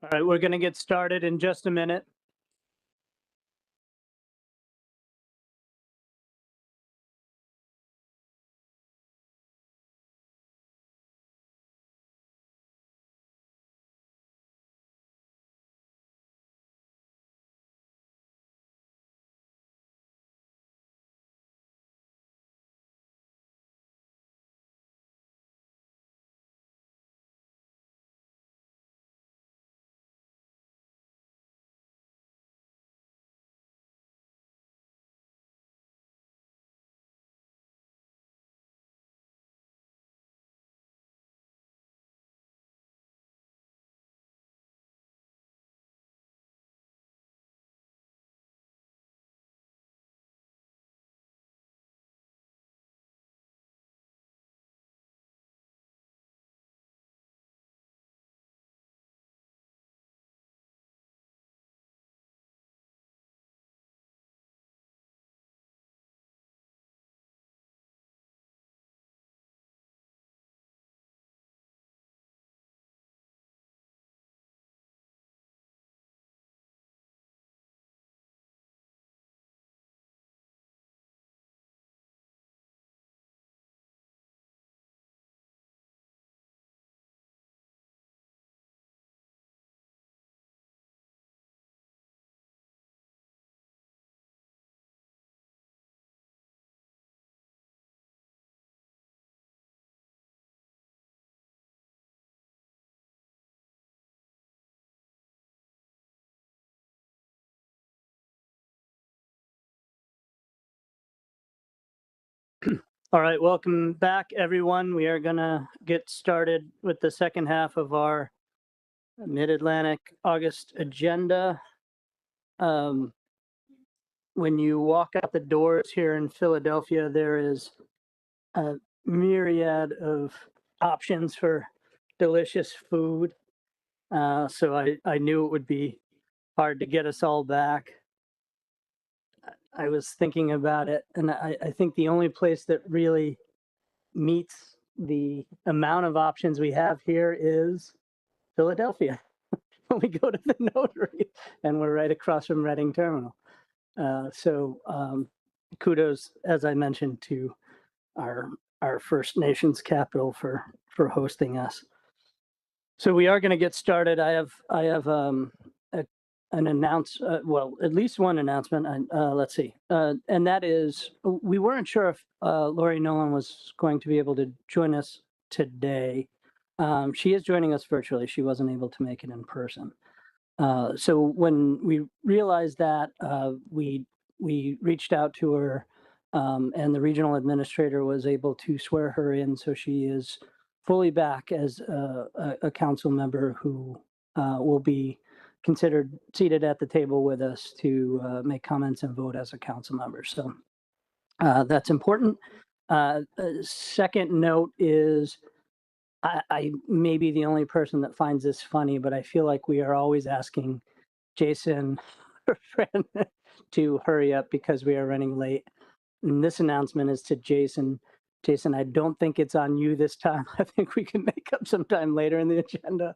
All right, we're going to get started in just a minute. All right, welcome back, everyone. We are going to get started with the second half of our Mid-Atlantic August agenda. When you walk out the doors here in Philadelphia, there is a myriad of options for delicious food. So I knew it would be hard to get us all back. I was thinking about it, and I think the only place that really meets the amount of options we have here is Philadelphia. When we go to the Notary, and we're right across from Reading Terminal. Kudos, as I mentioned, to our First Nations capital for hosting us. So we are going to get started. I have an at least one announcement. Let's see, and that is we weren't sure if Lori Nolan was going to be able to join us today. She is joining us virtually. She wasn't able to make it in person. So when we realized that, we reached out to her, and the regional administrator was able to swear her in. So she is fully back as a council member who will be considered seated at the table with us to make comments and vote as a council member. So that's important. Second note is I may be the only person that finds this funny, but I feel like we are always asking Jason, our friend, to hurry up because we are running late. And this announcement is to Jason. Jason, I don't think it's on you this time. I think we can make up some time later in the agenda.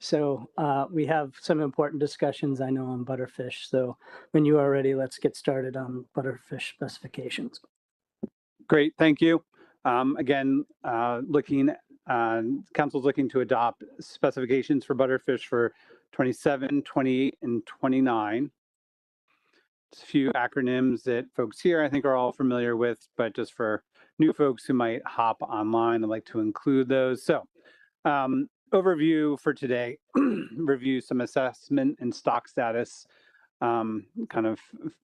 So we have some important discussions, I know, on butterfish. So when you are ready, let's get started on butterfish specifications. Great, thank you. Again, council's looking to adopt specifications for butterfish for 27, 28, and 29. It's a few acronyms that folks here I think are all familiar with, but just for new folks who might hop online, I'd like to include those. So overview for today, review some assessment and stock status kind of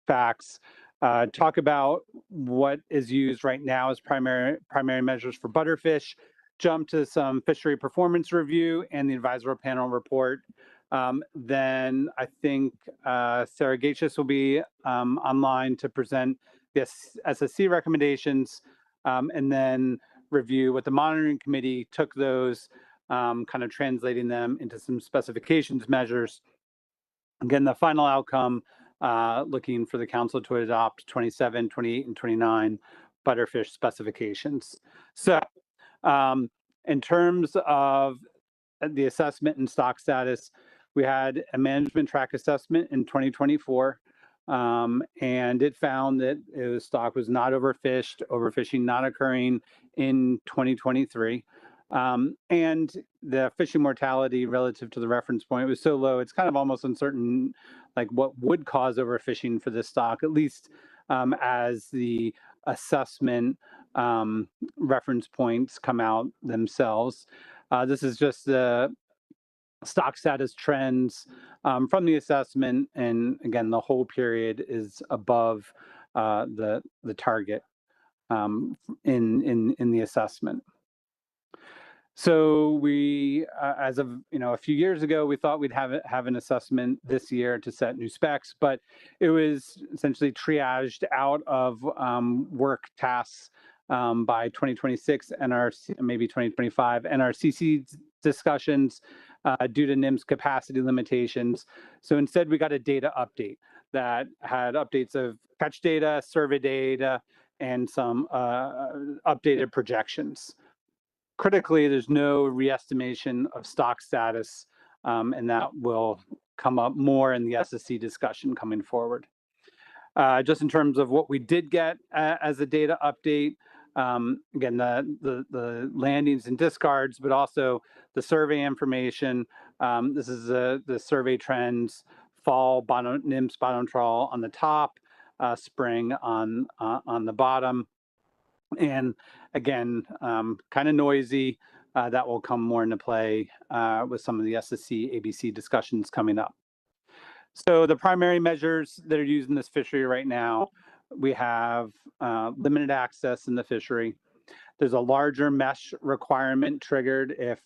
facts, talk about what is used right now as primary measures for butterfish, jump to some fishery performance review and the advisory panel report. Then I think Sarah Gatius will be online to present the SSC recommendations, and then review what the monitoring committee took those, kind of translating them into some specifications measures. Again, the final outcome, looking for the council to adopt 27, 28, and 29 butterfish specifications. So in terms of the assessment and stock status, we had a management track assessment in 2024, and it found that the stock was not overfished, overfishing not occurring in 2023. And the fishing mortality relative to the reference point was so low, it's kind of almost uncertain like what would cause overfishing for this stock, at least as the assessment reference points come out themselves. This is just the stock status trends from the assessment, and again, the whole period is above the target in the assessment. So we, as of a few years ago, we thought we'd have an assessment this year to set new specs, but it was essentially triaged out of work tasks by 2026 and maybe 2025 NRCC discussions due to NIMS capacity limitations. So instead, we got a data update that had updates of catch data, survey data, and some updated projections. Critically, there's no re-estimation of stock status, and that will come up more in the SSC discussion coming forward. Just in terms of what we did get as a data update, again, the landings and discards, but also the survey information. This is the survey trends: fall bottom NIMS bottom trawl on the top, spring on the bottom. And again, kind of noisy. That will come more into play with some of the SSC ABC discussions coming up. So the primary measures that are used in this fishery right now, we have limited access in the fishery. There's a larger mesh requirement triggered if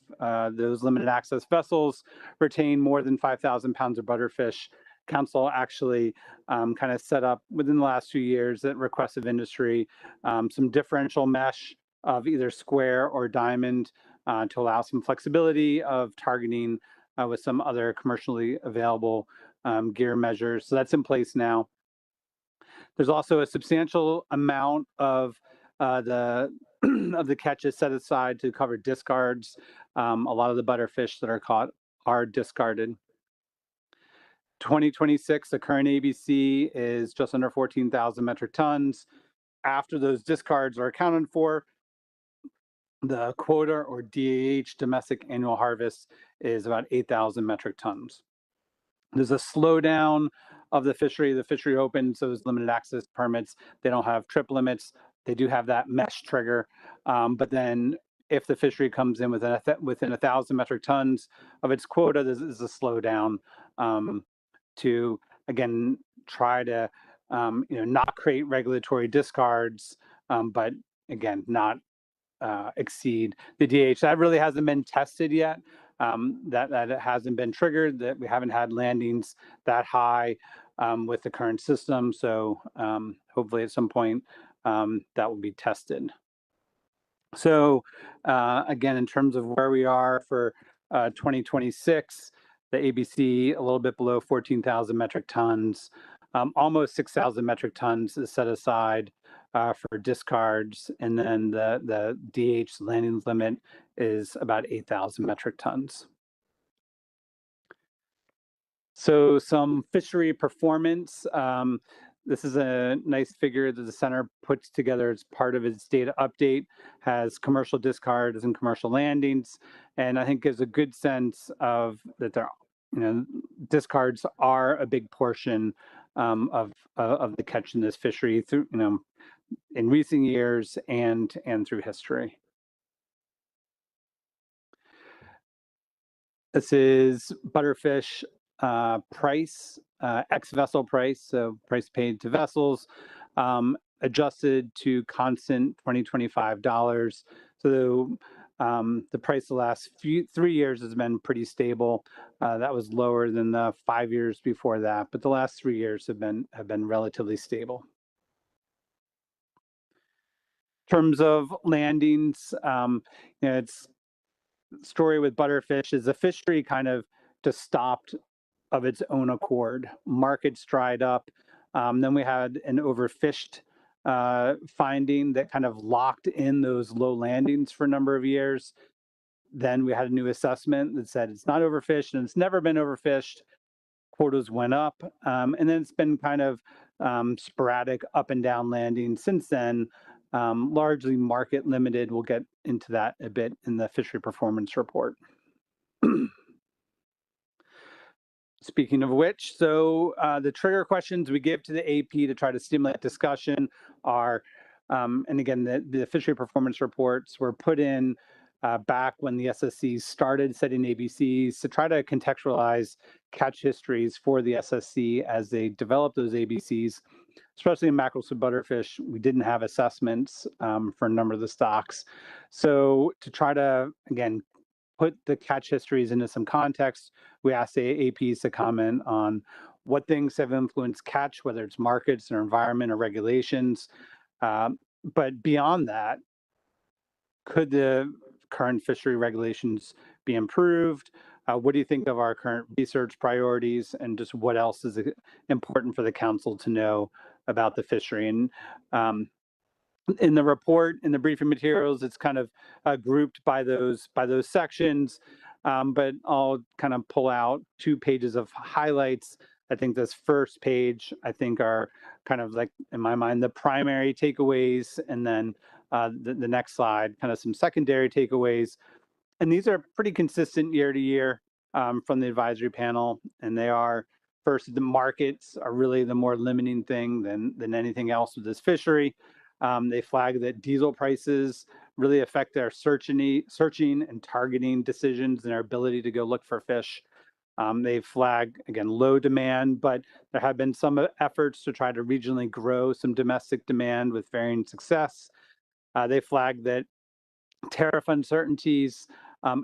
those limited access vessels retain more than 5,000 pounds of butterfish. Council actually kind of set up within the last few years at request of industry some differential mesh of either square or diamond to allow some flexibility of targeting with some other commercially available gear measures. So that's in place now. There's also a substantial amount of the catches set aside to cover discards. A lot of the butterfish that are caught are discarded. 2026, the current ABC is just under 14,000 metric tons. After those discards are accounted for, the quota or DAH domestic annual harvest is about 8,000 metric tons. There's a slowdown of the fishery. The fishery opens those limited access permits. They don't have trip limits. They do have that mesh trigger. But then if the fishery comes in within 1,000 metric tons of its quota, this is a slowdown to, again, try to not create regulatory discards, but again, not exceed the DH. That really hasn't been tested yet. That it hasn't been triggered, that we haven't had landings that high with the current system. So hopefully at some point that will be tested. So again, in terms of where we are for 2026, the ABC a little bit below 14,000 metric tons, almost 6,000 metric tons is set aside for discards, and then the DH landing limit is about 8,000 metric tons. So some fishery performance. This is a nice figure that the center puts together as part of its data update, has commercial discards and commercial landings, and I think gives a good sense of that there, discards are a big portion of the catch in this fishery through, in recent years and through history. This is butterfish price, ex-vessel price, so price paid to vessels, adjusted to constant 2025 dollars. So the price the last 3 years has been pretty stable. That was lower than the 5 years before that, but the last 3 years have been relatively stable. In terms of landings, it's story with butterfish is the fishery kind of just stopped of its own accord. Markets dried up. Then we had an overfished finding that kind of locked in those low landings for a number of years. Then we had a new assessment that said it's not overfished and it's never been overfished. Quotas went up, and then it's been kind of sporadic up and down landing since then, largely market limited. We'll get into that a bit in the fishery performance report. Speaking of which, so the trigger questions we give to the AP to try to stimulate discussion are, and again, the fishery performance reports were put in back when the SSC started setting ABCs to try to contextualize catch histories for the SSC as they developed those ABCs, especially in mackerel and butterfish. We didn't have assessments for a number of the stocks. So to try to, again, put the catch histories into some context, we asked the APs to comment on what things have influenced catch, whether it's markets or environment or regulations. But beyond that, could the current fishery regulations be improved? What do you think of our current research priorities, and just what else is important for the council to know about the fishery? And in the report, in the briefing materials, it's kind of grouped by those sections, but I'll kind of pull out 2 pages of highlights. I think this first page, I think, are kind of like, in my mind, the primary takeaways, and then the next slide, kind of some secondary takeaways. And these are pretty consistent year to year from the advisory panel, and they are, first, the markets are really the more limiting thing than anything else with this fishery. They flag that diesel prices really affect their searching and targeting decisions and their ability to go look for fish. They flag, again, low demand, but there have been some efforts to try to regionally grow some domestic demand with varying success. They flag that tariff uncertainties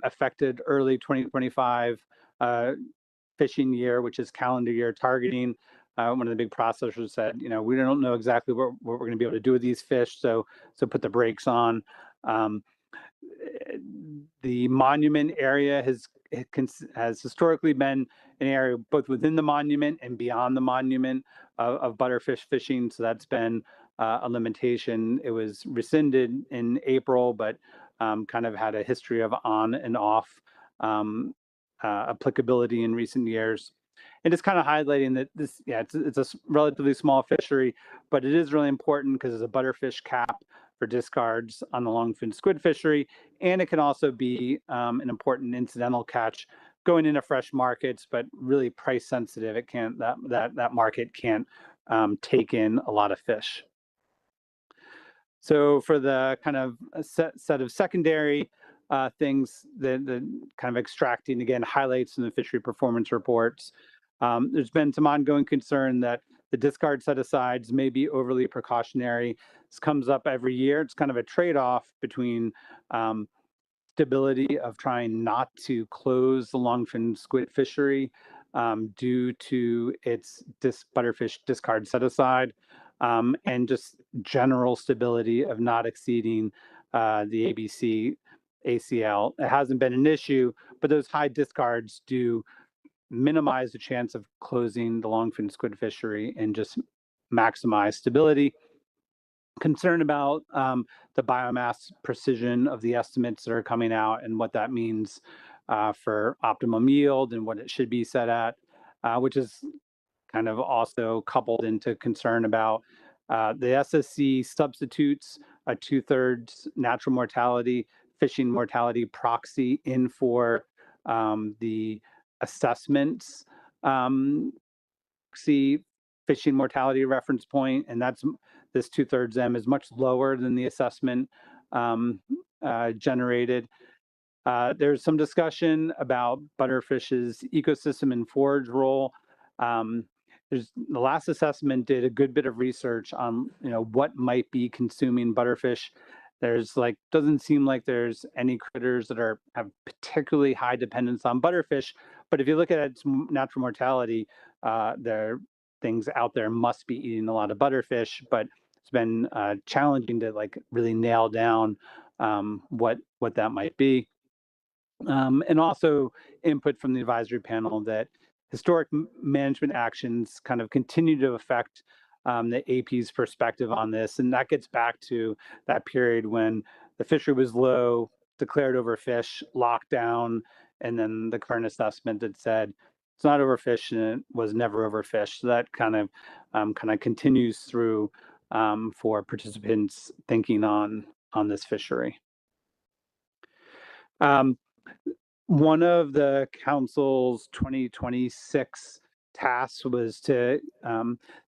affected early 2025 fishing year, which is calendar year targeting. One of the big processors said, we don't know exactly what we're going to be able to do with these fish, so put the brakes on. The monument area has historically been an area both within the monument and beyond the monument of butterfish fishing, so that's been a limitation. It was rescinded in April, but kind of had a history of on and off applicability in recent years. And just kind of highlighting that this, it's a relatively small fishery, but it is really important because there's a butterfish cap for discards on the longfin squid fishery, and it can also be an important incidental catch going into fresh markets, but really price sensitive. It can't, that market can't take in a lot of fish. So for the kind of set of secondary things, the kind of extracting, again, highlights in the fishery performance reports, there's been some ongoing concern that the discard set-asides may be overly precautionary. This comes up every year. It's kind of a trade-off between stability of trying not to close the longfin squid fishery due to its butterfish discard set-aside, and just general stability of not exceeding the ABC ACL. It hasn't been an issue, but those high discards do minimize the chance of closing the longfin squid fishery and just maximize stability. Concern about the biomass precision of the estimates that are coming out and what that means for optimum yield and what it should be set at, which is kind of also coupled into concern about the SSC substitutes a 2/3 natural mortality fishing mortality proxy in for the assessments see fishing mortality reference point, and that's this 2/3 M is much lower than the assessment generated. There's some discussion about butterfish's ecosystem and forage role. The last assessment did a good bit of research on what might be consuming butterfish. There's doesn't seem like there's any critters that have particularly high dependence on butterfish, but if you look at its natural mortality, there are things out there must be eating a lot of butterfish, but it's been challenging to really nail down what that might be. And also input from the advisory panel that historic management actions kind of continue to affect the AP's perspective on this. And that gets back to that period when the fishery was low, declared overfish, lockdown, and then the current assessment that said it's not overfish and it was never overfished. So that kind of continues through for participants thinking on this fishery. One of the council's 2026 tasks was to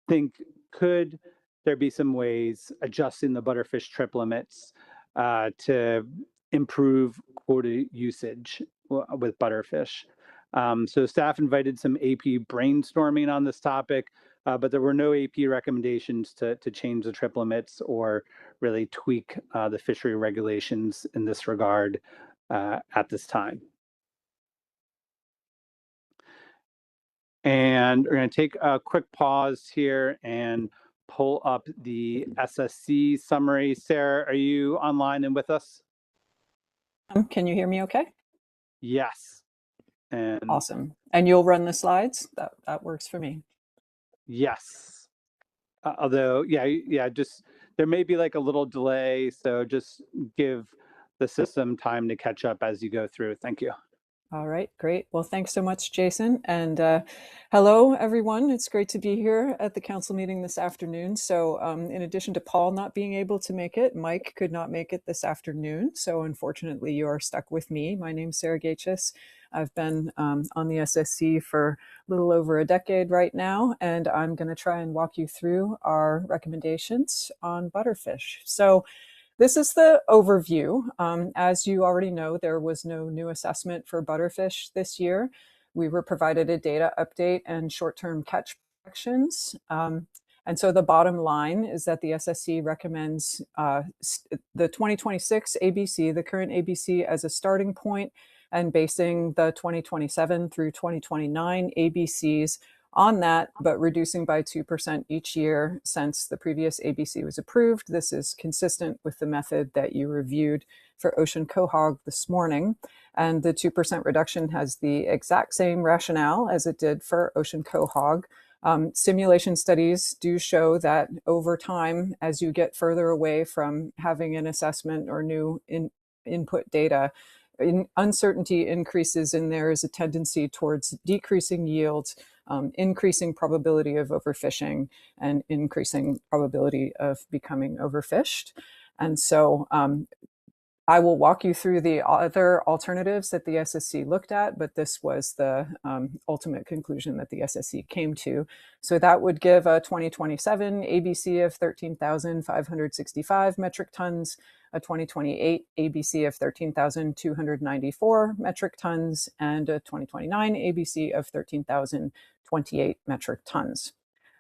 think, could there be some ways adjusting the butterfish trip limits to improve quota usage with butterfish? So staff invited some AP brainstorming on this topic, but there were no AP recommendations to change the trip limits or really tweak the fishery regulations in this regard at this time. And we're going to take a quick pause here and pull up the SSC summary. Sarah, are you online and with us? Can you hear me okay? Yes. And awesome. And you'll run the slides? That works for me. Yes. Although, just there may be like a little delay, so just give the system time to catch up as you go through. Thank you. All right, great. Well, thanks so much, Jason. And hello, everyone. It's great to be here at the council meeting this afternoon. So in addition to Paul not being able to make it, Mike could not make it this afternoon. So unfortunately, you are stuck with me. My name's Sarah Gachis. I've been on the SSC for a little over a decade right now, and I'm going to try and walk you through our recommendations on butterfish. So this is the overview. As you already know, there was no new assessment for butterfish this year. We were provided a data update and short-term catch projections. And so the bottom line is that the SSC recommends the 2026 ABC, the current ABC, as a starting point, and basing the 2027 through 2029 ABCs on that, but reducing by 2% each year since the previous ABC was approved. This is consistent with the method that you reviewed for Ocean Quahog this morning. And the 2% reduction has the exact same rationale as it did for Ocean Quahog. Simulation studies do show that over time, as you get further away from having an assessment or new input data, uncertainty increases, and there is a tendency towards decreasing yields, increasing probability of overfishing, and increasing probability of becoming overfished. And so I will walk you through the other alternatives that the SSC looked at, but this was the ultimate conclusion that the SSC came to. So that would give a 2027 ABC of 13,565 metric tons, a 2028 ABC of 13,294 metric tons, and a 2029 ABC of 13,028 metric tons.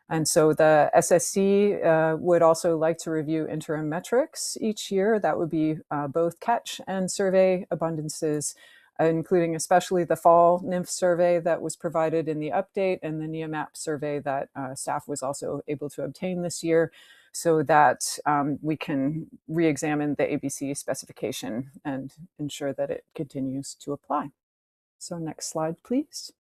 And so the SSC would also like to review interim metrics each year. That would be both catch and survey abundances, including especially the fall nymph survey that was provided in the update and the NEOMAP survey that staff was also able to obtain this year, so that we can re-examine the ABC specification and ensure that it continues to apply. So next slide, please.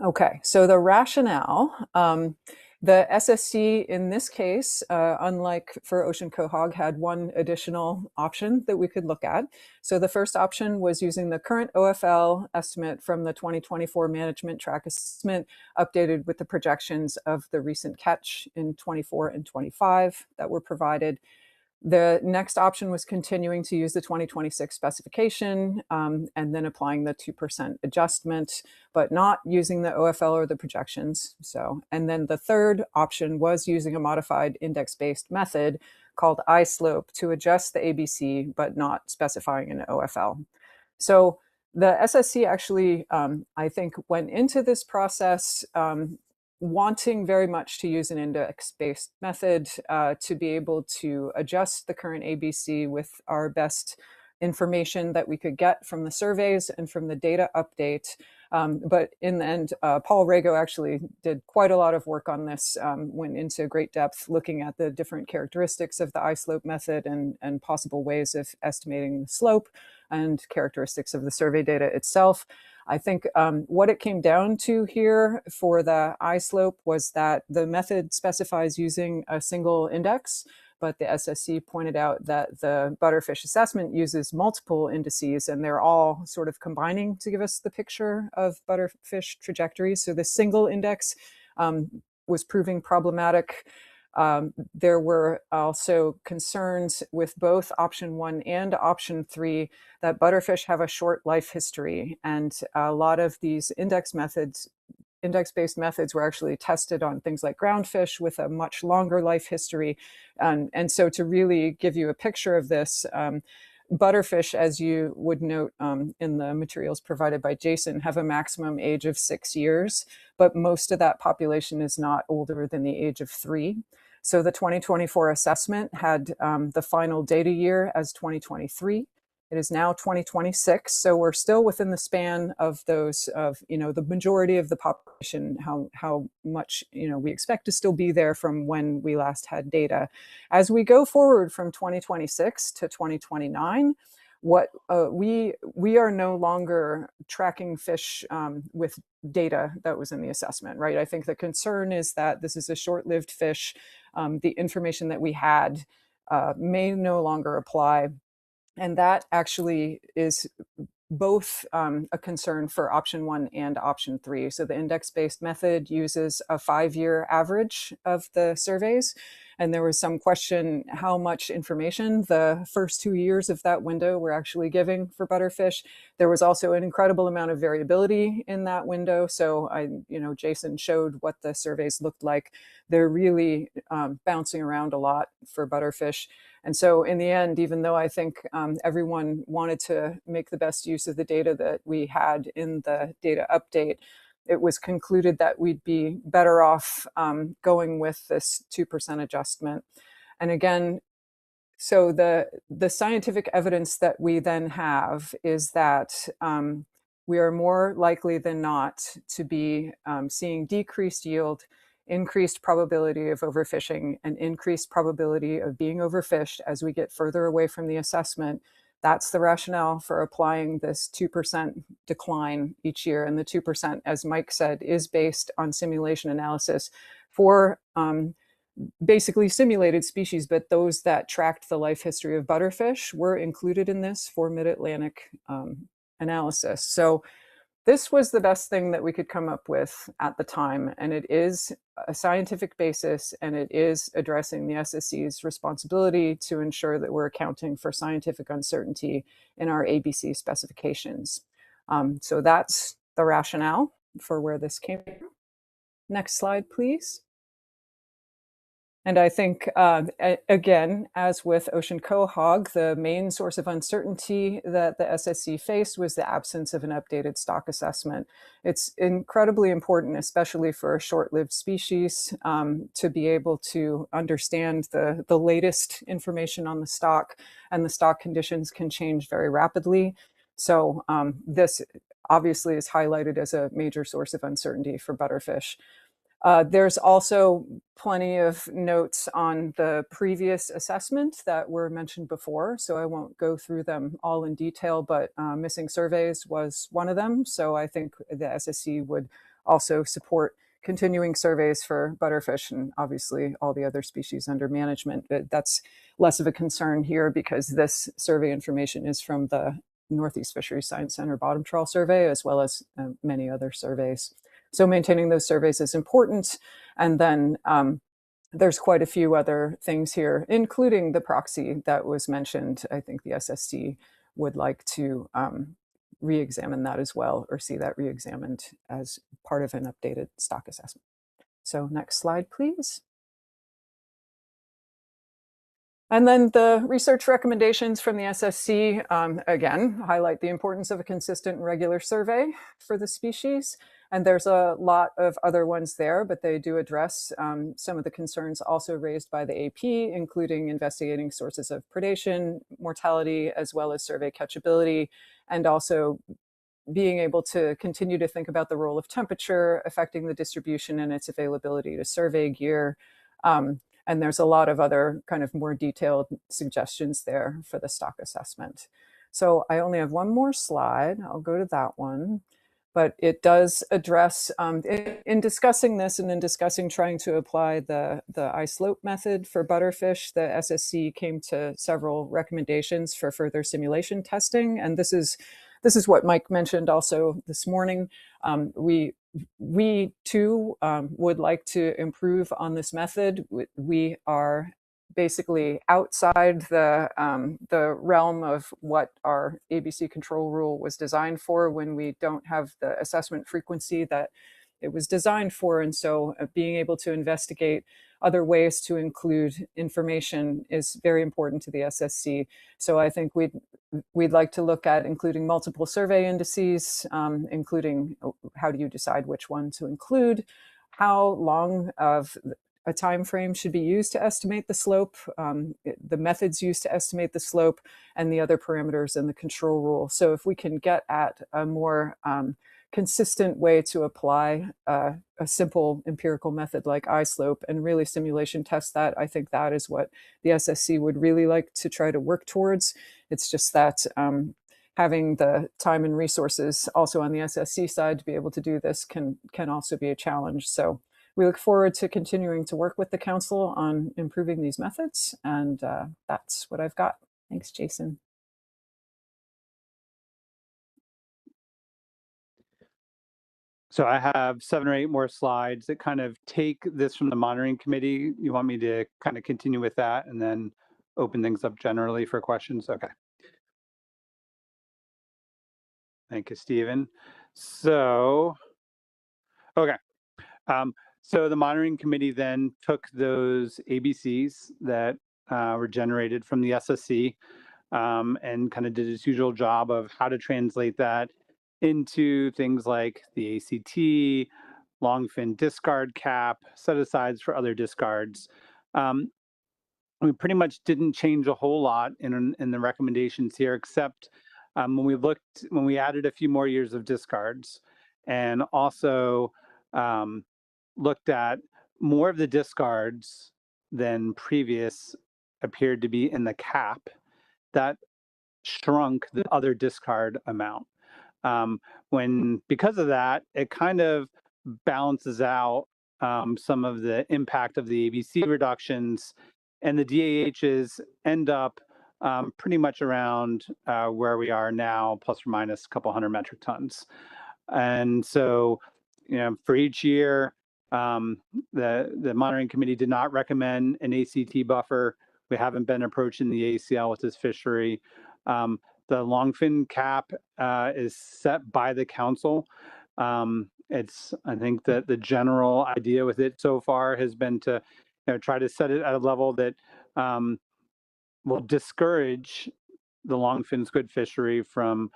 Okay, so the rationale, the SSC in this case, unlike for Ocean Quahog, had one additional option that we could look at. So the first option was using the current OFL estimate from the 2024 management track assessment, updated with the projections of the recent catch in 24 and 25 that were provided. The next option was continuing to use the 2026 specification and then applying the 2% adjustment, but not using the OFL or the projections. So, and then the third option was using a modified index-based method called iSlope to adjust the ABC, but not specifying an OFL. So the SSC actually, I think, went into this process wanting very much to use an index-based method to be able to adjust the current ABC with our best information that we could get from the surveys and from the data update. But in the end, Paul Rago actually did quite a lot of work on this, went into great depth looking at the different characteristics of the iSlope method and possible ways of estimating the slope and characteristics of the survey data itself. I think what it came down to here for the iSlope was that the method specifies using a single index, but the SSC pointed out that the butterfish assessment uses multiple indices, and they're all sort of combining to give us the picture of butterfish trajectories. So the single index was proving problematic. There were also concerns with both option 1 and option 3 that butterfish have a short life history, and a lot of these index-based methods were actually tested on things like groundfish with a much longer life history. And so to really give you a picture of this, butterfish, as you would note in the materials provided by Jason, have a maximum age of 6 years, but most of that population is not older than the age of 3. So the 2024 assessment had the final data year as 2023. It is now 2026, so we're still within the span of those of the majority of the population. How much we expect to still be there from when we last had data. As we go forward from 2026 to 2029, what we are no longer tracking fish with data that was in the assessment, right? I think the concern is that this is a short-lived fish. The information that we had may no longer apply. And that actually is both a concern for option 1 and option 3. So the index-based method uses a 5-year average of the surveys. And there was some question how much information the first 2 years of that window were actually giving for butterfish. There was also an incredible amount of variability in that window. So Jason showed what the surveys looked like. They're really bouncing around a lot for butterfish. And so in the end, even though I think everyone wanted to make the best use of the data that we had in the data update, it was concluded that we'd be better off going with this 2% adjustment. And again, so the scientific evidence that we then have is that we are more likely than not to be seeing decreased yield, increased probability of overfishing, and increased probability of being overfished as we get further away from the assessment. That's the rationale for applying this 2% decline each year. And the 2%, as Mike said, is based on simulation analysis for basically simulated species, but those that tracked the life history of butterfish were included in this for Mid-Atlantic analysis. So this was the best thing that we could come up with at the time, and it is a scientific basis, and it is addressing the SSC's responsibility to ensure that we're accounting for scientific uncertainty in our ABC specifications. So that's the rationale for where this came from. Next slide, please. And I think, again, as with ocean quahog, the main source of uncertainty that the SSC faced was the absence of an updated stock assessment. It's incredibly important, especially for a short-lived species, to be able to understand the latest information on the stock, and the stock conditions can change very rapidly. So this obviously is highlighted as a major source of uncertainty for butterfish. There's also plenty of notes on the previous assessment that were mentioned before, so I won't go through them all in detail, but missing surveys was one of them. So I think the SSC would also support continuing surveys for butterfish and obviously all the other species under management. But that's less of a concern here because this survey information is from the Northeast Fisheries Science Center bottom trawl survey, as well as many other surveys. So maintaining those surveys is important. And then there's quite a few other things here, including the proxy that was mentioned. I think the SSC would like to re-examine that as well, or see that re-examined as part of an updated stock assessment. So next slide, please. And then the research recommendations from the SSC, again, highlight the importance of a consistent and regular survey for the species. And there's a lot of other ones there, but they do address some of the concerns also raised by the AP, including investigating sources of predation, mortality, as well as survey catchability, and also being able to continue to think about the role of temperature affecting the distribution and its availability to survey gear. And there's a lot of other kind of more detailed suggestions there for the stock assessment. So I only have one more slide. I'll go to that one. but it does address, in discussing this and in discussing trying to apply the iSlope method for butterfish, the SSC came to several recommendations for further simulation testing. And this is what Mike mentioned also this morning. We too would like to improve on this method. We are basically outside the realm of what our ABC control rule was designed for when we don't have the assessment frequency that it was designed for. And so being able to investigate other ways to include information is very important to the SSC. So I think we'd like to look at including multiple survey indices, including how do you decide which one to include, how long of a time frame should be used to estimate the slope, the methods used to estimate the slope, and the other parameters in the control rule. So if we can get at a more consistent way to apply a simple empirical method like iSlope and really simulation test that, I think that is what the SSC would really like to try to work towards. It's just that having the time and resources also on the SSC side to be able to do this can also be a challenge. So we look forward to continuing to work with the council on improving these methods. And that's what I've got. Thanks, Jason. So I have 7 or 8 more slides that kind of take this from the monitoring committee. You want me to kind of continue with that and then open things up generally for questions? Okay. Thank you, Stephen. So, okay. So the monitoring committee then took those ABCs that were generated from the SSC and kind of did its usual job of how to translate that into things like the ACT, long fin discard cap, set asides for other discards. We pretty much didn't change a whole lot in the recommendations here, except when we added a few more years of discards and also looked at more of the discards than previous appeared to be in the cap, that shrunk the other discard amount. Because of that, it kind of balances out some of the impact of the ABC reductions, and the DAHs end up pretty much around where we are now, plus or minus a couple hundred metric tons. And so, for each year, the monitoring committee did not recommend an ACT buffer. We haven't been approaching the ACL with this fishery. The longfin cap is set by the council. I think that the general idea with it so far has been to try to set it at a level that will discourage the longfin squid fishery from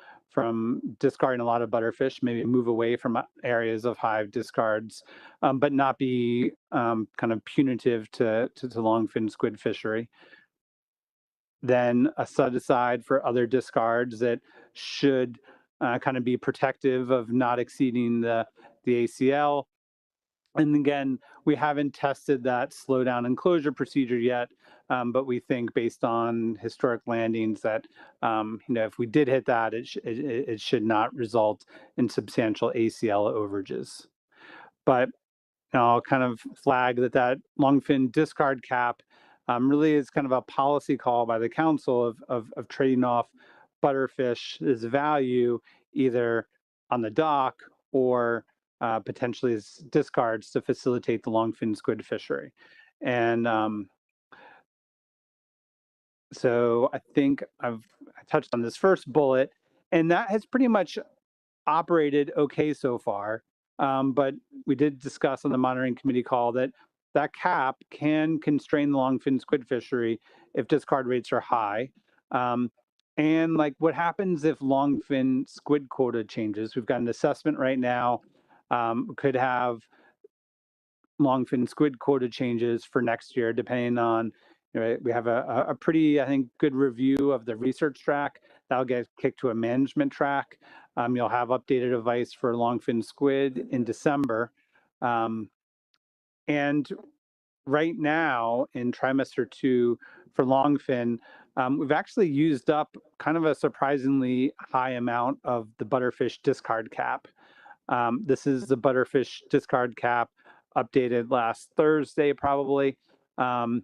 discarding a lot of butterfish, maybe move away from areas of high discards, but not be kind of punitive to longfin squid fishery. Then a set aside for other discards that should kind of be protective of not exceeding the ACL. And again, we haven't tested that slowdown and closure procedure yet, but we think based on historic landings that if we did hit that, it should not result in substantial ACL overages. But I'll kind of flag that longfin discard cap really is kind of a policy call by the council of trading off butterfish's value either on the dock or potentially as discards to facilitate the longfin squid fishery. And so I think I touched on this first bullet, and that has pretty much operated okay so far. But we did discuss on the monitoring committee call that cap can constrain the longfin squid fishery if discard rates are high. And like what happens if longfin squid quota changes? We've got an assessment right now, could have longfin squid quota changes for next year, depending on, we have a pretty, I think, good review of the research track. That'll get kicked to a management track. You'll have updated advice for longfin squid in December. And right now in trimester 2 for longfin, we've actually used up kind of a surprisingly high amount of the butterfish discard cap. This is the butterfish discard cap updated last Thursday, probably. And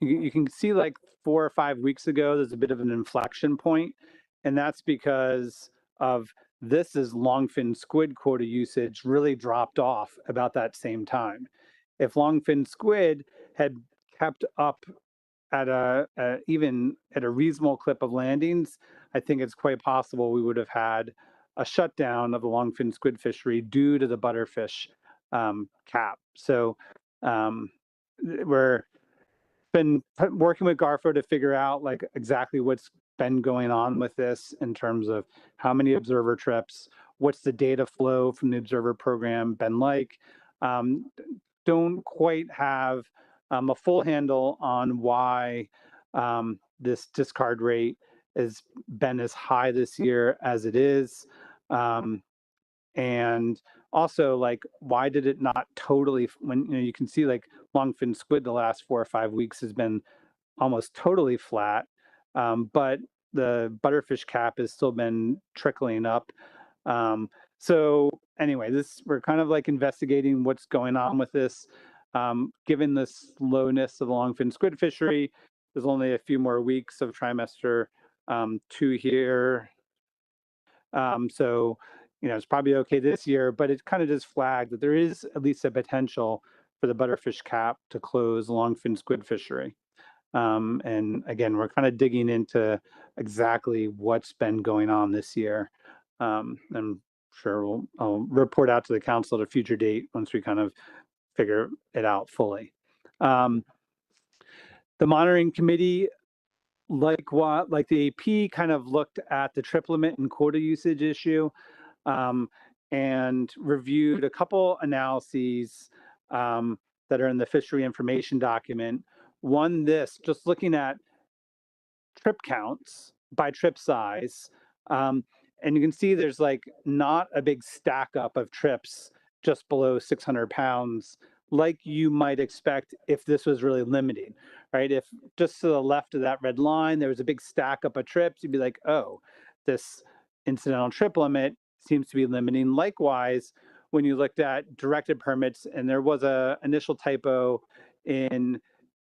you can see like 4 or 5 weeks ago, there's a bit of an inflection point, and that's because of this is longfin squid quota usage really dropped off about that same time. If longfin squid had kept up at even at a reasonable clip of landings, I think it's quite possible we would have had a shutdown of the longfin squid fishery due to the butterfish cap. So we're been working with Garfo to figure out like exactly what's been going on with this in terms of how many observer trips, what's the data flow from the observer program been like. Don't quite have a full handle on why this discard rate has been as high this year as it is. And also, like, why did it not totally, when you can see like longfin squid the last 4 or 5 weeks has been almost totally flat, but the butterfish cap has still been trickling up. So anyway, we're kind of like investigating what's going on with this. Given the slowness of the longfin squid fishery, there's only a few more weeks of trimester 2 here. So, it's probably okay this year, but it kind of just flagged that there is at least a potential for the butterfish cap to close longfin squid fishery. And again, we're kind of digging into exactly what's been going on this year. I'm sure I'll report out to the council at a future date once we kind of figure it out fully. The monitoring committee, like the AP, kind of looked at the trip limit and quota usage issue, and reviewed a couple analyses that are in the fishery information document. One, just looking at trip counts by trip size, and you can see there's like not a big stack up of trips just below 600 pounds like you might expect if this was really limiting, right? If just to the left of that red line, there was a big stack up of trips, you'd be like, oh, this incidental trip limit seems to be limiting. Likewise, when you looked at directed permits, and there was a initial typo in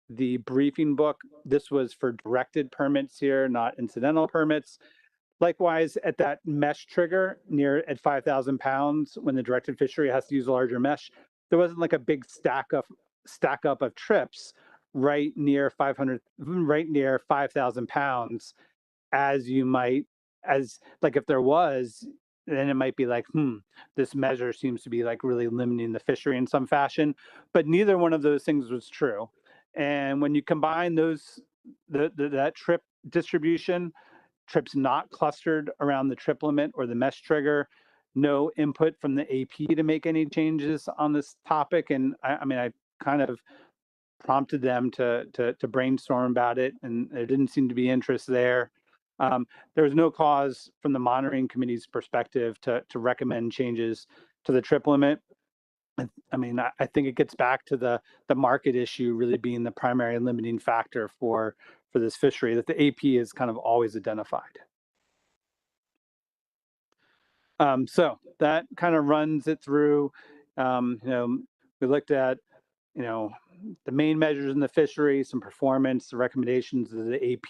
the briefing book, this was for directed permits here, not incidental permits. Likewise, at that mesh trigger at 5,000 pounds, when the directed fishery has to use a larger mesh, there wasn't like a big stack up of trips right near 5,000 pounds, as like if there was, then it might be like, this measure seems to be like really limiting the fishery in some fashion. But neither one of those things was true. And when you combine that trip distribution, trips not clustered around the trip limit or the mesh trigger, no input from the AP to make any changes on this topic. And I kind of prompted them to brainstorm about it, and there didn't seem to be interest there. There was no cause from the monitoring committee's perspective to recommend changes to the trip limit. I think it gets back to the market issue really being the primary limiting factor for this fishery that the AP has kind of always identified. So that kind of runs it through. We looked at, the main measures in the fishery, some performance, the recommendations of the AP.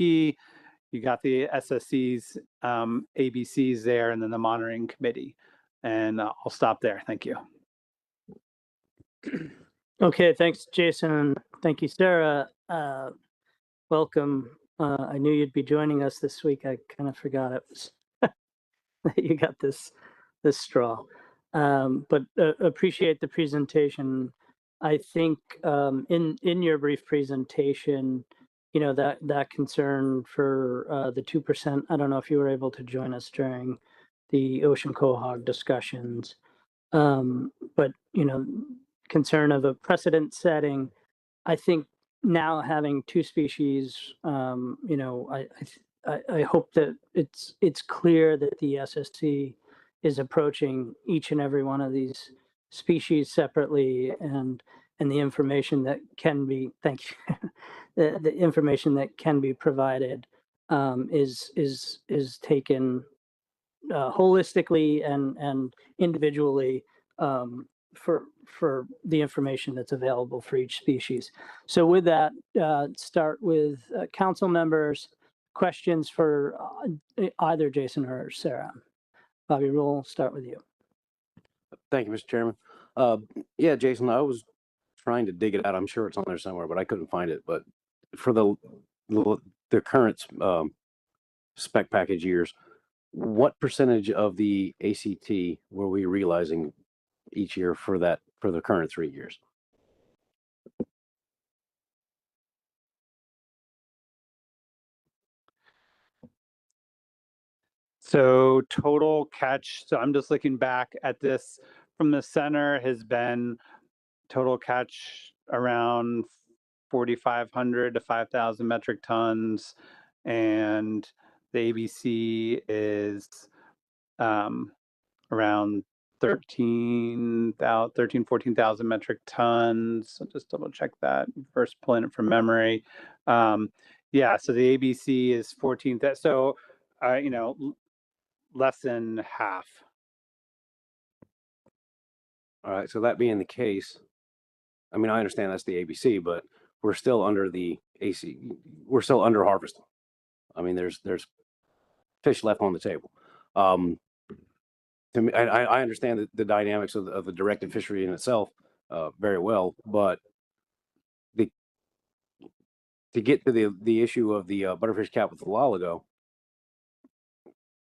You got the SSC's ABCs there, and then the monitoring committee. And I'll stop there. Thank you. Okay, thanks, Jason, and thank you, Sarah. Welcome. I knew you'd be joining us this week. I kind of forgot it was that you got this straw, but appreciate the presentation. I think in your brief presentation, that concern for the 2%. I don't know if you were able to join us during the ocean quahog discussions, but concern of a precedent setting. I think now having 2 species, I hope that it's clear that the SSC is approaching each and every one of these species separately, and the information that can be the information that can be provided is taken holistically and individually for the information that's available for each species. So with that, start with council members. Questions for either Jason or Sarah. Bobby, we'll start with you. Thank you, Mr. Chairman. Yeah, Jason, I was trying to dig it out. I'm sure it's on there somewhere, but I couldn't find it. But for the current spec package years, what percentage of the ACT were we realizing each year for the current 3 years? So total catch, so I'm just looking back at this from the center, has been total catch around 4,500 to 5,000 metric tons. And the ABC is around 14,000 metric tons. So just double check that, first pulling it from memory. Yeah, so the ABC is 14,000. So, less than half. All right. So that being the case, I mean, I understand that's the ABC, but we're still under the AC. We're still under harvesting. I mean, there's fish left on the table. To me, I understand the dynamics of the directed fishery in itself very well, but to get to the issue of the butterfish cap with the loligo,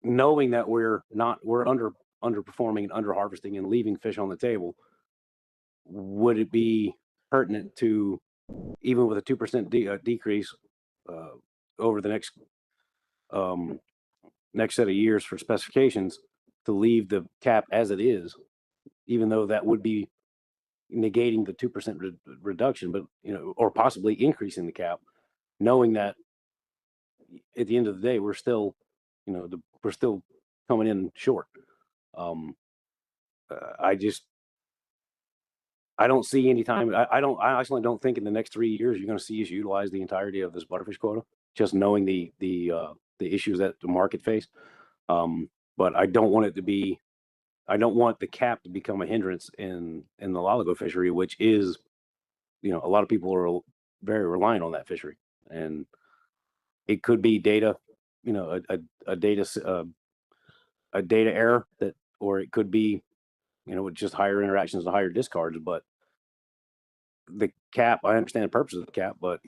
knowing that we're underperforming and under harvesting and leaving fish on the table, would it be pertinent to, even with a 2% decrease over the next set of years for specifications, to leave the cap as it is, even though that would be negating the 2% reduction, but or possibly increasing the cap, knowing that at the end of the day we're still we're still coming in short. I don't see any time. I actually don't think in the next 3 years you're going to see us utilize the entirety of this butterfish quota, just knowing the issues that the market face. But I don't want the cap to become a hindrance in the loligo fishery, which is, a lot of people are very reliant on that fishery, and it could be data, a data error or it could be, with just higher interactions and higher discards. But the cap, I understand the purpose of the cap, but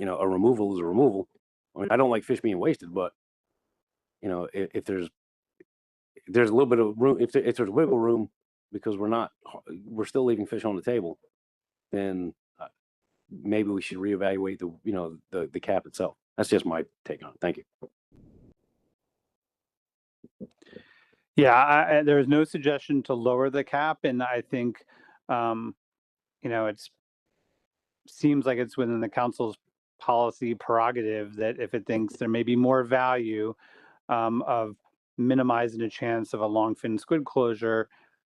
a removal is a removal. I mean, I don't like fish being wasted, but if there's a little bit of room, if there's wiggle room, because we're still leaving fish on the table, then maybe we should reevaluate the cap itself. That's just my take on it. Thank you. Yeah, there's no suggestion to lower the cap, and I think, it seems like it's within the council's policy prerogative that if it thinks there may be more value of minimizing the chance of a longfin squid closure,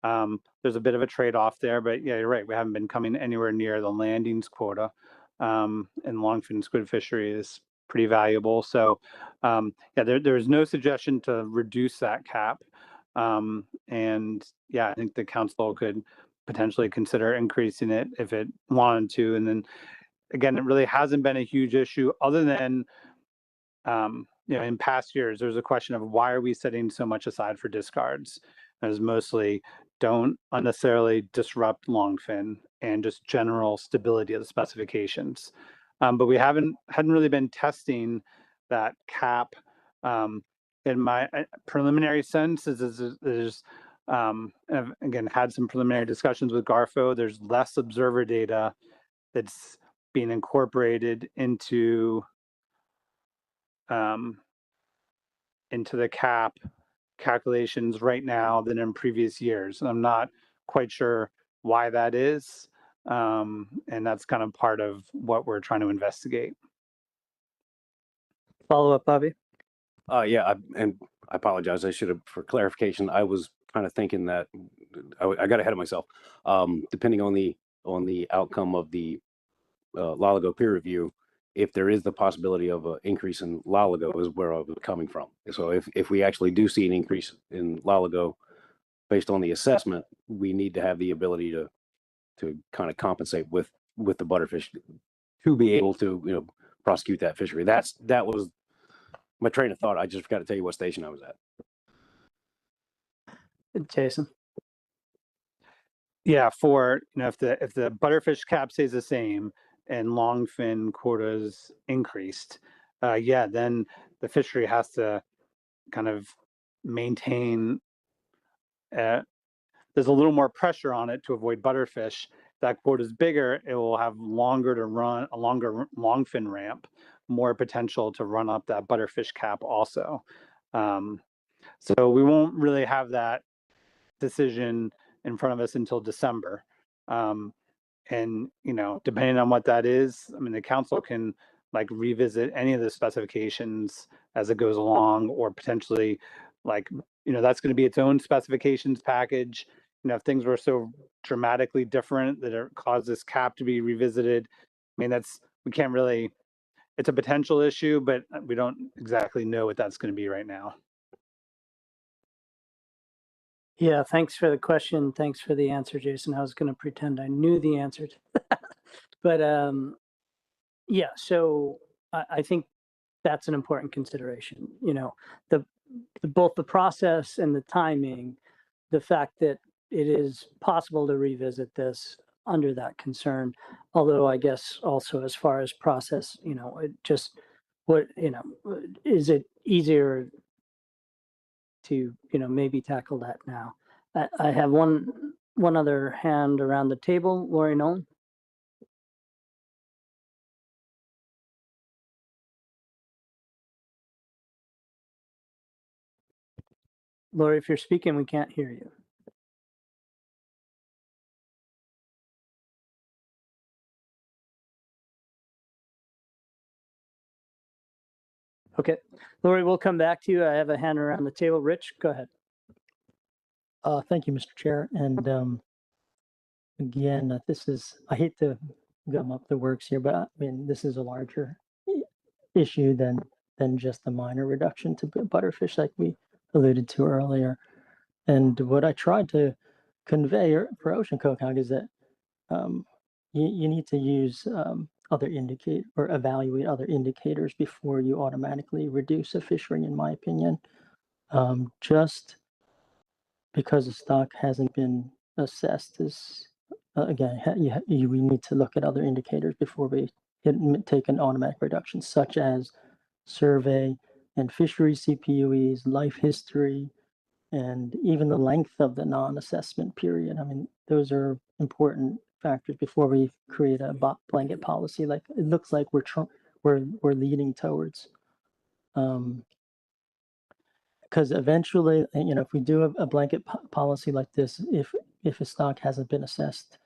there's a bit of a trade-off there. But yeah, you're right. We haven't been coming anywhere near the landings quota, and longfin squid fishery is pretty valuable. So yeah, there's no suggestion to reduce that cap. And yeah, I think the council could potentially consider increasing it if it wanted to. And then again, it really hasn't been a huge issue other than, in past years, there's a question of why are we setting so much aside for discards? And it's mostly don't unnecessarily disrupt longfin and just general stability of the specifications. But we hadn't really been testing that cap. In my preliminary sense there's I've, again, had some preliminary discussions with Garfo. There's less observer data that's being incorporated into the cap calculations right now than in previous years. And I'm not quite sure why that is. And that's kind of part of what we're trying to investigate. Follow up, Bobby. Yeah, and I apologize. I should have, for clarification, I was kind of thinking that I got ahead of myself. Depending on the outcome of the Loligo peer review, if there is the possibility of an increase in Lalago is where I was coming from. So if we actually do see an increase in Lalago based on the assessment, we need to have the ability to kind of compensate with the butterfish to be able to, you know, prosecute that fishery. That was my train of thought. I just forgot to tell you what station I was at. Jason. Yeah, for, you know, if the butterfish cap stays the same and longfin quotas increased, yeah, then the fishery has to kind of maintain. There's a little more pressure on it to avoid butterfish. If that quota is bigger, it will have longer to run, a longer longfin ramp, more potential to run up that butterfish cap also. So we won't really have that decision in front of us until December. And, you know, depending on what that is, I mean, the council can like revisit any of the specifications as it goes along, or potentially like, you know, that's going to be its own specifications package. You know, if things were so dramatically different that it caused this cap to be revisited, I mean, we can't really, it's a potential issue, but we don't exactly know what that's going to be right now. Yeah, thanks for the question. Thanks for the answer, Jason. I was going to pretend I knew the answer to that. But yeah, so I think that's an important consideration. You know, both the process and the timing, the fact that it is possible to revisit this under that concern. Although I guess also as far as process, you know, it just is it easier to, you know, maybe tackle that now. I have one other hand around the table. Lori Nolan. Lori, if you're speaking, we can't hear you. Okay, Lori, we'll come back to you. I have a hand around the table. Rich, go ahead. Thank you, Mr. Chair. And again, I hate to gum up the works here, but I mean, this is a larger issue than just a minor reduction to butterfish like we alluded to earlier. And what I tried to convey for ocean coconut is that you need to use other indicate or evaluate other indicators before you automatically reduce a fishery, in my opinion. Just because the stock hasn't been assessed is, again, we need to look at other indicators before we take an automatic reduction, such as survey and fishery CPUEs, life history, and even the length of the non-assessment period. I mean, those are important factors before we create a blanket policy like it looks like we're leading towards. Because eventually, you know, if we do a blanket policy like this, if a stock hasn't been assessed,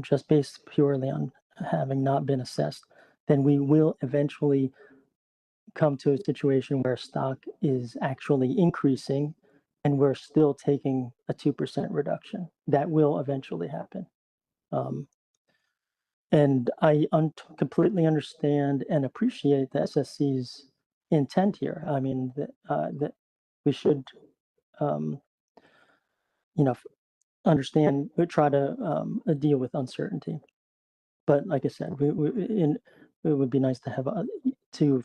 just based purely on having not been assessed, then we will eventually come to a situation where stock is actually increasing and we're still taking a 2% reduction. That will eventually happen. And I completely understand and appreciate the SSC's intent here. I mean, that we should, you know, understand, try to deal with uncertainty. But like I said, it would be nice to have to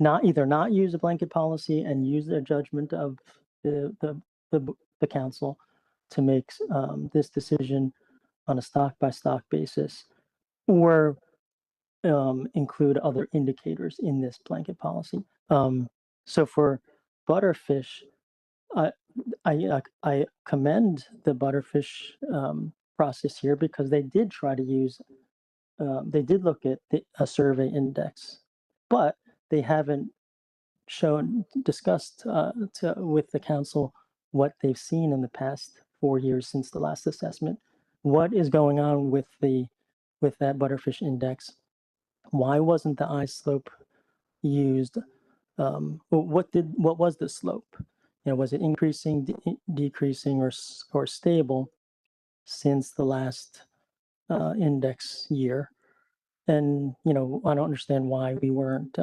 not use a blanket policy and use the judgment of the council to make this decision on a stock by stock basis, or include other indicators in this blanket policy. So for butterfish, I commend the butterfish process here because they did try to use, they did look at a survey index, but they haven't discussed with the council what they've seen in the past 4 years since the last assessment. What is going on with that butterfish index? Why wasn't the ice slope used? What was the slope? You know, was it increasing, decreasing, or stable since the last index year? and I don't understand why we weren't,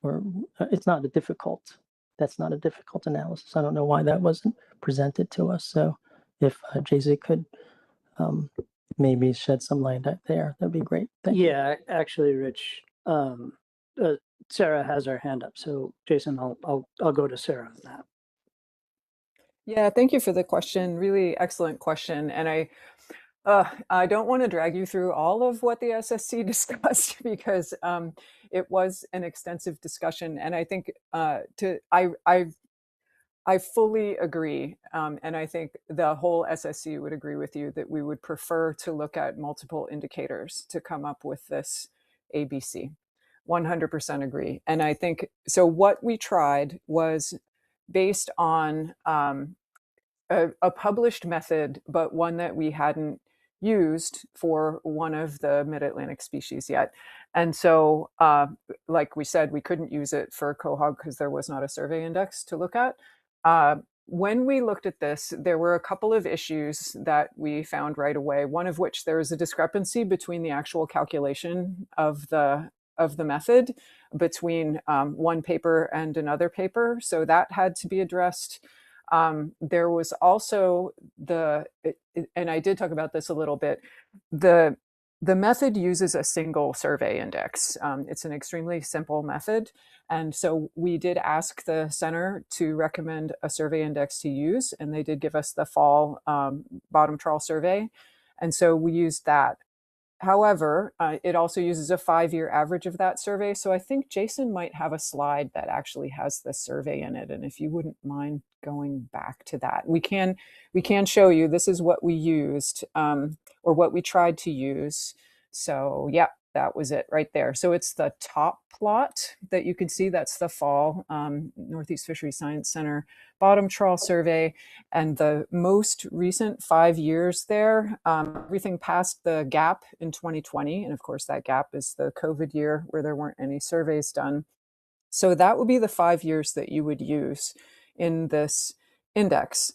or it's not a difficult, that's not a difficult analysis. I don't know why that wasn't presented to us. So if Jason could maybe shed some light there, that'd be great. Thank you. Yeah, actually, Rich, Sarah has her hand up. So Jason, I'll go to Sarah on that. Yeah, thank you for the question. Really excellent question. And I don't want to drag you through all of what the SSC discussed because it was an extensive discussion. And I think I fully agree. And I think the whole SSC would agree with you that we would prefer to look at multiple indicators to come up with this ABC. 100% agree. And I think, so what we tried was based on a published method, but one that we hadn't used for one of the mid-Atlantic species yet. And so, like we said, we couldn't use it for quahog because there was not a survey index to look at. When we looked at this, there were a couple of issues that we found right away, one of which there was a discrepancy between the actual calculation of the method between one paper and another paper. So that had to be addressed. There was also and I did talk about this a little bit, the method uses a single survey index. It's an extremely simple method. And so we did ask the center to recommend a survey index to use, and they did give us the fall bottom trawl survey. And so we used that. However, it also uses a 5-year average of that survey. So I think Jason might have a slide that actually has the survey in it. And if you wouldn't mind going back to that, we can show you this is what we used or what we tried to use. So yeah, that was it right there. So it's the top plot that you can see. That's the fall Northeast Fisheries Science Center bottom trawl survey. And the most recent 5 years there, everything past the gap in 2020. And of course, that gap is the COVID year where there weren't any surveys done. So that would be the 5 years that you would use in this index.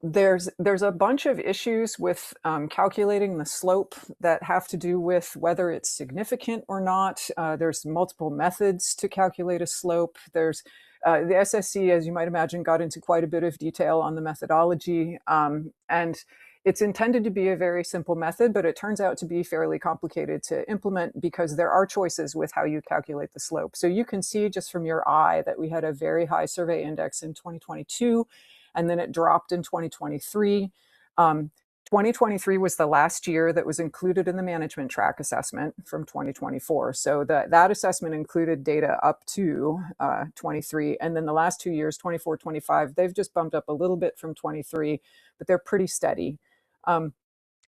There's a bunch of issues with calculating the slope that have to do with whether it's significant or not. There's multiple methods to calculate a slope. There's the SSC, as you might imagine, got into quite a bit of detail on the methodology. And it's intended to be a very simple method, but it turns out to be fairly complicated to implement because there are choices with how you calculate the slope. So you can see just from your eye that we had a very high survey index in 2022. And then it dropped in 2023. 2023 was the last year that was included in the management track assessment from 2024. So that assessment included data up to 23. And then the last 2 years, 24, 25, they've just bumped up a little bit from 23, but they're pretty steady.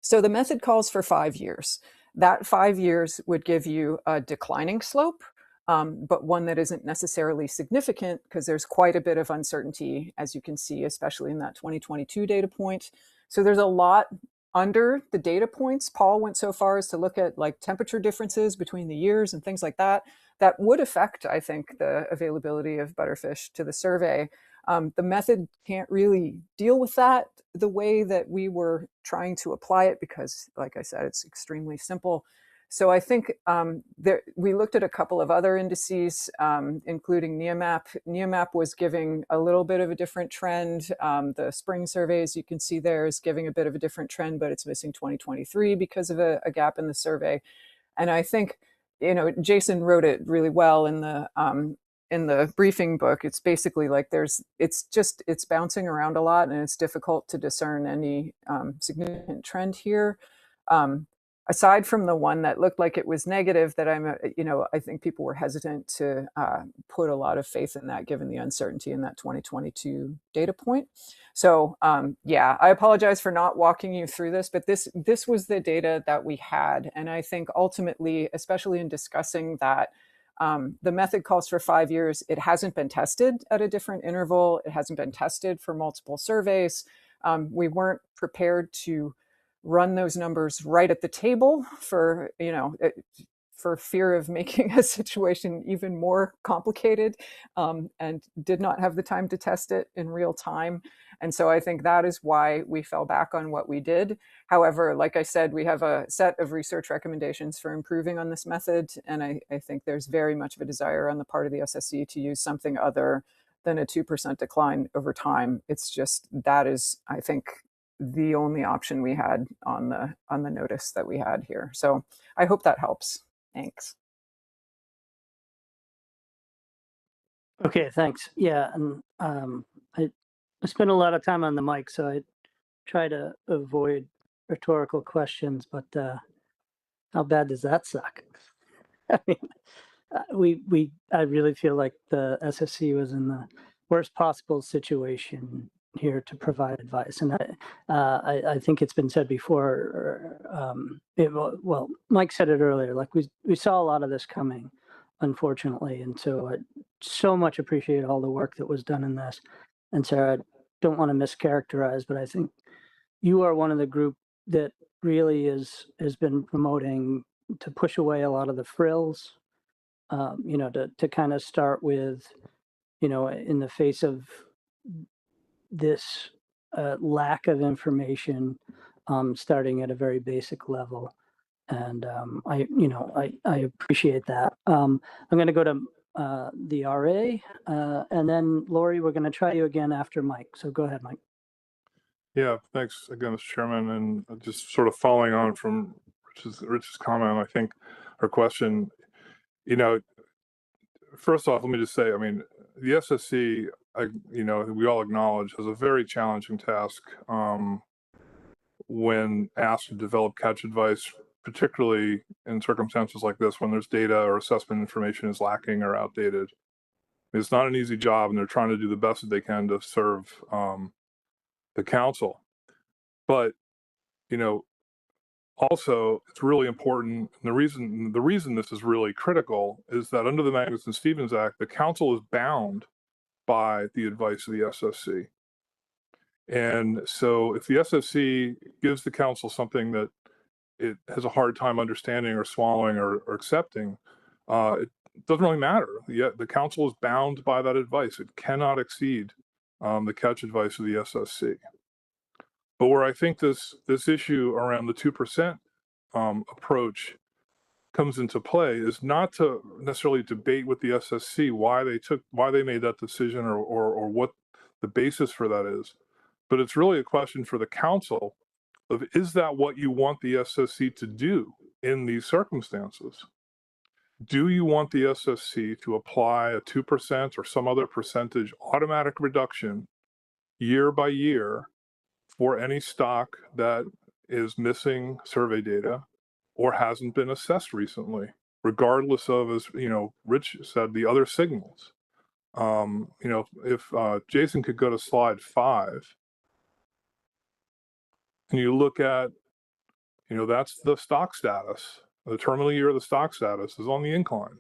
So the method calls for 5 years. That 5 years would give you a declining slope. But one that isn't necessarily significant because there's quite a bit of uncertainty, as you can see, especially in that 2022 data point. So there's a lot under the data points. Paul went so far as to look at like temperature differences between the years and things like that. That would affect, I think, the availability of butterfish to the survey. The method can't really deal with that the way that we were trying to apply it because, like I said, it's extremely simple. So I think we looked at a couple of other indices, including NEOMAP. NEOMAP was giving a little bit of a different trend. The spring surveys you can see there is giving a bit of a different trend, but it's missing 2023 because of a gap in the survey. And I think, Jason wrote it really well in the briefing book. It's basically like it's bouncing around a lot and it's difficult to discern any significant trend here. Aside from the one that looked like it was negative, that I think people were hesitant to put a lot of faith in that, given the uncertainty in that 2022 data point. So yeah, I apologize for not walking you through this, but this was the data that we had. And I think ultimately, especially in discussing that, the method calls for 5 years. It hasn't been tested at a different interval. It hasn't been tested for multiple surveys. We weren't prepared to run those numbers right at the table for for fear of making a situation even more complicated, and did not have the time to test it in real time. And so I think that is why we fell back on what we did. However, like I said, we have a set of research recommendations for improving on this method. And I think there's very much of a desire on the part of the SSC to use something other than a 2% decline over time. It's just, that is, I think, the only option we had on the notice that we had here. So I hope that helps. Thanks. Okay, thanks. Yeah, and I spent a lot of time on the mic, so I try to avoid rhetorical questions, but how bad does that suck? I mean, I really feel like the SSC was in the worst possible situation here to provide advice, and I think it's been said before. Well, Mike said it earlier. Like we saw a lot of this coming, unfortunately, and so I so much appreciate all the work that was done in this. And Sarah, I don't want to mischaracterize, but I think you are one of the group that really has been promoting to push away a lot of the frills. To kind of start with, in the face of this lack of information, starting at a very basic level. And I appreciate that. I'm going to go to the RA, and then Lori, we're going to try you again after Mike. So go ahead, Mike. Yeah, thanks again, Mr. Chairman. And just sort of following on from Rich's comment, I think her question, first off, let me just say, I mean, the SSC, we all acknowledge, has a very challenging task when asked to develop catch advice, particularly in circumstances like this when there's data or assessment information is lacking or outdated. It's not an easy job, and they're trying to do the best that they can to serve the council. But also, it's really important. And the reason this is really critical is that under the Magnuson-Stevens Act, the council is bound by the advice of the SSC. And so if the SSC gives the council something that it has a hard time understanding or swallowing or accepting, it doesn't really matter. Yet the council is bound by that advice. It cannot exceed the catch advice of the SSC. But where I think this issue around the 2% approach comes into play is not to necessarily debate with the SSC why they made that decision or what the basis for that is, but it's really a question for the council of, is that what you want the SSC to do in these circumstances? Do you want the SSC to apply a 2% or some other percentage automatic reduction year by year for any stock that is missing survey data or hasn't been assessed recently, regardless of, as Rich said, the other signals? If Jason could go to slide 5, and you look at, that's the stock status. The terminal year of the stock status is on the incline.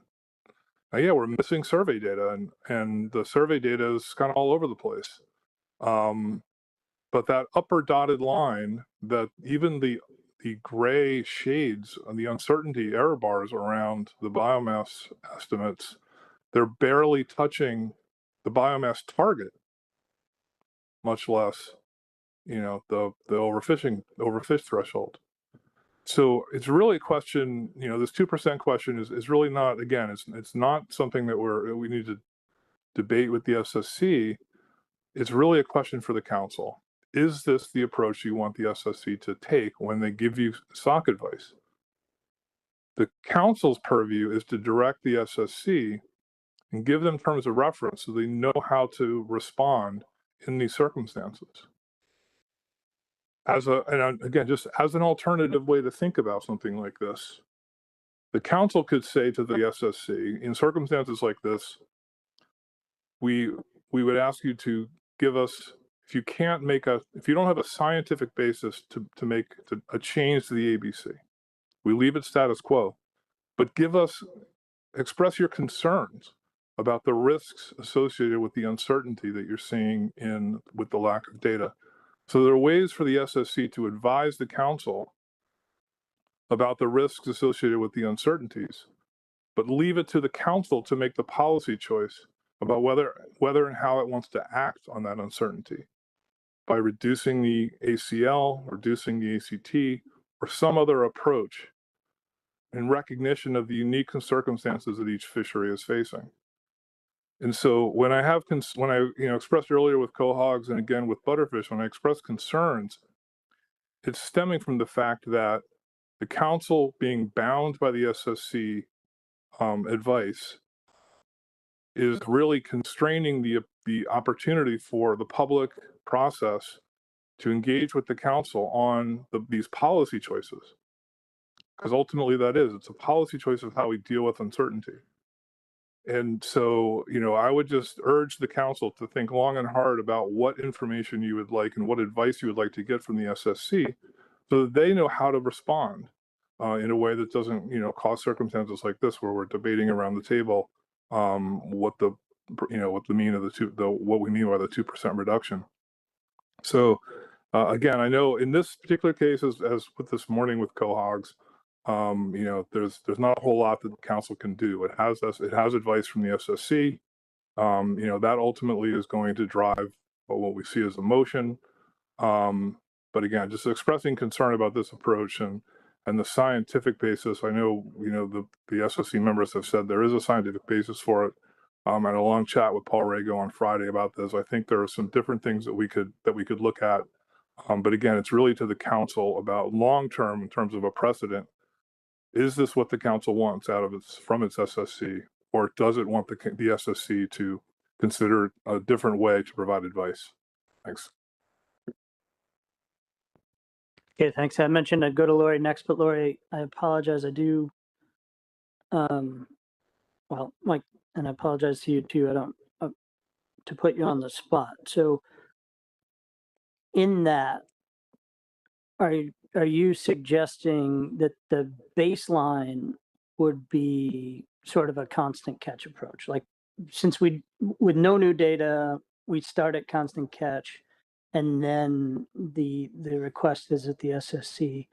Now, yeah, we're missing survey data, and the survey data is kind of all over the place. But that upper dotted line, that even the gray shades on the uncertainty error bars around the biomass estimates, they're barely touching the biomass target, much less, the overfish threshold. So it's really a question, this 2% question is really not, again, it's not something that we need to debate with the SSC. It's really a question for the council. Is this the approach you want the SSC to take when they give you stock advice? The council's purview is to direct the SSC and give them terms of reference so they know how to respond in these circumstances. And again, just as an alternative way to think about something like this, the council could say to the SSC, in circumstances like this, we would ask you to give us, if you don't have a scientific basis to make a change to the ABC, we leave it status quo, but express your concerns about the risks associated with the uncertainty that you're seeing with the lack of data. So there are ways for the SSC to advise the council about the risks associated with the uncertainties, but leave it to the council to make the policy choice about whether and how it wants to act on that uncertainty by reducing the ACL, reducing the ACT, or some other approach in recognition of the unique circumstances that each fishery is facing. And so when I have when I expressed earlier with cohogs and again with butterfish, when I express concerns, it's stemming from the fact that the council being bound by the SSC advice is really constraining the opportunity for the public process to engage with the council on these policy choices. Because ultimately it's a policy choice of how we deal with uncertainty. And so, I would just urge the council to think long and hard about what information you would like and what advice you would like to get from the SSC so that they know how to respond in a way that doesn't, cause circumstances like this where we're debating around the table what the mean of what we mean by the 2% reduction. So again, I know in this particular case, as with this morning with cohogs, there's not a whole lot that the council can do. It has advice from the SSC. That ultimately is going to drive what we see as a motion. But again, just expressing concern about this approach and the scientific basis. I know, the SSC members have said there is a scientific basis for it. I had a long chat with Paul Rago on Friday about this. I think there are some different things that we could look at. But again, it's really to the council about long-term in terms of a precedent. Is this what the council wants from its SSC, or does it want the SSC to consider a different way to provide advice? Thanks. Okay, thanks. I mentioned I'd go to Lori next, but Lori, I apologize. I do, well, Mike, and I apologize to you too. I don't, to put you on the spot. So in that, are you suggesting that the baseline would be sort of a constant catch approach? Like, since with no new data, we start at constant catch, and then the request is at the SSC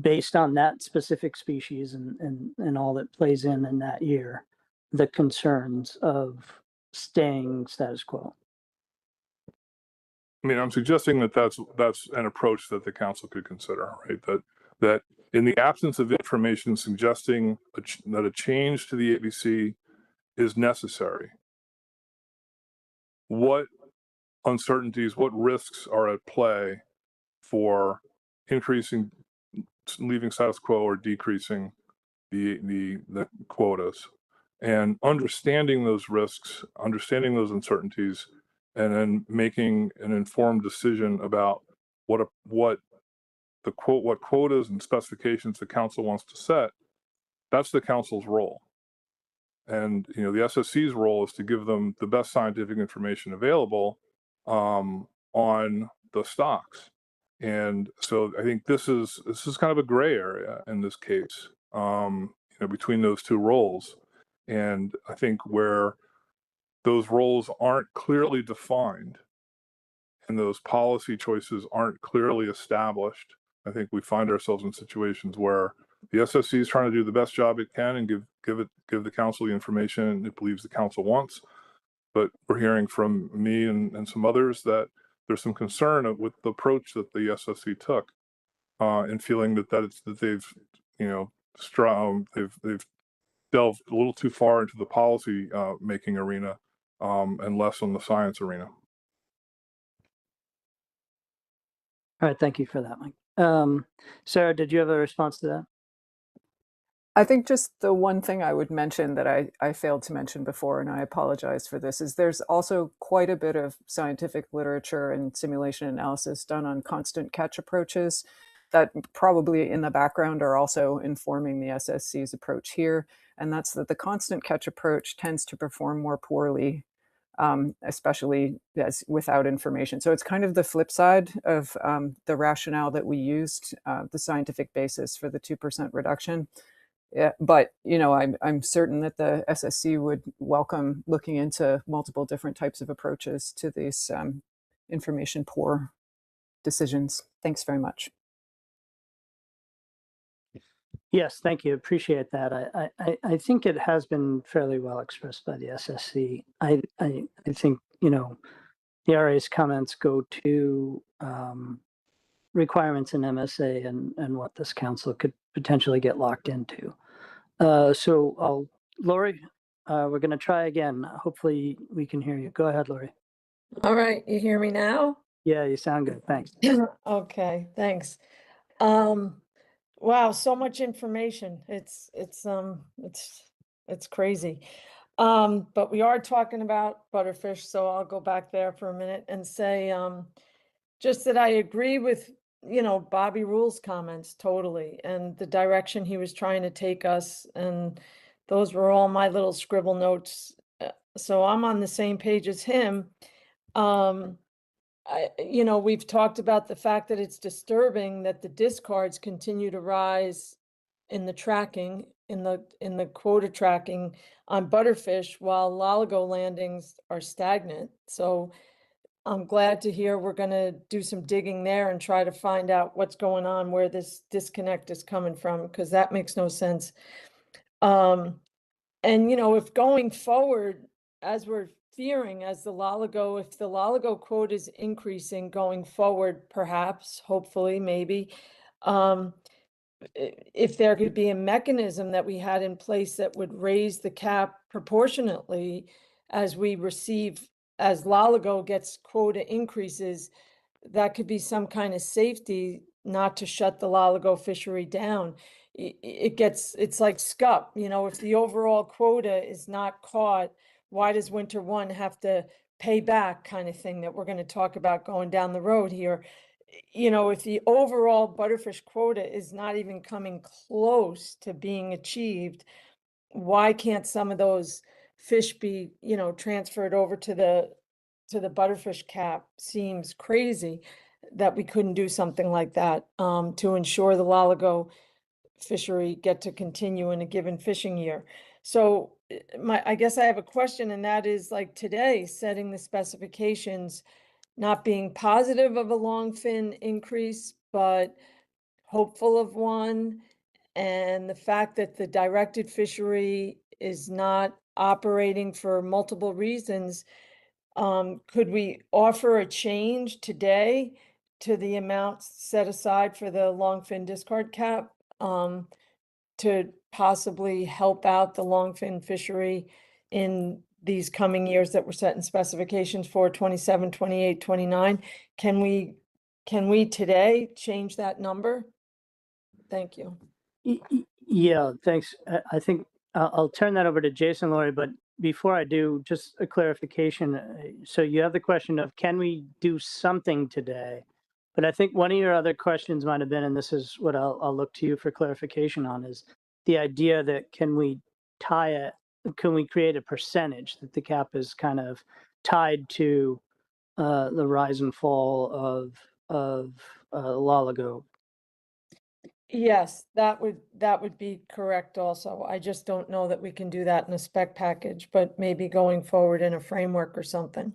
based on that specific species and all that plays in that year, the concerns of staying status quo. I mean, I'm suggesting that that's an approach that the council could consider, right? That in the absence of information suggesting that a change to the ABC is necessary, what uncertainties, what risks are at play for leaving status quo or decreasing the quotas, and understanding those risks, understanding those uncertainties, and then making an informed decision about what quotas and specifications the council wants to set. That's the council's role. And the SSC's role is to give them the best scientific information available on the stocks. And so I think this is kind of a gray area in this case, between those two roles. And I think where those roles aren't clearly defined and those policy choices aren't clearly established, I think we find ourselves in situations where the SSC is trying to do the best job it can and give the council the information it believes the council wants. But we're hearing from me and some others that there's some concern with the approach that the SSC took, and feeling that they've they've delved a little too far into the policy making arena and less on the science arena. All right, thank you for that, Mike. Sarah, did you have a response to that? I think just the one thing I would mention that I failed to mention before, and I apologize for this, is there's also quite a bit of scientific literature and simulation analysis done on constant catch approaches that probably in the background are also informing the SSC's approach here. And that's that the constant catch approach tends to perform more poorly, especially without information. So it's kind of the flip side of the rationale that we used, the scientific basis for the 2% reduction. Yeah, but I'm certain that the SSC would welcome looking into multiple different types of approaches to these information poor decisions. Thanks very much. Yes, thank you. Appreciate that. I think it has been fairly well expressed by the SSC. I think, you know, the RA's comments go to requirements in MSA and what this council could potentially get locked into. Lori, we're going to try again. Hopefully we can hear you. Go ahead, Lori. All right, you hear me now? Yeah, you sound good. Thanks. Okay, thanks. Wow, so much information. It's crazy. But we are talking about butterfish, so I'll go back there for a minute and say, just that I agree with, you know, Bobby Rule's comments totally, and the direction he was trying to take us, and those were all my little scribble notes. So I'm on the same page as him. You know, we've talked about the fact that it's disturbing that the discards continue to rise in the tracking, in the quota tracking on butterfish, while loligo landings are stagnant. So I'm glad to hear we're gonna do some digging there and try to find out what's going on, where this disconnect is coming from, because that makes no sense. And you know, if going forward, as we're fearing, if the loligo quota is increasing going forward, perhaps, hopefully, maybe, if there could be a mechanism that we had in place that would raise the cap proportionately as loligo gets quota increases, that could be some kind of safety not to shut the loligo fishery down. It's like scup, you know, if the overall quota is not caught, why does winter one have to pay back, kind of thing that we're going to talk about going down the road here. You know, if the overall butterfish quota is not even coming close to being achieved, why can't some of those fish be, you know, transferred over to the butterfish cap? Seems crazy that we couldn't do something like that to ensure the loligo fishery get to continue in a given fishing year. So I guess I have a question, and that is, like, today, setting the specifications, not being positive of a longfin increase, but hopeful of one, and the fact that the directed fishery is not operating for multiple reasons, could we offer a change today to the amount set aside for the longfin discard cap, to possibly help out the longfin fishery in these coming years that were set in specifications for 27, 28, 29? Can we today change that number? Thank you. Yeah, thanks. I think I'll turn that over to Jason, Lori, but before I do, just a clarification. So you have the question of, can we do something today? But I think one of your other questions might have been, and this is what I'll look to you for clarification on, is the idea that can we create a percentage that the cap is kind of tied to the rise and fall of loligo? Yes, that would be correct also. I just don't know that we can do that in a spec package, but maybe going forward in a framework or something.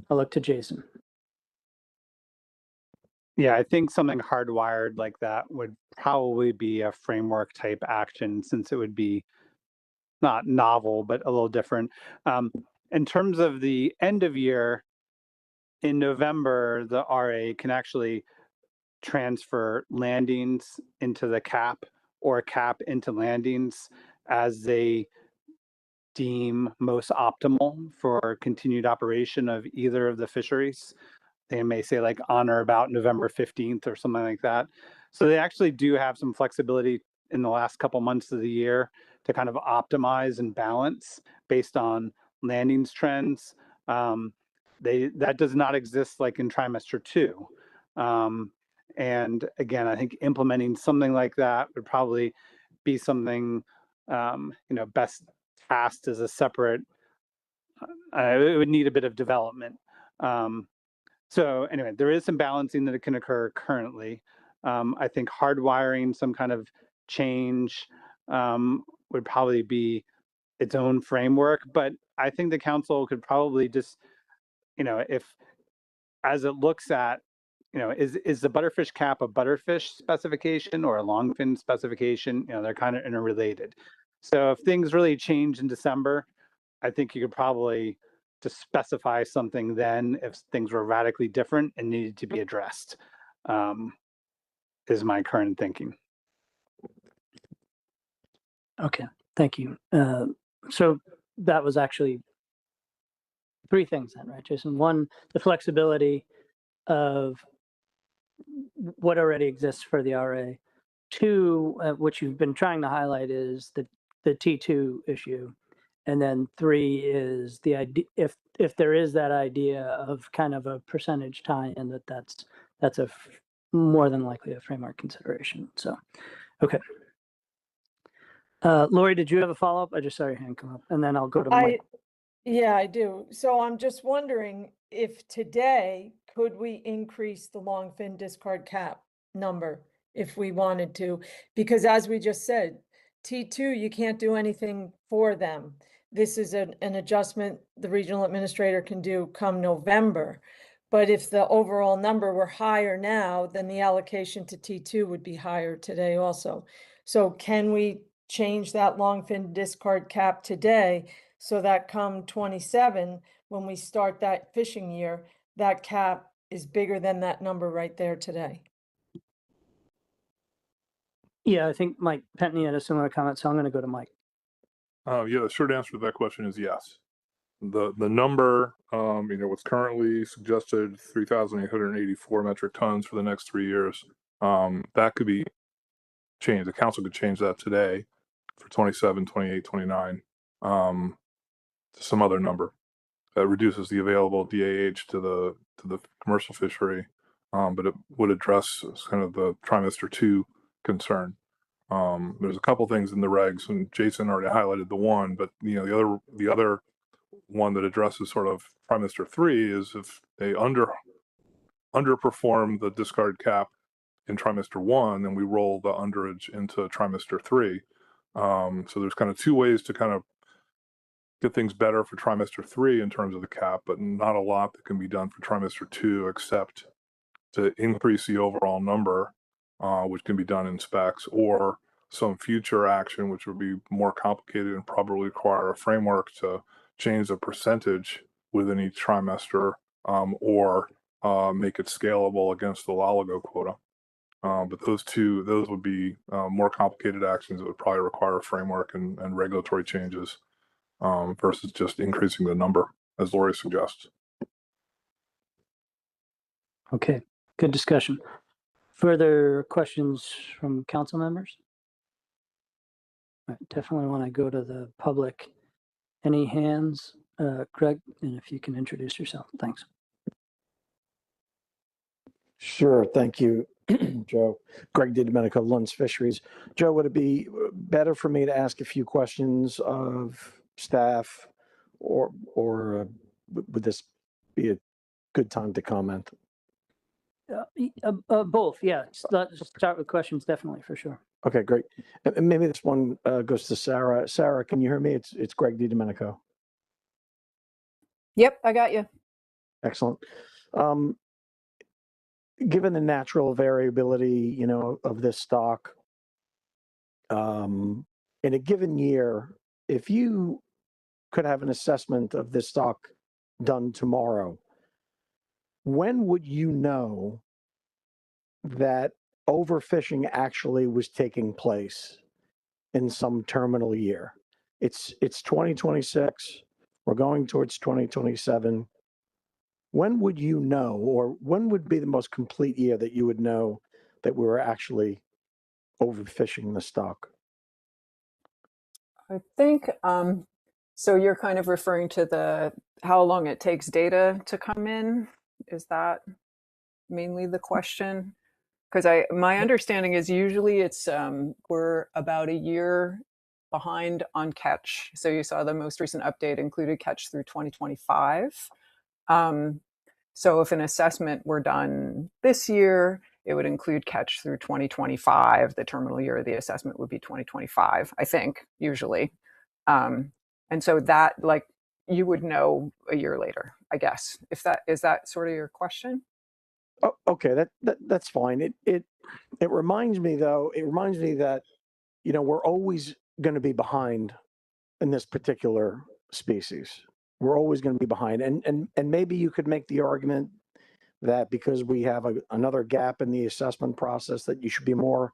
I'll look to Jason. Yeah, I think something hardwired like that would probably be a framework type action, since it would be not novel, but a little different. In terms of the end of year, in November, the RA can actually transfer landings into the cap or cap into landings as they deem most optimal for continued operation of either of the fisheries. They may say like on or about November 15th or something like that. So they actually do have some flexibility in the last couple months of the year to kind of optimize and balance based on landings trends. That does not exist like in trimester 2. And again, I think implementing something like that would probably be something, best tasked as a separate, it would need a bit of development. So anyway, there is some balancing that can occur currently. I think hardwiring some kind of change would probably be its own framework, but I think the council could probably just, if as it looks at is the butterfish cap a butterfish specification or a longfin specification? They're kind of interrelated. So if things really change in December, I think you could probably just specify something then if things were radically different and needed to be addressed, is my current thinking. Okay, thank you. So that was actually 3 things then, right, Jason? 1, the flexibility of what already exists for the RA. 2, which you've been trying to highlight, is the T2 issue. And then 3 is the idea, if there is that idea of kind of a percentage tie-in, that's more than likely a framework consideration. So, okay. Lori, did you have a follow-up? I just saw your hand come up, and then I'll go to Mike. Yeah, I do. So I'm just wondering if today, could we increase the long fin discard cap number if we wanted to? Because as we just said, T2, you can't do anything for them. This is an adjustment the regional administrator can do come November. But if the overall number were higher now, then the allocation to T2 would be higher today also. So can we change that long fin discard cap today so that come 27, when we start that fishing year, that cap is bigger than that number right there today? Yeah, I think Mike Pentney had a similar comment, so I'm going to go to Mike. Yeah, the short answer to that question is yes. The number, what's currently suggested 3,884 metric tons for the next 3 years. That could be changed. The council could change that today for 27, 28, 29 to some other number that reduces the available DAH to the commercial fishery, but it would address kind of the trimester 2 concern. There's a couple things in the regs, and Jason already highlighted the one, but the other one that addresses sort of trimester 3 is if they underperform the discard cap in trimester 1, then we roll the underage into trimester 3. So there's kind of 2 ways to kind of get things better for trimester 3 in terms of the cap, but not a lot that can be done for trimester 2 except to increase the overall number, which can be done in specs, or some future action, which would be more complicated and probably require a framework to change the percentage within each trimester, or make it scalable against the loligo quota. But those would be more complicated actions that would probably require a framework and regulatory changes, versus just increasing the number, as Lori suggests. Okay, good discussion. Further questions from council members? All right, definitely want to go to the public. Any hands? Greg, and if you can introduce yourself. Thanks. Sure, thank you, Joe. Greg DiDomenico, Lund's Fisheries. Joe, would it be better for me to ask a few questions of staff, or would this be a good time to comment? Both, yeah. Let's start with questions, definitely, for sure. Okay, great. And maybe this one goes to Sarah. Sarah, can you hear me? It's Greg DiDomenico. Yep, I got you. Excellent. Given the natural variability, of this stock, in a given year, if you could have an assessment of this stock done tomorrow, when would you know that overfishing actually was taking place in some terminal year? It's 2026. We're going towards 2027. When would you know, or when would be the most complete year that you would know that we were actually overfishing the stock? I think, so you're kind of referring to how long it takes data to come in. Is that mainly the question? Because my understanding is usually it's we're about a year behind on catch. So you saw the most recent update included catch through 2025. So if an assessment were done this year, it would include catch through 2025. The terminal year of the assessment would be 2025, I think, usually. And so that, you would know a year later, I guess. Is that sort of your question? Oh, okay, that's fine. It reminds me though, it reminds me that, you know, we're always going to be behind in this particular species. We're always going to be behind. And maybe you could make the argument that because we have another gap in the assessment process that you should be more,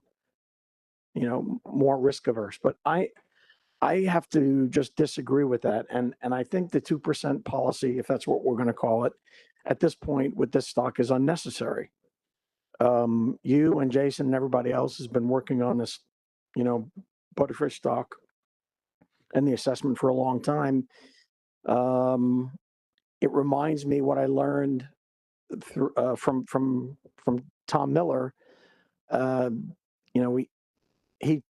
you know, more risk averse. But I have to just disagree with that. And I think the 2% policy, if that's what we're going to call it, at this point with this stock is unnecessary. You and Jason and everybody else has been working on this, you know, butterfish stock and the assessment for a long time. It reminds me what I learned through, from Tom Miller. You know, he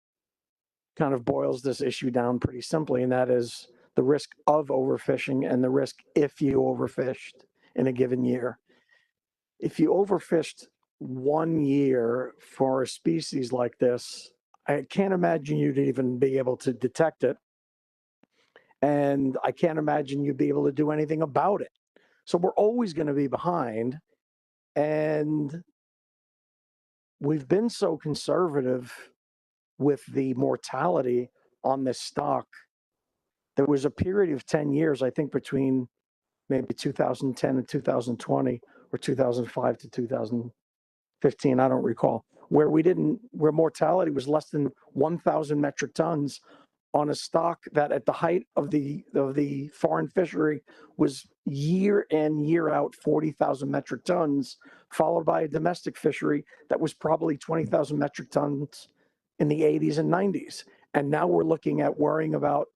kind of boils this issue down pretty simply, and that is the risk of overfishing and the risk if you overfished in a given year. If you overfished 1 year for a species like this, I can't imagine you'd even be able to detect it. And I can't imagine you'd be able to do anything about it. So we're always going to be behind. And we've been so conservative with the mortality on this stock. There was a period of 10 years, I think between maybe 2010 and 2020 or 2005 to 2015, I don't recall, where mortality was less than 1,000 metric tons on a stock that at the height of the foreign fishery was year in, year out 40,000 metric tons, followed by a domestic fishery that was probably 20,000 metric tons in the 80s and 90s. And now we're looking at worrying about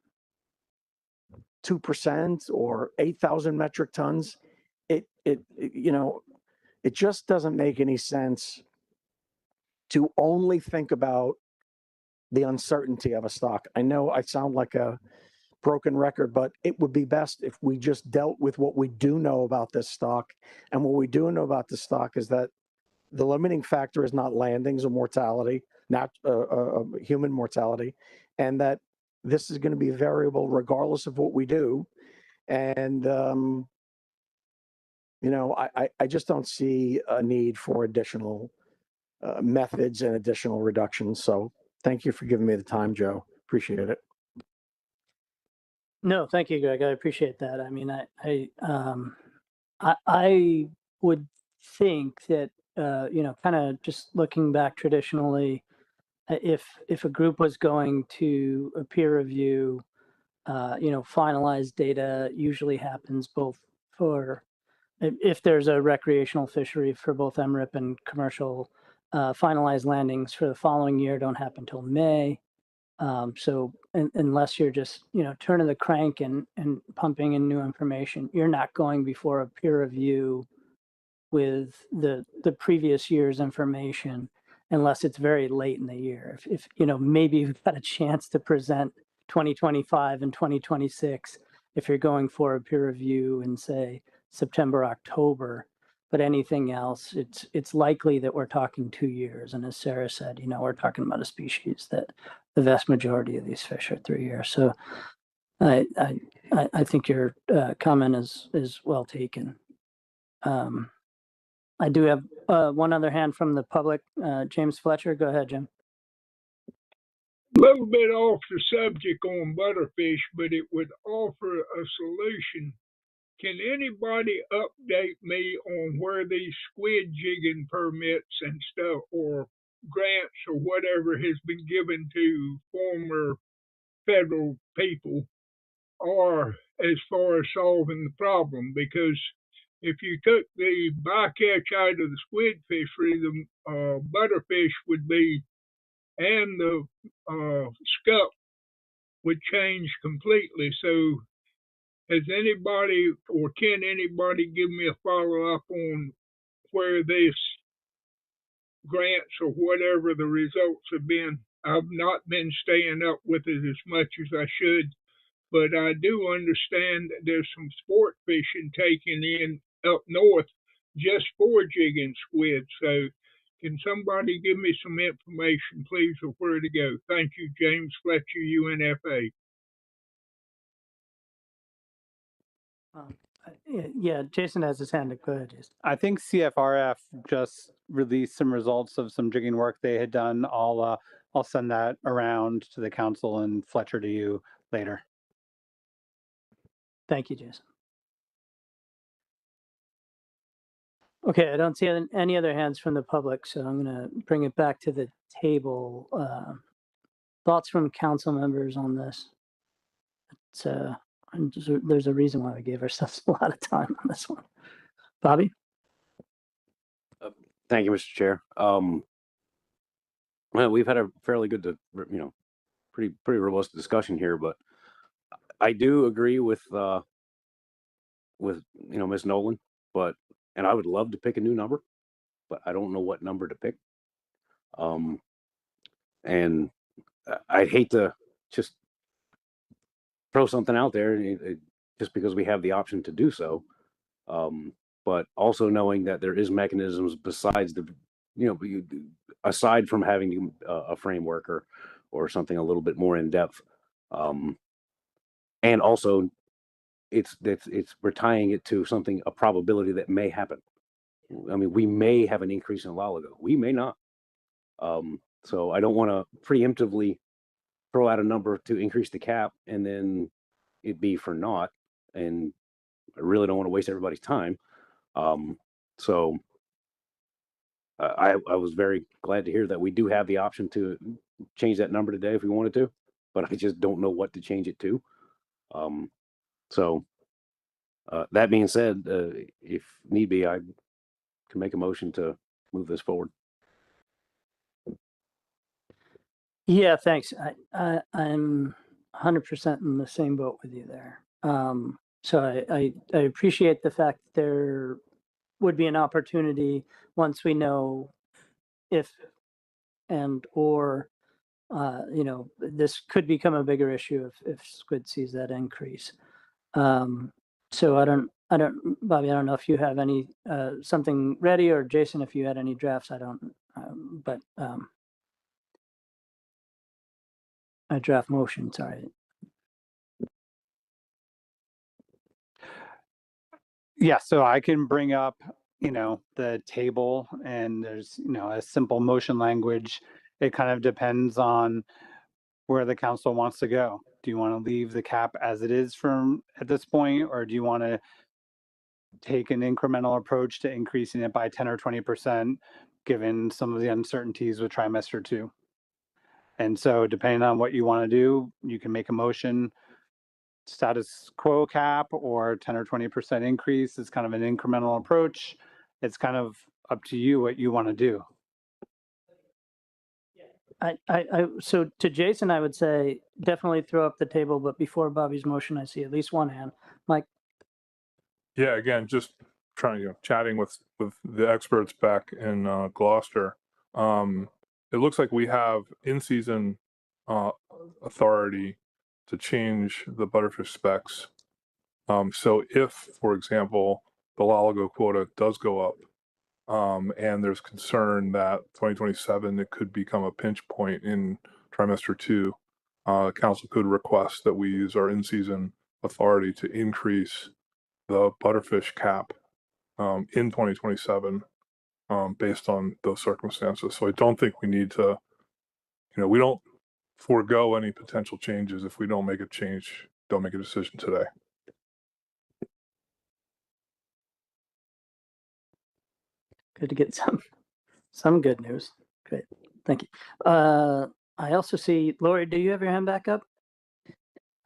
2% or 8,000 metric tons. You know, it just doesn't make any sense to only think about the uncertainty of a stock. I know I sound like a broken record, but it would be best if we just dealt with what we do know about this stock. And what we do know about the stock is that the limiting factor is not landings or mortality, not human mortality, and that this is going to be variable regardless of what we do. And, you know, I just don't see a need for additional methods and additional reductions. So thank you for giving me the time, Joe. Appreciate it. No, thank you, Greg. I appreciate that. I mean, I would think that, you know, kind of just looking back traditionally, if a group was going to a peer review, you know, finalized data usually happens both for, if there's a recreational fishery for both MRIP and commercial, finalized landings for the following year don't happen till May. So unless you're just, you know, turning the crank and pumping in new information, you're not going before a peer review with the previous year's information unless it's very late in the year. If you know, maybe you've got a chance to present 2025 and 2026 if you're going for a peer review in, say, September, October. But anything else, it's likely that we're talking 2 years. And as Sarah said, you know, we're talking about a species that the vast majority of these fish are 3 years. So I think your comment is well taken. I do have one other hand from the public. James Fletcher, go ahead, Jim. A little bit off the subject on butterfish, but it would offer a solution. Can anybody update me on where these squid jigging permits and stuff or grants or whatever has been given to former federal people are as far as solving the problem? Because if you took the bycatch out of the squid fishery, the butterfish would be, and the scup would change completely. So has anybody or can anybody give me a follow up on where this grants or whatever the results have been? I've not been staying up with it as much as I should, but I do understand that there's some sport fishing taken in up north just for jigging squid. So can somebody give me some information, please, of where to go? Thank you, James Fletcher, UNFA. Yeah, Jason has his hand up. Go ahead, Jason. I think CFRF just released some results of some jigging work they had done. I'll send that around to the council and Fletcher to you later. Thank you, Jason. Okay, I don't see any other hands from the public, so I'm going to bring it back to the table. Thoughts from council members on this? It's, there's a reason why we gave ourselves a lot of time on this one. Bobby? Thank you, Mr. Chair. Well, we've had a fairly good, pretty robust discussion here, but I do agree with Ms. Nolan, and I would love to pick a new number, but I don't know what number to pick. And I'd hate to just throw something out there just because we have the option to do so. But also knowing that there is mechanisms besides aside from having a framework or something a little bit more in depth. And also we're tying it to a probability that may happen. I mean, we may have an increase in a while ago. We may not. So I don't want to preemptively throw out a number to increase the cap and then it be for naught. And I really don't want to waste everybody's time. So I was very glad to hear that we do have the option to change that number today if we wanted to, but I just don't know what to change it to. So that being said, if need be, I can make a motion to move this forward. Yeah, thanks. I'm 100% in the same boat with you there. So I appreciate the fact that there would be an opportunity once we know if or this could become a bigger issue if Squid sees that increase. So I don't, Bobby, I don't know if you have any something ready, or Jason, if you had any drafts. I don't, but a draft motion. Sorry. Yeah, so I can bring up, the table, and there's, a simple motion language. It kind of depends on where the council wants to go. Do you want to leave the cap as it is at this point, or do you want to take an incremental approach to increasing it by 10 or 20%, given some of the uncertainties with trimester 2? And so depending on what you want to do, you can make a motion status quo cap or 10 or 20% increase. Is kind of an incremental approach. It's kind of up to you what you want to do. So to Jason, I would say definitely throw up the table, but before Bobby's motion, I see at least one hand. Mike? Yeah, again, just trying, chatting with the experts back in Gloucester. It looks like we have in-season authority to change the butterfish specs. So if, for example, the loligo quota does go up, and there's concern that 2027 it could become a pinch point in trimester 2, council could request that we use our in-season authority to increase the butterfish cap in 2027 based on those circumstances. So I don't think we need to, we don't forego any potential changes if we don't make a decision today. Good to get some good news. Great, thank you. I also see Lori. Do you have your hand back up?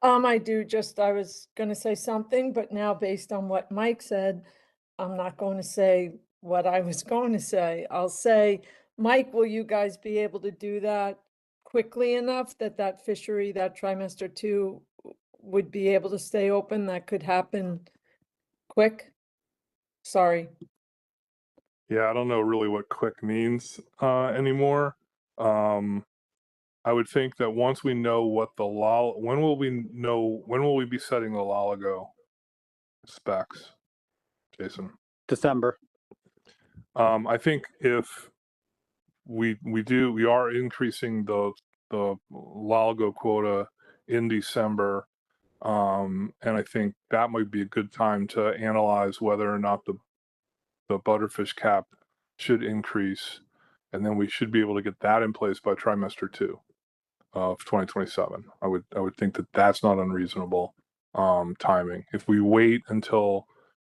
I do. I was going to say something, but now based on what Mike said, I'm not going to say what I was going to say. I'll say, Mike, will you guys be able to do that quickly enough that fishery, that trimester 2 would be able to stay open? That could happen quick? Sorry. Yeah, I don't know really what quick means anymore. I would think that once we know what when will we be setting the loligo specs, Jason? December. I think if we are increasing the loligo quota in December, And I think that might be a good time to analyze whether or not the butterfish cap should increase. And then we should be able to get that in place by trimester 2 of 2027. I would think that that's not unreasonable timing. If we wait until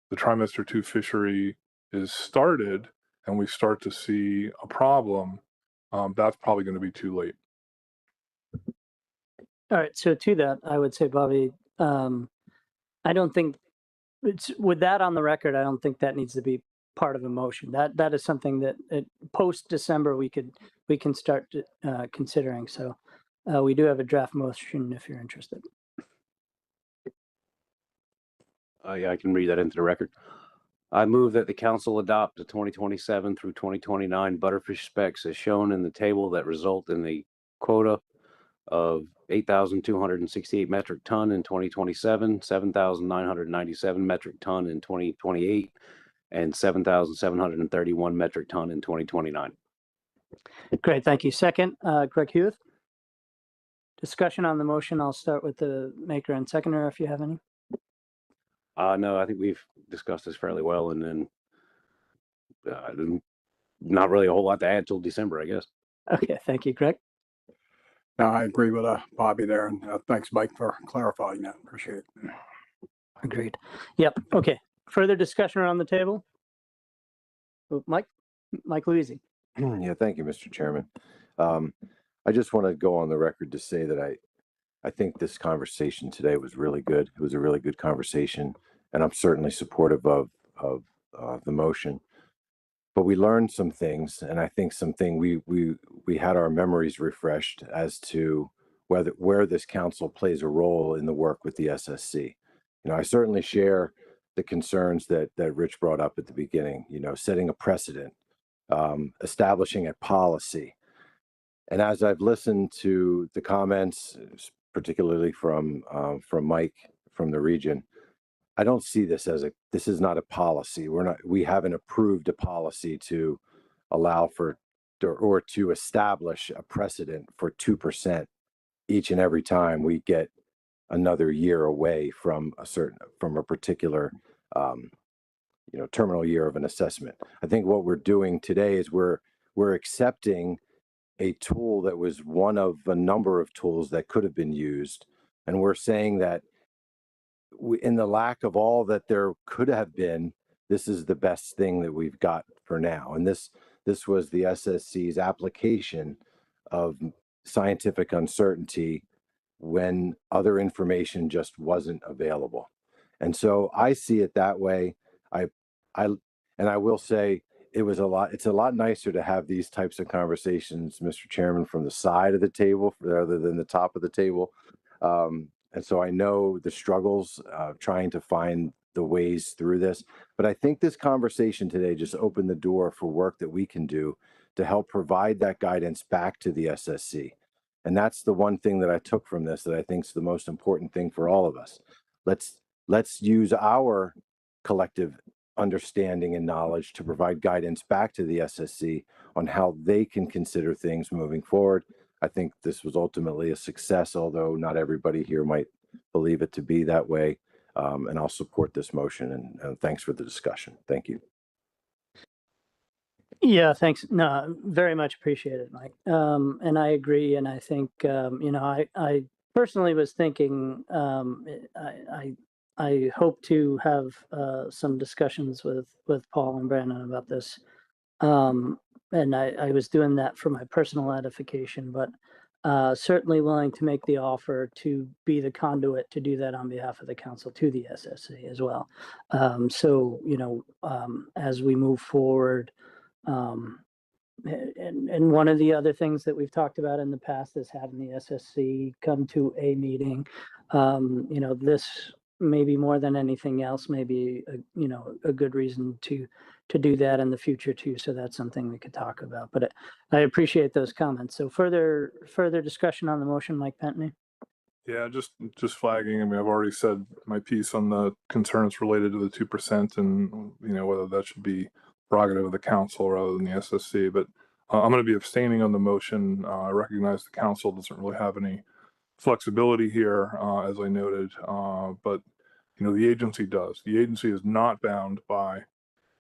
the trimester 2 fishery is started and we start to see a problem, that's probably going to be too late. All right. So to that, I would say, Bobby, I don't think it's with that on the record. I don't think that needs to be part of a motion. That is something that post December we can start considering. So we do have a draft motion if you're interested. Yeah, I can read that into the record. I move that the council adopt the 2027 through 2029 butterfish specs as shown in the table that result in the quota of 8,268 metric ton in 2027, 7,997 metric ton in 2028, and 7,731 metric ton in 2029. Great. Thank you. Second, Greg Hewitt. Discussion on the motion. I'll start with the maker and seconder if you have any. No, I think we've discussed this fairly well, and then not really a whole lot to add till December, I guess. Okay. Thank you, Greg. No, I agree with Bobby there, and thanks, Mike, for clarifying that. Appreciate it. Agreed. Yep. Okay. Further discussion around the table? Mike Louisi. Yeah, thank you, Mr. Chairman. I just want to go on the record to say that I think this conversation today was really good. It was a really good conversation, and I'm certainly supportive of the motion. But we learned some things, and I think we had our memories refreshed as to where this council plays a role in the work with the SSC. You know, I certainly share the concerns that Rich brought up at the beginning. You know, setting a precedent, establishing a policy. And as I've listened to the comments, particularly from Mike from the region, I don't see this this is not a policy. We haven't approved a policy to allow for or to establish a precedent for 2% each and every time we get another year away from a particular terminal year of an assessment. I think what we're doing today is we're accepting a tool that was one of a number of tools that could have been used, and we're saying that in the lack of all that there could have been, this is the best thing that we've got for now. And this was the SSC's application of scientific uncertainty when other information just wasn't available. And so I see it that way. I will say it's a lot nicer to have these types of conversations, Mr. Chairman, from the side of the table rather than the top of the table. And so I know the struggles trying to find the ways through this, but I think this conversation today just opened the door for work that we can do to help provide that guidance back to the SSC. And that's the one thing that I took from this that I think is the most important thing for all of us. Let's use our collective understanding and knowledge to provide guidance back to the SSC on how they can consider things moving forward. I think this was ultimately a success, although not everybody here might believe it to be that way. And I'll support this motion, and thanks for the discussion. Thank you. Yeah, thanks. No, very much appreciated, Mike. And I agree. And I think, I personally was thinking, I hope to have some discussions with Paul and Brandon about this. And I was doing that for my personal edification, but certainly willing to make the offer to be the conduit to do that on behalf of the council to the SSC as well. So, as we move forward, and one of the other things that we've talked about in the past is having the SSC come to a meeting. This maybe more than anything else, maybe a good reason to do that in the future too. So that's something we could talk about. But I appreciate those comments. So further discussion on the motion, Mike Pentney. Yeah, just flagging. I mean, I've already said my piece on the concerns related to the 2% and whether that should be prerogative of the council rather than the SSC. But I'm going to be abstaining on the motion. I recognize the council doesn't really have any flexibility here, as I noted, but the agency does. The agency is not bound by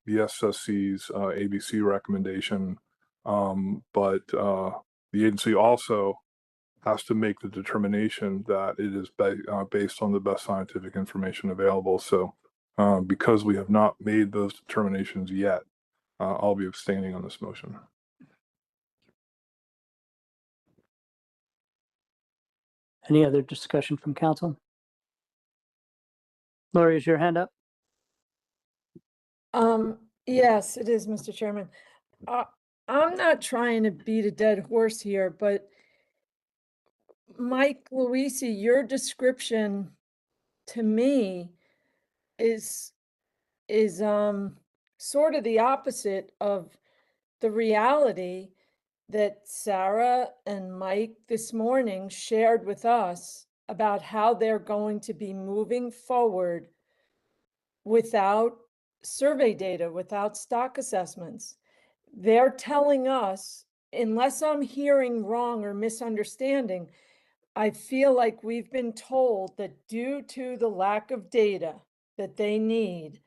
the SSC's ABC recommendation, but the agency also has to make the determination that it is based on the best scientific information available. So because we have not made those determinations yet, I'll be abstaining on this motion. Any other discussion from council? Lori, is your hand up? Yes, it is, Mr. Chairman. I'm not trying to beat a dead horse here, but Mike Luisi, your description to me is sort of the opposite of the reality that Sarah and Mike this morning shared with us about how they're going to be moving forward without survey data, without stock assessments. They're telling us, unless I'm hearing wrong or misunderstanding, I feel like we've been told that due to the lack of data that they need,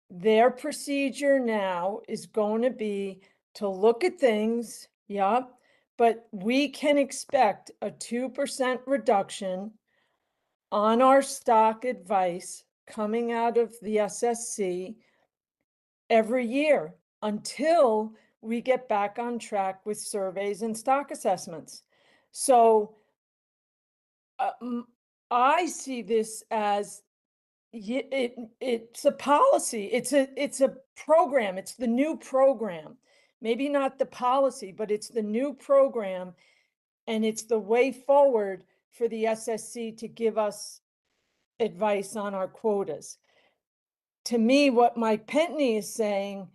their procedure now is going to be to look at things, but we can expect a 2% reduction on our stock advice coming out of the SSC every year until we get back on track with surveys and stock assessments. So I see this as it's a policy. It's a program. It's the new program. Maybe not the policy, but it's the new program, and it's the way forward for the SSC to give us advice on our quotas. To me, what Mike Pentney is saying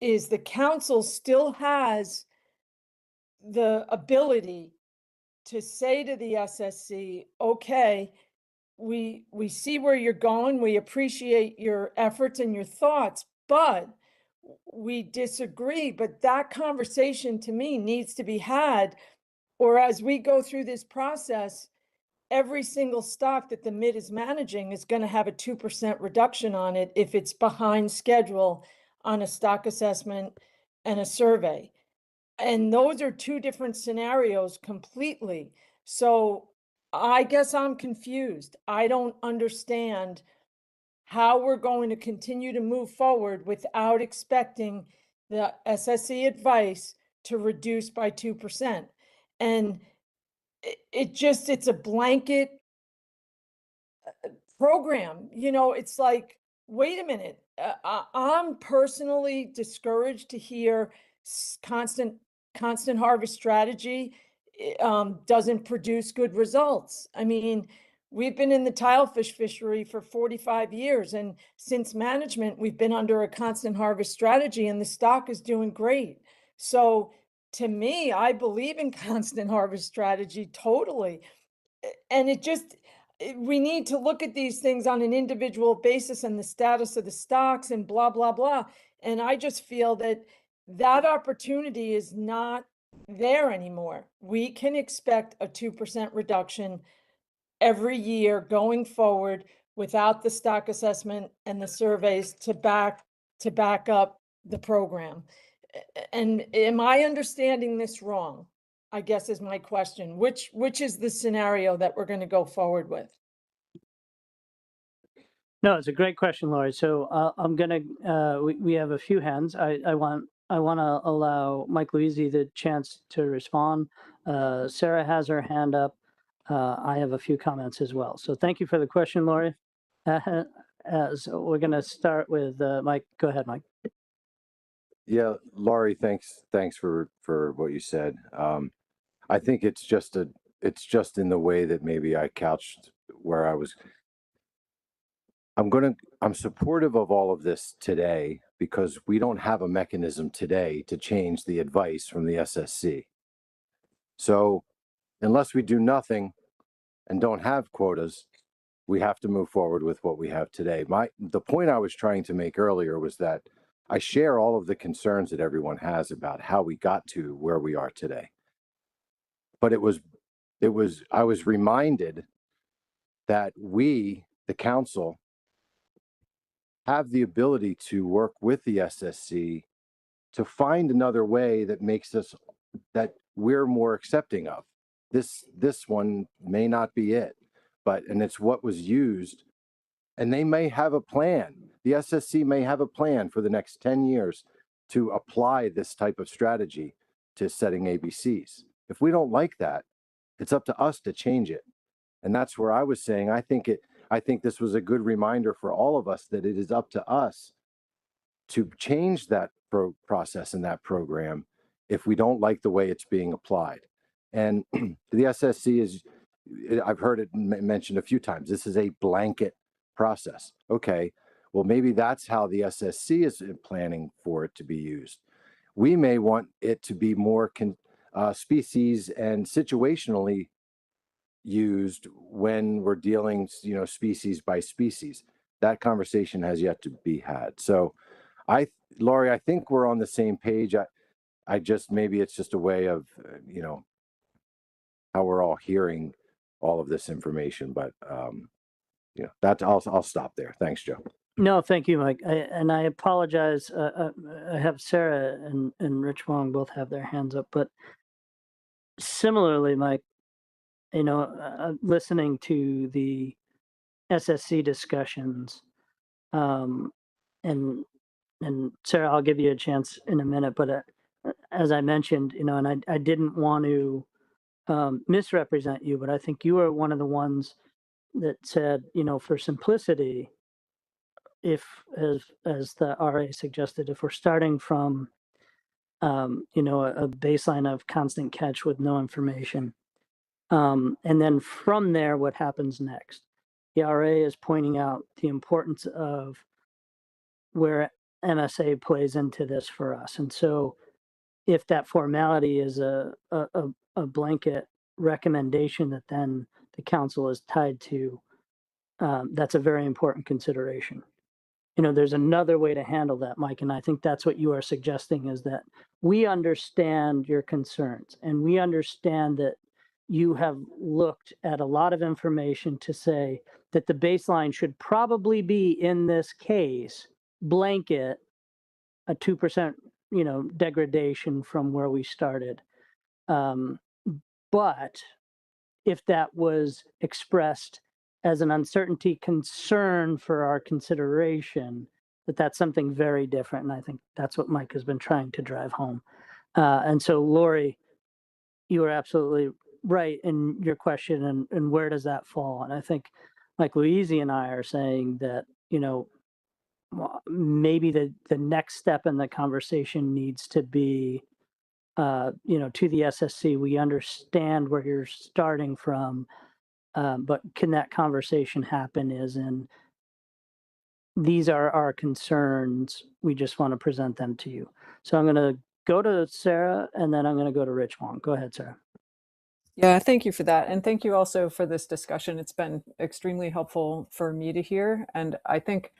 is the council still has the ability to say to the SSC, okay, we see where you're going. We appreciate your efforts and your thoughts, but we disagree. But that conversation to me needs to be had, or as we go through this process, every single stock that the MIT is managing is going to have a 2% reduction on it if it's behind schedule on a stock assessment and a survey. And those are two different scenarios completely. So I guess I'm confused. I don't understand how we're going to continue to move forward without expecting the SSC advice to reduce by 2%. And it's a blanket program. It's like, wait a minute. I'm personally discouraged to hear constant harvest strategy doesn't produce good results. I mean, we've been in the tilefish fishery for 45 years, and since management, we've been under a constant harvest strategy, and the stock is doing great. So to me, I believe in constant harvest strategy totally. And we need to look at these things on an individual basis and the status of the stocks and blah, blah, blah. And I just feel that opportunity is not there anymore. We can expect a 2% reduction every year going forward without the stock assessment and the surveys to back up the program. And am I understanding this wrong? I guess is my question. Which is the scenario that we're going to go forward with? No, it's a great question, Lori. So I'm gonna we have a few hands. I want to allow Mike Luisi the chance to respond. Sarah has her hand up. I have a few comments as well. So thank you for the question, Lori. As we're going to start with Mike. Go ahead, Mike. Yeah, Laurie, thanks for what you said. I think it's just in the way that maybe I couched where I was. I'm supportive of all of this today because we don't have a mechanism today to change the advice from the SSC. So unless we do nothing and don't have quotas, we have to move forward with what we have today. The point I was trying to make earlier was that I share all of the concerns that everyone has about how we got to where we are today. But it was I was reminded that we, the council, have the ability to work with the SSC to find another way that makes us, that we're more accepting of. This one may not be it, and it's what was used, and they may have a plan. The SSC may have a plan for the next 10 years to apply this type of strategy to setting ABCs. If we don't like that, it's up to us to change it. And that's where I was saying, I think this was a good reminder for all of us that it is up to us to change that process and that program if we don't like the way it's being applied. And the SSC is, I've heard it mentioned a few times, this is a blanket process. Okay, well, maybe that's how the SSC is planning for it to be used. We may want it to be more species and situationally used when we're dealing, species by species. That conversation has yet to be had. So Laurie, I think we're on the same page. I just, maybe it's just a way of, how we're all hearing all of this information, but, I'll stop there. Thanks, Joe. No, thank you, Mike. I apologize. I have Sarah and Rich Wong both have their hands up, but similarly, Mike, listening to the SSC discussions, and Sarah, I'll give you a chance in a minute, but as I mentioned, and I didn't want to misrepresent you, but I think you were one of the ones that said, for simplicity, if, as the RA suggested, if we're starting from, a baseline of constant catch with no information, and then from there, what happens next? The RA is pointing out the importance of where MSA plays into this for us. And so if that formality is a blanket recommendation that then the council is tied to, that's a very important consideration. There's another way to handle that, Mike, and I think that's what you are suggesting, is that we understand your concerns and we understand that you have looked at a lot of information to say that the baseline should probably be, in this case, blanket a 2%, degradation from where we started. But if that was expressed as an uncertainty concern for our consideration, that's something very different. And I think that's what Mike has been trying to drive home. And so, Lori, you are absolutely right in your question, and where does that fall? And I think Mike Louise and I are saying that, maybe the next step in the conversation needs to be, to the SSC, we understand where you're starting from, but can that conversation happen these are our concerns. We just want to present them to you. So I'm going to go to Sarah, and then I'm going to go to Rich Wong. Go ahead, Sarah. Yeah, thank you for that. And thank you also for this discussion. It's been extremely helpful for me to hear. And I think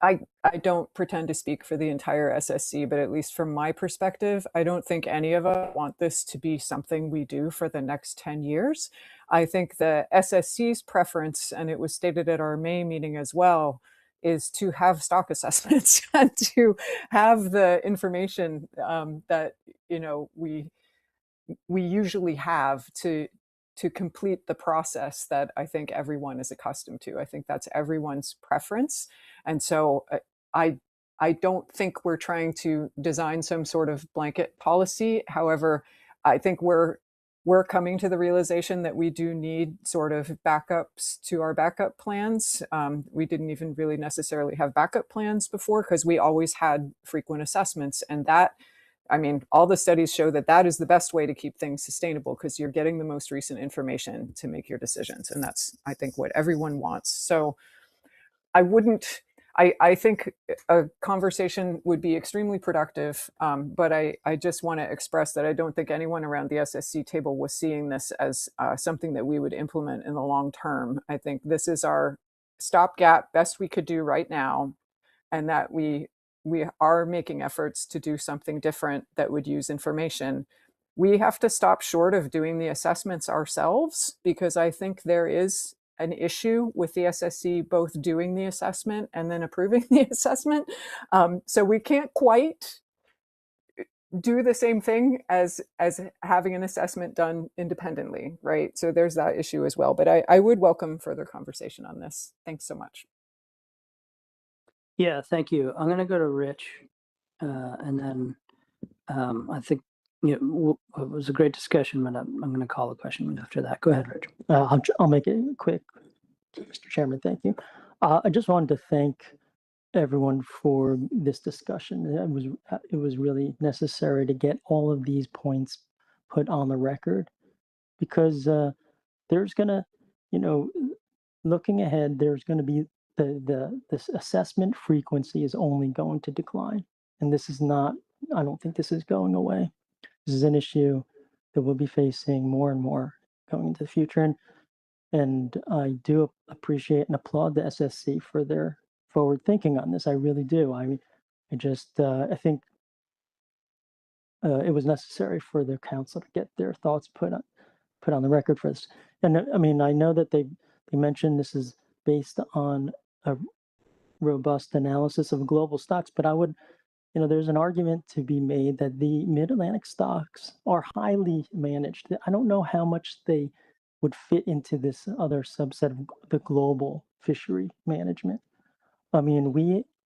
I don't pretend to speak for the entire SSC, but at least from my perspective, I don't think any of us want this to be something we do for the next 10 years. I think the SSC's preference, and it was stated at our May meeting as well, is to have stock assessments and to have the information that we usually have to complete the process that I think everyone is accustomed to. I think that's everyone's preference. And so I don't think we're trying to design some sort of blanket policy. However, I think we're coming to the realization that we do need sort of backups to our backup plans. We didn't even really necessarily have backup plans before because we always had frequent assessments, and that, all the studies show that is the best way to keep things sustainable because you're getting the most recent information to make your decisions. And that's, I think, what everyone wants. So I think a conversation would be extremely productive, but I just want to express that I don't think anyone around the SSC table was seeing this as something that we would implement in the long term. I think this is our stopgap, best we could do right now, and that we are making efforts to do something different that would use information. we have to stop short of doing the assessments ourselves, because I think there is an issue with the SSC both doing the assessment and then approving the assessment. So we can't quite do the same thing as having an assessment done independently, right? So there's that issue as well. But I would welcome further conversation on this. Thanks so much. Yeah, thank you. I'm going to go to Rich, and then I think it was a great discussion, but I'm going to call a question after that. Go ahead, Rich. I'll make it quick, Mr. Chairman. Thank you. I just wanted to thank everyone for this discussion. It was really necessary to get all of these points put on the record, because there's gonna, looking ahead, there's going to be this assessment frequency is only going to decline, and this is not. I don't think this is going away. This is an issue that we'll be facing more and more going into the future, and I do appreciate and applaud the SSC for their forward thinking on this. I really do. I think it was necessary for the council to get their thoughts put on the record for this. And I mean, I know that they mentioned this is based on a robust analysis of global stocks, but I would, there's an argument to be made that the Mid-Atlantic stocks are highly managed. I don't know how much they would fit into this other subset of the global fishery management. I mean,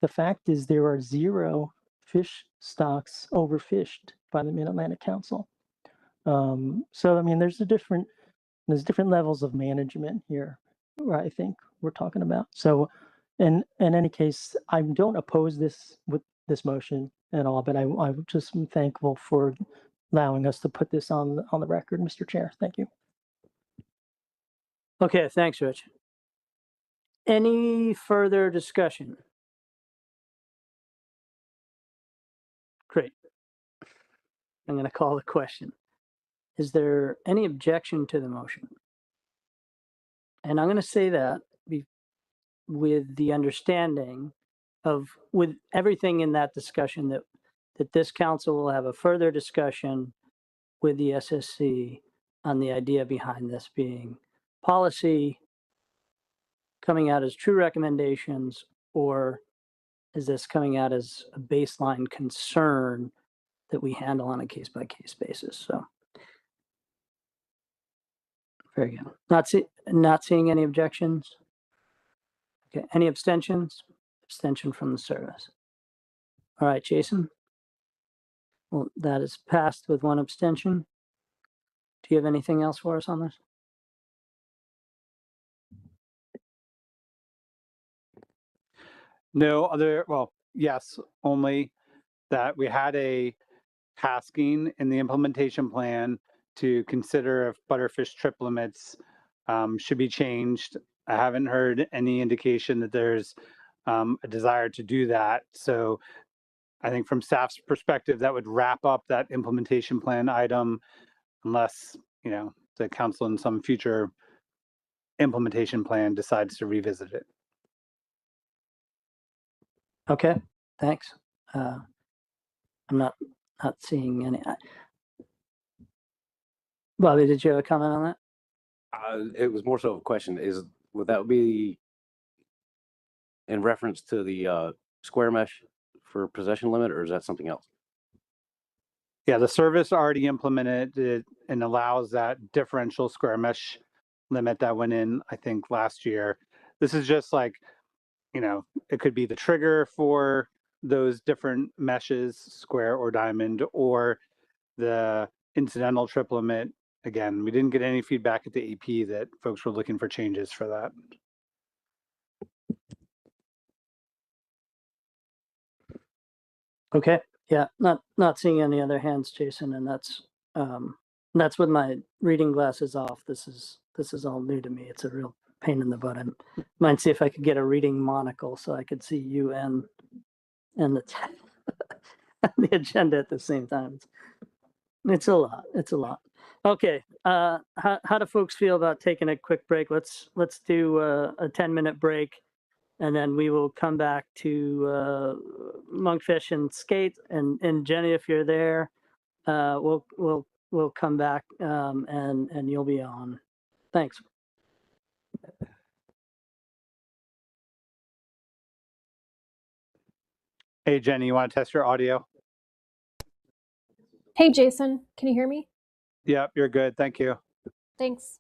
the fact is there are 0 fish stocks overfished by the Mid-Atlantic Council. So I mean, there's different levels of management here, where I think we're talking about. So, in any case, I don't oppose this motion at all, but I just am thankful for allowing us to put this on the record, Mr. Chair. Thank you. Okay, thanks, Rich. Any further discussion? Great. I'm going to call the question. Is there any objection to the motion? And I'm going to say that with the understanding of, with everything in that discussion, that this council will have a further discussion with the SSC on the idea behind this being policy coming out as true recommendations, or is this coming out as a baseline concern that we handle on a case-by-case basis? So, very good. Not seeing any objections. Okay, any abstentions? Abstention from the service. All right, Jason. Well, that is passed with 1 abstention. Do you have anything else for us on this? No other, well, yes, only that we had a tasking in the implementation plan to consider if butterfish trip limits should be changed. I haven't heard any indication that there's a desire to do that. So I think from staff's perspective, that would wrap up that implementation plan item, unless, the council in some future implementation plan decides to revisit it. Okay, thanks. I'm not seeing any. Bobby, did you have a comment on that? It was more so a question. Would that be in reference to the square mesh for possession limit, or is that something else? Yeah, the service already implemented it and allows that differential square mesh limit that went in, I think, last year. This is just like, it could be the trigger for those different meshes, square or diamond, or the incidental trip limit. Again, we didn't get any feedback at the AP that folks were looking for changes for that. Okay, yeah, not seeing any other hands, Jason, and that's with my reading glasses off. This is all new to me. It's a real pain in the butt. I might see if I could get a reading monocle so I could see you and the the agenda at the same time. It's a lot. It's a lot. Okay, how do folks feel about taking a quick break? Let's do a 10-minute break, and then we will come back to Monkfish and Skate. And Jenny, if you're there, we'll we'll come back and you'll be on. Thanks. Hey, Jenny, you want to test your audio? Hey, Jason, can you hear me? Yep, you're good. Thank you. Thanks.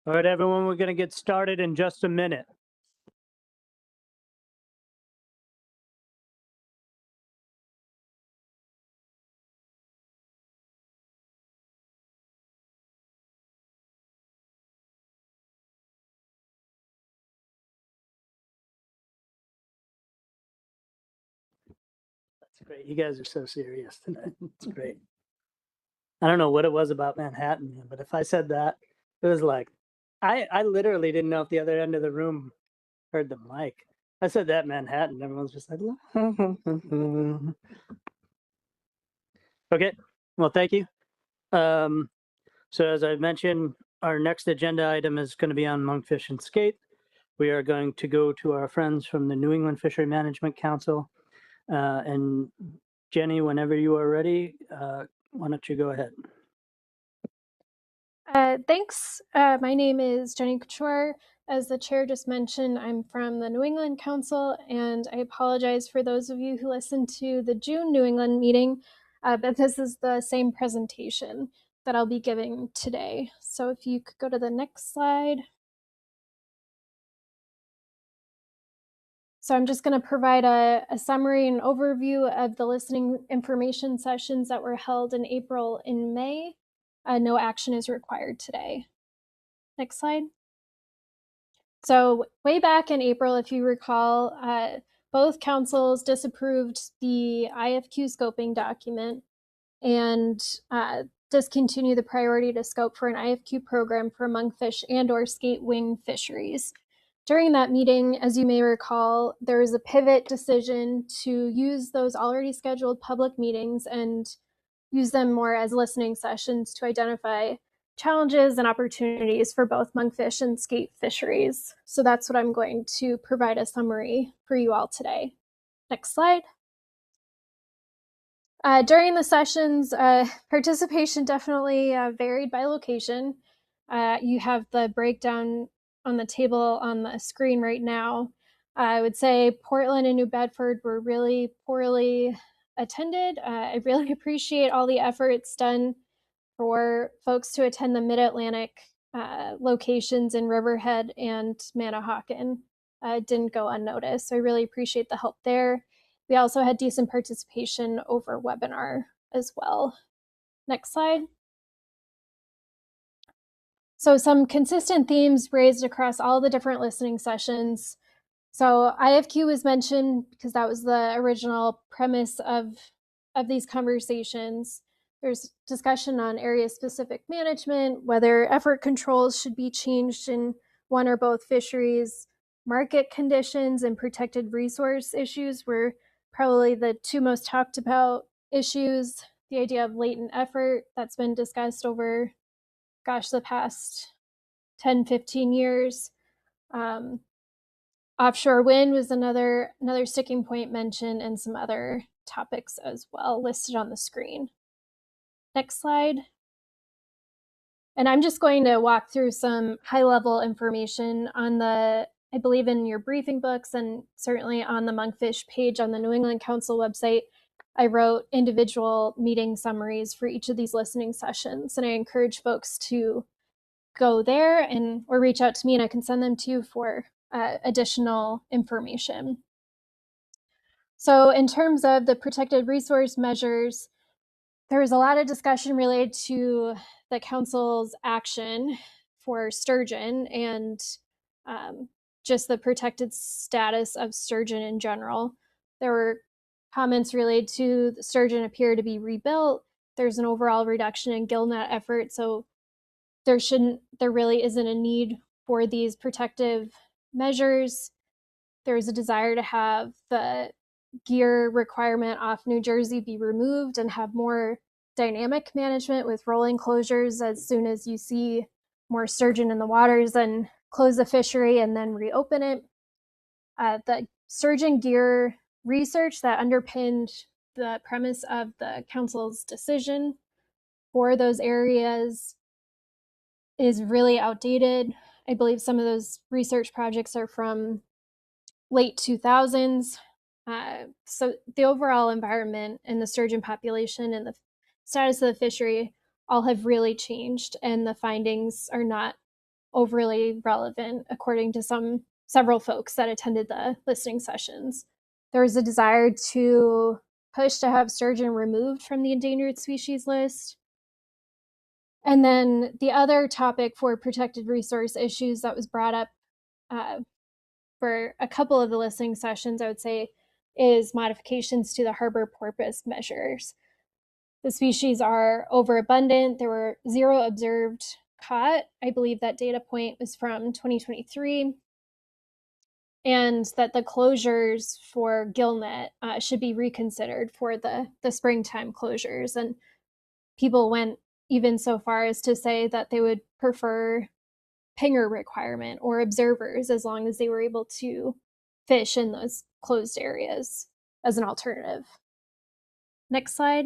All right, everyone, we're going to get started in just a minute. That's great. You guys are so serious tonight. It's great. I don't know what it was about Manhattan, but if I said that, it was like, I literally didn't know if the other end of the room heard the mic. I said that Manhattan, everyone's just like, okay, well, thank you. So as I mentioned, our next agenda item is going to be on Monkfish and Skate. We are going to go to our friends from the New England Fishery Management Council. And Jenny, whenever you are ready, why don't you go ahead? Thanks. My name is Jenny Couture. As the chair just mentioned, I'm from the New England Council, and I apologize for those of you who listened to the June New England meeting, but this is the same presentation that I'll be giving today. So if you could go to the next slide. So I'm just going to provide a summary and overview of the listening information sessions that were held in April and May. No action is required today. Next slide. So way back in April, if you recall, both councils disapproved the IFQ scoping document and discontinued the priority to scope for an IFQ program for monkfish and or skate wing fisheries. During that meeting, as you may recall, there was a pivot decision to use those already scheduled public meetings and use them more as listening sessions to identify challenges and opportunities for both monkfish and skate fisheries. So that's what I'm going to provide a summary for you all today. Next slide. During the sessions, participation definitely varied by location. You have the breakdown on the table on the screen right now. I would say Portland and New Bedford were really poorly attended. I really appreciate all the efforts done for folks to attend the Mid-Atlantic locations in Riverhead and Manahawkin. Didn't go unnoticed, so I really appreciate the help there. We also had decent participation over webinar as well. Next slide. So some consistent themes raised across all the different listening sessions. So IFQ was mentioned because that was the original premise of these conversations. There's discussion on area-specific management, whether effort controls should be changed in one or both fisheries. Market conditions and protected resource issues were probably the two most talked about issues. The idea of latent effort that's been discussed over, gosh, the past 10, 15 years. Offshore wind was another sticking point mentioned, and some other topics as well listed on the screen. Next slide. And I'm just going to walk through some high-level information on the, I believe in your briefing books and certainly on the Monkfish page on the New England Council website, I wrote individual meeting summaries for each of these listening sessions. And I encourage folks to go there and or reach out to me and I can send them to you for additional information. So in terms of the protected resource measures, there was a lot of discussion related to the council's action for sturgeon and just the protected status of sturgeon in general. There were comments related to the sturgeon appear to be rebuilt. There's an overall reduction in gill net effort, so there really isn't a need for these protective measures. There's a desire to have the gear requirement off New Jersey be removed and have more dynamic management with rolling closures as soon as you see more sturgeon in the waters, and close the fishery and then reopen it. The sturgeon gear research that underpinned the premise of the council's decision for those areas is really outdated. I believe some of those research projects are from late 2000s. So the overall environment and the sturgeon population and the status of the fishery all have really changed, and the findings are not overly relevant, according to several folks that attended the listening sessions. There was a desire to push to have sturgeon removed from the endangered species list. And then the other topic for protected resource issues that was brought up for a couple of the listening sessions, I would say, is modifications to the harbor porpoise measures. The species are overabundant. There were 0 observed caught. I believe that data point was from 2023. And that the closures for gillnet should be reconsidered for the springtime closures. And people went even so far as to say that they would prefer pinger requirement or observers as long as they were able to fish in those closed areas as an alternative. Next slide.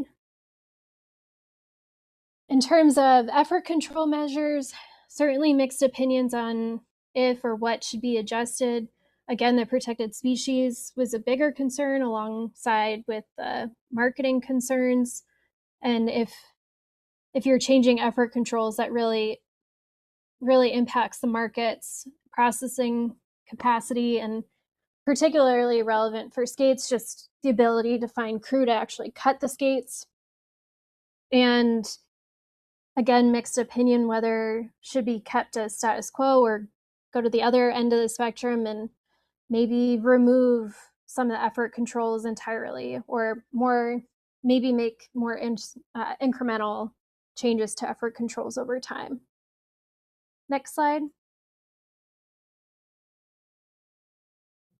In terms of effort control measures, certainly mixed opinions on if or what should be adjusted. Again, the protected species was a bigger concern alongside with the marketing concerns. And if you're changing effort controls, that really impacts the market's processing capacity, and particularly relevant for skates, just the ability to find crew to actually cut the skates. And again, mixed opinion whether should be kept as status quo or go to the other end of the spectrum and maybe remove some of the effort controls entirely, or maybe make more incremental changes to effort controls over time. Next slide.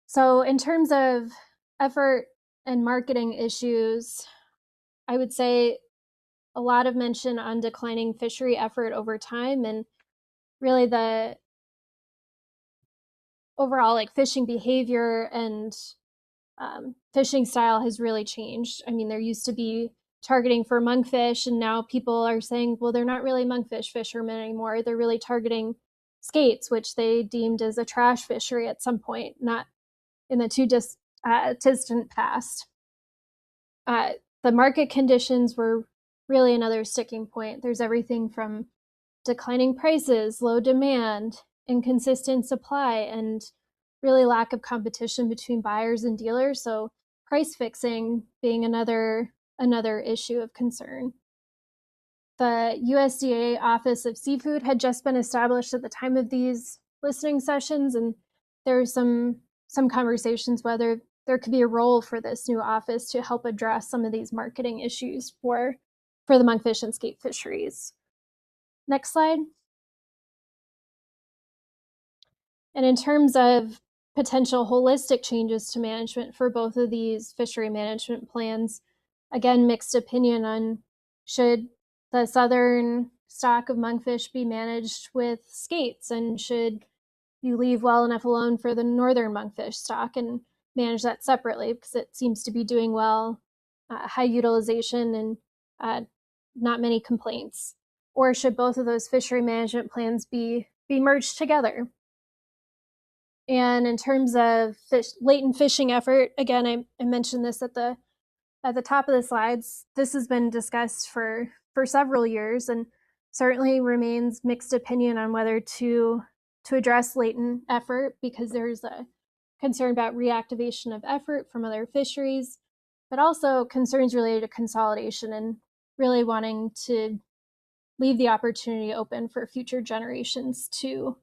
So in terms of effort and marketing issues, I would say a lot of mention on declining fishery effort over time, and really the overall like fishing behavior and fishing style has really changed. I mean, there used to be targeting for monkfish, and now people are saying, well, they're not really monkfish fishermen anymore. They're really targeting skates, which they deemed as a trash fishery at some point, not in the too distant past. The market conditions were really another sticking point. There's everything from declining prices, low demand, inconsistent supply, and really lack of competition between buyers and dealers. So price fixing being another issue of concern. The USDA Office of Seafood had just been established at the time of these listening sessions, and there's some conversations whether there could be a role for this new office to help address some of these marketing issues for the monkfish and skate fisheries. Next slide. And in terms of potential holistic changes to management for both of these fishery management plans, again, mixed opinion on should the southern stock of monkfish be managed with skates, and should you leave well enough alone for the northern monkfish stock and manage that separately because it seems to be doing well, high utilization, and not many complaints? Or should both of those fishery management plans be merged together? And in terms of latent fishing effort, again, I mentioned this at the top of the slides. This has been discussed for several years, and certainly remains mixed opinion on whether to address latent effort, because there's a concern about reactivation of effort from other fisheries, but also concerns related to consolidation and really wanting to leave the opportunity open for future generations to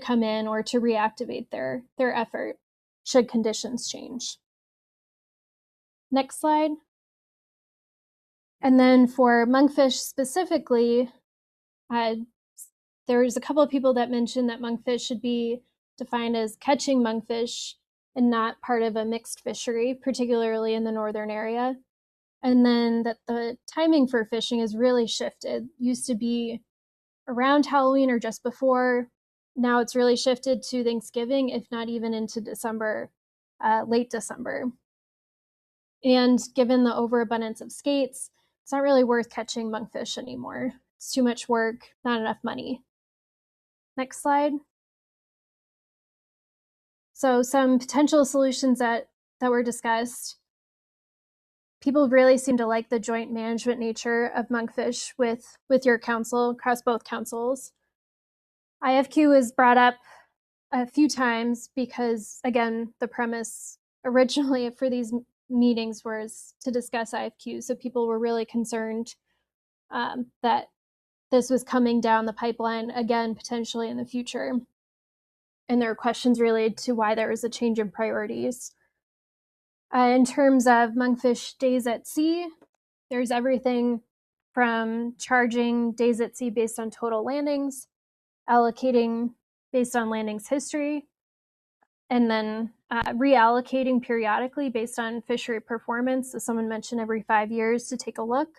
come in or to reactivate their effort should conditions change. Next slide. And then for monkfish specifically, there's a couple of people that mentioned that monkfish should be defined as catching monkfish and not part of a mixed fishery, particularly in the northern area. And then that the timing for fishing has really shifted. Used to be around Halloween or just before. Now it's really shifted to Thanksgiving, if not even into December, late December. And given the overabundance of skates, it's not really worth catching monkfish anymore. It's too much work, not enough money. Next slide. So some potential solutions that were discussed. People really seem to like the joint management nature of monkfish with your council, across both councils. IFQ was brought up a few times because, again, the premise originally for these meetings was to discuss IFQ. So people were really concerned that this was coming down the pipeline again, potentially in the future. And there were questions related to why there was a change in priorities. In terms of monkfish days at sea, there's everything from charging days at sea based on total landings, allocating based on landings history, and then reallocating periodically based on fishery performance. As someone mentioned, every 5 years to take a look.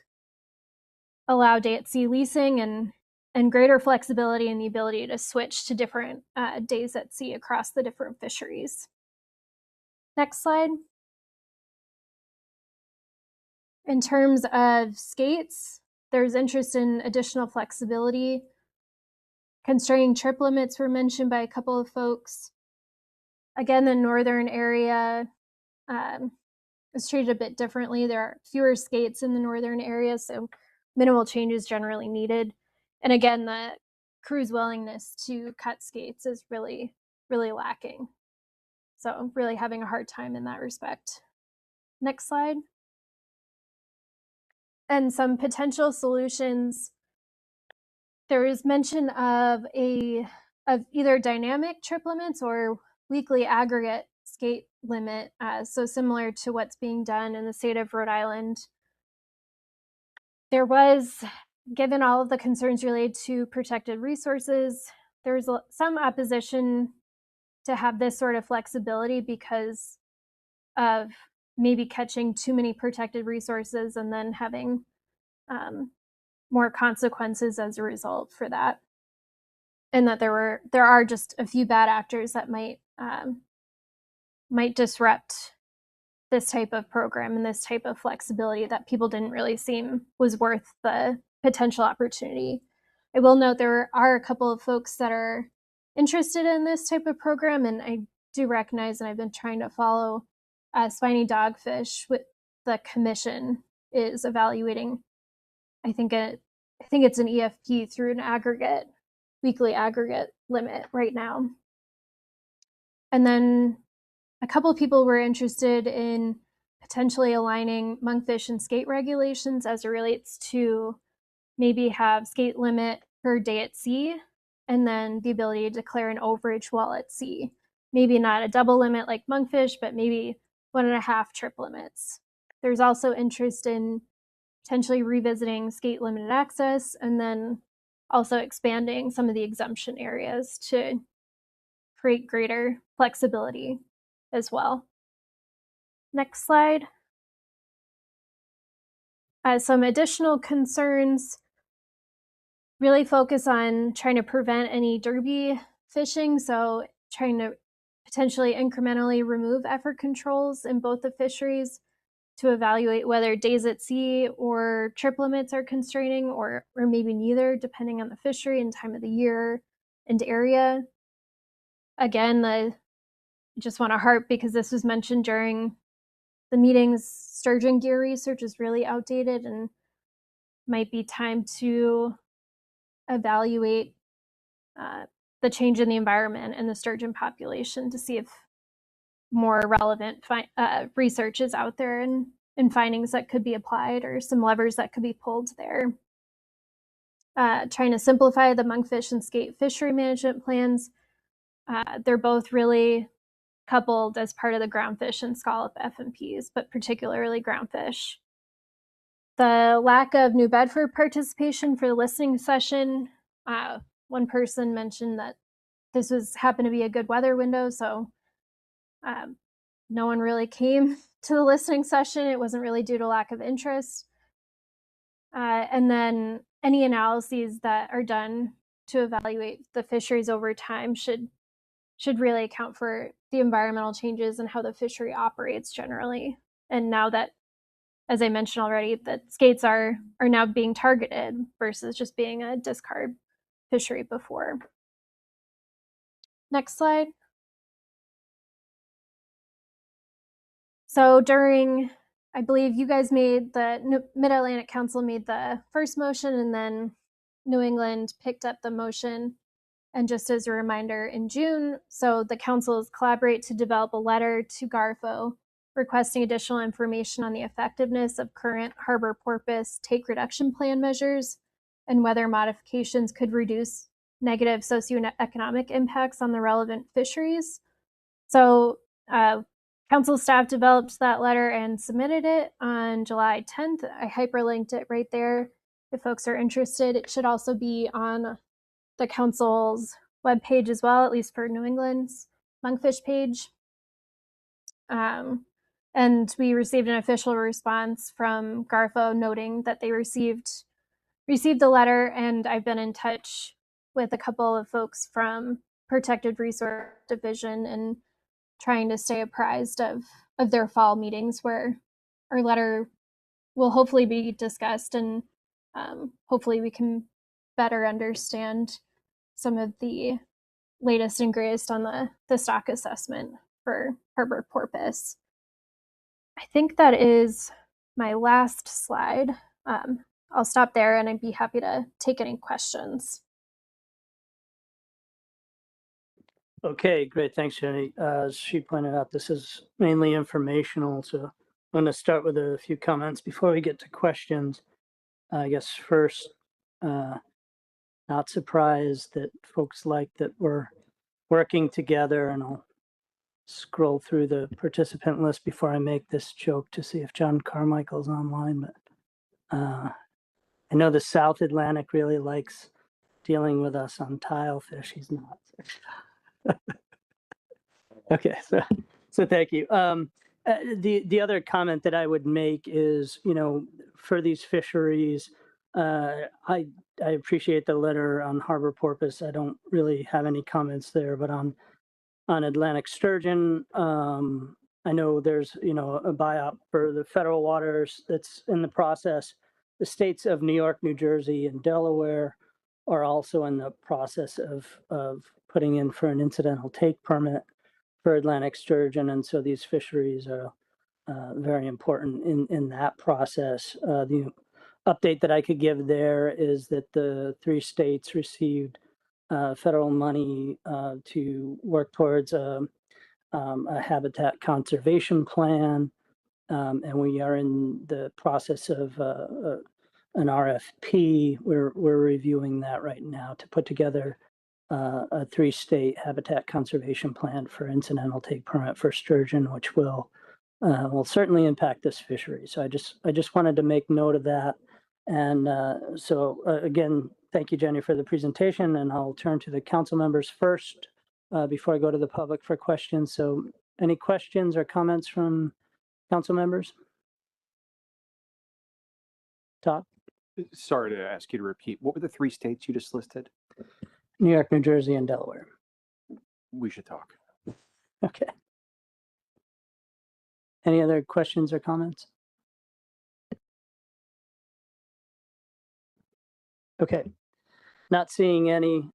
Allow day at sea leasing and greater flexibility in the ability to switch to different days at sea across the different fisheries. Next slide. In terms of skates, there's interest in additional flexibility. Constraining trip limits were mentioned by a couple of folks. Again, the northern area is treated a bit differently. There are fewer skates in the northern area, so minimal changes generally needed. And again, the crew's willingness to cut skates is really, really lacking. So really having a hard time in that respect. Next slide. And some potential solutions. There is mention of either dynamic trip limits or weekly aggregate skate limit, so similar to what's being done in the state of Rhode Island. There was, given all of the concerns related to protected resources, there's some opposition to have this sort of flexibility because of maybe catching too many protected resources and then having more consequences as a result for that. And that there are just a few bad actors that might disrupt this type of program and this type of flexibility that people didn't really seem was worth the potential opportunity. I will note there are a couple of folks that are interested in this type of program, and I do recognize, and I've been trying to follow spiny dogfish with the commission is evaluating. I think it's an EFP through an weekly aggregate limit right now. And then a couple of people were interested in potentially aligning monkfish and skate regulations as it relates to maybe have skate limit per day at sea, and then the ability to declare an overage while at sea. Maybe not a double limit like monkfish, but maybe 1.5 trip limits. There's also interest in potentially revisiting skate limited access, and then also expanding some of the exemption areas to create greater flexibility as well. Next slide. Some additional concerns really focus on trying to prevent any derby fishing, so trying to potentially incrementally remove effort controls in both the fisheries to evaluate whether days at sea or trip limits are constraining, or maybe neither, depending on the fishery and time of the year and area. Again, I just want to harp, because this was mentioned during the meetings, sturgeon gear research is really outdated and might be time to evaluate the change in the environment and the sturgeon population to see if more relevant research is out there and findings that could be applied, or some levers that could be pulled there. Trying to simplify the monkfish and skate fishery management plans. They're both really coupled as part of the groundfish and scallop FMPs, but particularly groundfish. The lack of New Bedford participation for the listening session. One person mentioned that this happened to be a good weather window, so no one really came to the listening session. It wasn't really due to lack of interest. And then any analyses that are done to evaluate the fisheries over time should really account for the environmental changes and how the fishery operates generally. And now that, as I mentioned already, that skates are now being targeted versus just being a discard fishery before. Next slide. So I believe you guys the Mid-Atlantic Council made the first motion, and then New England picked up the motion And just as a reminder, in June, so the councils collaborate to develop a letter to GARFO requesting additional information on the effectiveness of current harbor porpoise take reduction plan measures and whether modifications could reduce negative socioeconomic impacts on the relevant fisheries. So council staff developed that letter and submitted it on July 10th. I hyperlinked it right there if folks are interested. It should also be on the council's webpage as well, at least for New England's monkfish page. And we received an official response from GARFO noting that they received the letter, and I've been in touch with a couple of folks from Protected Resource Division and trying to stay apprised of their fall meetings where our letter will hopefully be discussed, and hopefully we can better understand some of the latest and greatest on the stock assessment for harbor porpoise. I think that is my last slide. I'll stop there and I'd be happy to take any questions. Okay, great. Thanks, Jenny. As she pointed out, this is mainly informational. So I'm going to start with a few comments before we get to questions. I guess first, not surprised that folks like that we're working together, and I'll scroll through the participant list before I make this joke to see if John Carmichael's online, but I know the South Atlantic really likes dealing with us on tilefish. He's not. Okay, so thank you. The other comment that I would make is, for these fisheries, I appreciate the letter on harbor porpoise. I don't really have any comments there, but on Atlantic sturgeon, I know there's a buyout for the federal waters that's in the process. The states of New York, New Jersey, and Delaware are also in the process of putting in for an incidental take permit for Atlantic sturgeon, and so these fisheries are very important in that process. The update that I could give there is that the 3 states received federal money to work towards a habitat conservation plan, and we are in the process of an RFP. We're reviewing that right now to put together a 3-state habitat conservation plan for incidental take permit for sturgeon, which will certainly impact this fishery. So I just wanted to make note of that. And so again, thank you, Jenny, for the presentation, and I'll turn to the council members first before I go to the public for questions. So any questions or comments from council members? Todd? Sorry to ask you to repeat. What were the 3 states you just listed? New York, New Jersey, and Delaware. We should talk. Okay. Any other questions or comments? Okay. Not seeing any.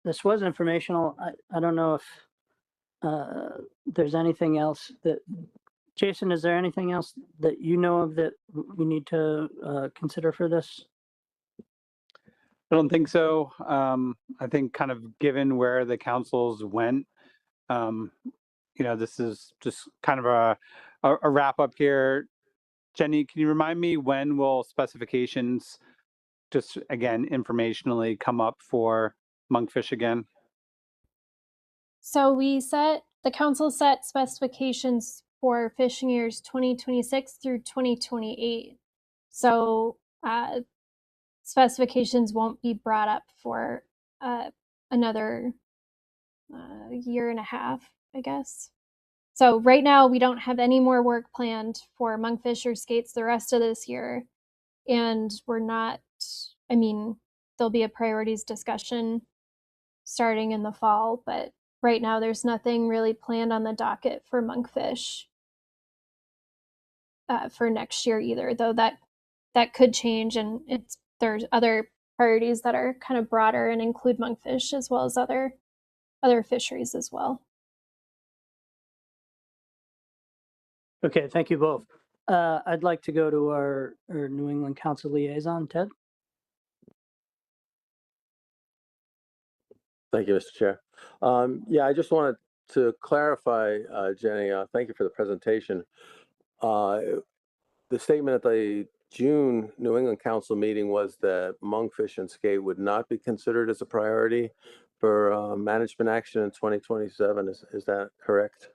This was informational. I don't know if there's anything else that, Jason, is there anything else that you know of that we need to consider for this? I don't think so. I think kind of given where the councils went, this is just kind of a wrap up here. Jenny, can you remind me when will specifications just again informationally come up for monkfish again? So the council set specifications for fishing years 2026 through 2028. So specifications won't be brought up for another year and a half, I guess. So right now we don't have any more work planned for monkfish or skates the rest of this year. And there'll be a priorities discussion starting in the fall, but right now there's nothing really planned on the docket for monkfish for next year either, though that could change, and there's other priorities that are kind of broader and include monkfish as well as other fisheries as well. Okay, thank you both. I'd like to go to our New England Council liaison, Ted. Thank you, Mr. Chair. Yeah, I just wanted to clarify, Jenny, thank you for the presentation. The statement at the June New England Council meeting was that monkfish and skate would not be considered as a priority for management action in 2027. Is that correct?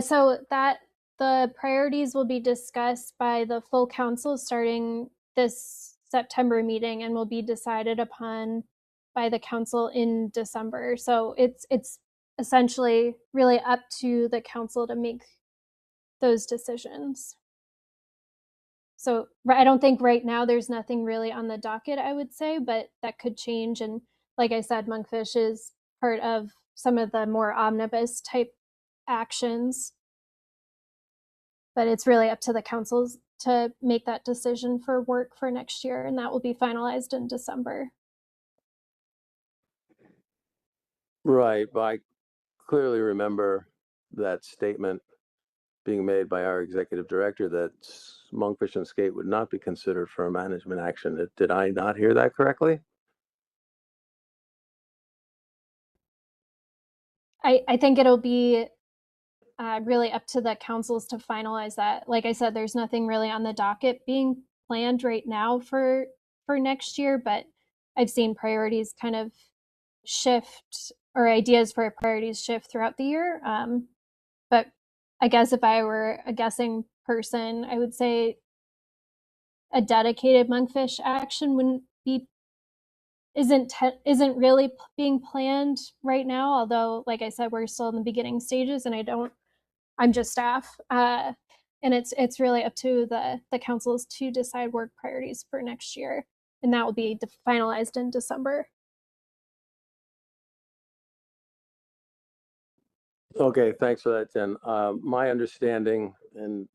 So that the priorities will be discussed by the full council starting this September meeting and will be decided upon by the council in December. So it's essentially really up to the council to make those decisions. So I don't think right now there's nothing really on the docket, I would say, but that could change. And like I said, monkfish is part of some of the more omnibus type actions. But it's really up to the councils to make that decision for work for next year, and that will be finalized in December. Right, but I clearly remember that statement being made by our executive director that monkfish and skate would not be considered for a management action. Did I not hear that correctly? I think it'll be really up to the councils to finalize that. Like I said, there's nothing really on the docket being planned right now for next year, but I've seen priorities kind of shift, or ideas for priorities shift throughout the year. But I guess if I were a guessing person, I would say a dedicated monkfish action isn't really being planned right now. Although, like I said, we're still in the beginning stages, and I'm just staff, and it's really up to the councils to decide work priorities for next year, and that will be finalized in December. Okay, thanks for that, Jen. My understanding, and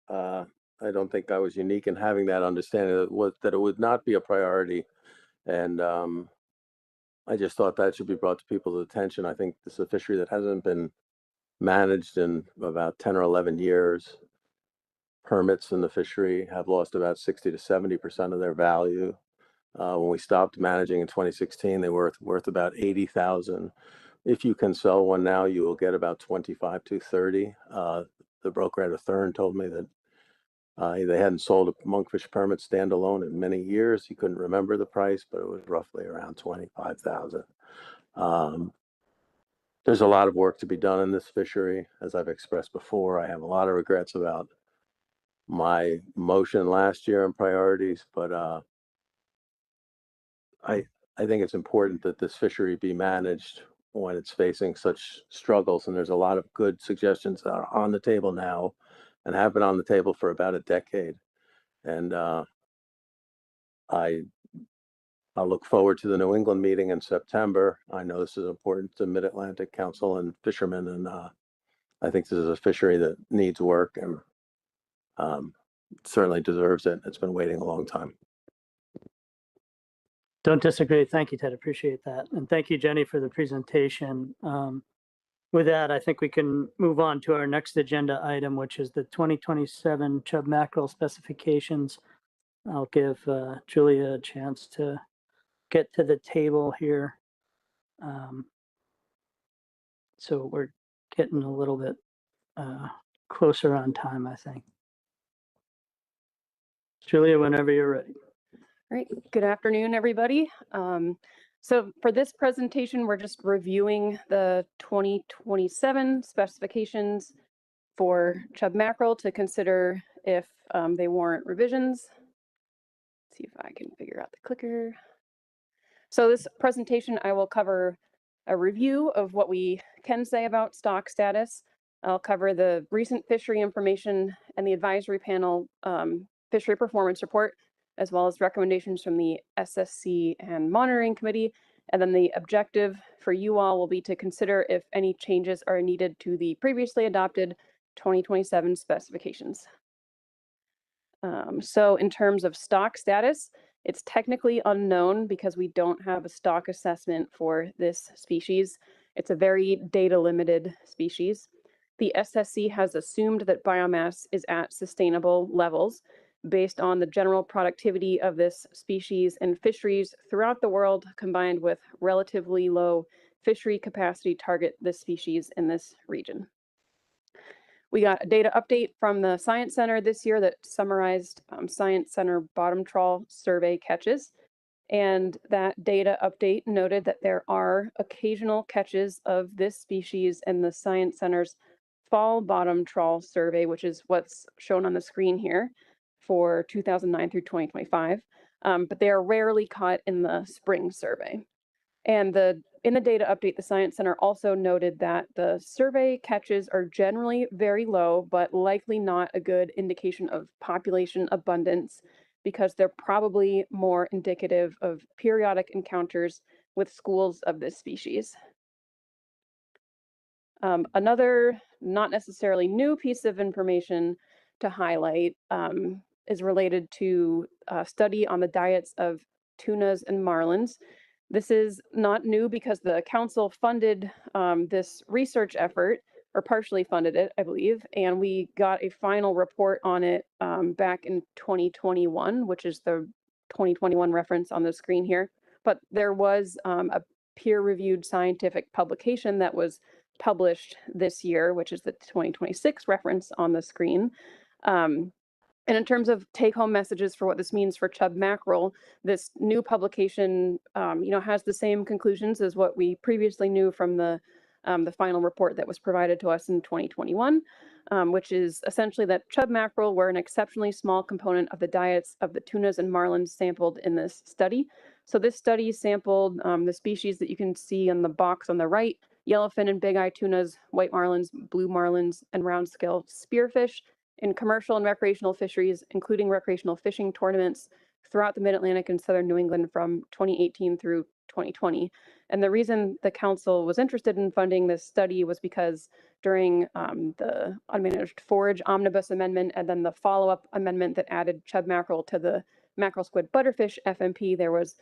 I don't think I was unique in having that understanding, was that it would not be a priority. And I just thought that should be brought to people's attention. I think this is a fishery that hasn't been managed in about 10 or 11 years. Permits in the fishery have lost about 60 to 70% of their value. When we stopped managing in 2016, they were worth about 80,000. If you can sell one now, you will get about 25 to 30. The broker at a Thurn told me that they hadn't sold a monkfish permit standalone in many years. He couldn't remember the price, but it was roughly around 25,000. There's a lot of work to be done in this fishery. As I've expressed before, I have a lot of regrets about my motion last year on priorities, but I think it's important that this fishery be managed when it's facing such struggles. And there's a lot of good suggestions that are on the table now and have been on the table for about a decade. And I look forward to the New England meeting in September. I know this is important to Mid-Atlantic Council and fishermen, and I think this is a fishery that needs work and certainly deserves it. It's been waiting a long time. Don't disagree. Thank you, Ted. Appreciate that. And thank you, Jenny, for the presentation. With that, I think we can move on to our next agenda item, which is the 2027 chub mackerel specifications. I'll give Julia a chance to get to the table here. So we're getting a little bit closer on time, I think. Julia, whenever you're ready. All right. Good afternoon, everybody. So for this presentation, we're just reviewing the 2027 specifications for chub mackerel to consider if they warrant revisions. Let's see if I can figure out the clicker. So this presentation, I will cover a review of what we can say about stock status. I'll cover the recent fishery information and the advisory panel fishery performance report, as well as recommendations from the SSC and monitoring committee. And then the objective for you all will be to consider if any changes are needed to the previously adopted 2027 specifications. So in terms of stock status, it's technically unknown because we don't have a stock assessment for this species. It's a very data limited species. The SSC has assumed that biomass is at sustainable levels, based on the general productivity of this species in fisheries throughout the world, combined with relatively low fishery capacity target this species in this region. We got a data update from the Science Center this year that summarized Science Center bottom trawl survey catches. And that data update noted that there are occasional catches of this species in the Science Center's fall bottom trawl survey, which is what's shown on the screen here for 2009 through 2025. But they are rarely caught in the spring survey. And in the data update, the Science Center also noted that the survey catches are generally very low, but likely not a good indication of population abundance because they're probably more indicative of periodic encounters with schools of this species. Another not necessarily new piece of information to highlight is related to a study on the diets of tunas and marlins. This is not new because the council funded this research effort, or partially funded it, I believe, and we got a final report on it back in 2021, which is the 2021 reference on the screen here. But there was a peer-reviewed scientific publication that was published this year, which is the 2026 reference on the screen. And in terms of take-home messages for what this means for chub mackerel, this new publication, has the same conclusions as what we previously knew from the final report that was provided to us in 2021, which is essentially that chub mackerel were an exceptionally small component of the diets of the tunas and marlins sampled in this study. So this study sampled the species that you can see on the box on the right: yellowfin and big eye tunas, white marlins, blue marlins, and round scale spearfish in commercial and recreational fisheries, including recreational fishing tournaments throughout the Mid-Atlantic and Southern New England from 2018 through 2020. And the reason the council was interested in funding this study was because during the Unmanaged Forage Omnibus Amendment and then the follow-up amendment that added chub mackerel to the mackerel squid butterfish FMP, there was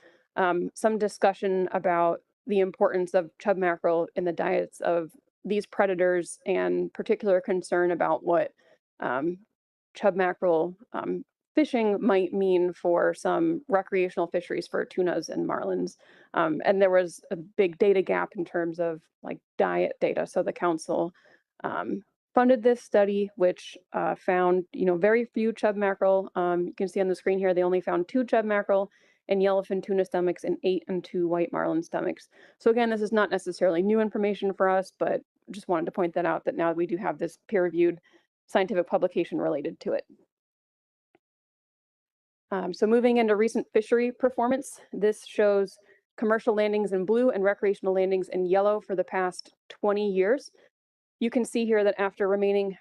some discussion about the importance of chub mackerel in the diets of these predators and particular concern about what chub mackerel fishing might mean for some recreational fisheries for tunas and marlins. And there was a big data gap in terms of like diet data. So the council funded this study, which found, very few chub mackerel. You can see on the screen here, they only found 2 chub mackerel and yellowfin tuna stomachs and 8 and 2 white marlin stomachs. So again, this is not necessarily new information for us, but just wanted to point that out, that now we do have this peer-reviewed scientific publication related to it. So moving into recent fishery performance, this shows commercial landings in blue and recreational landings in yellow for the past 20 years. You can see here that after remaining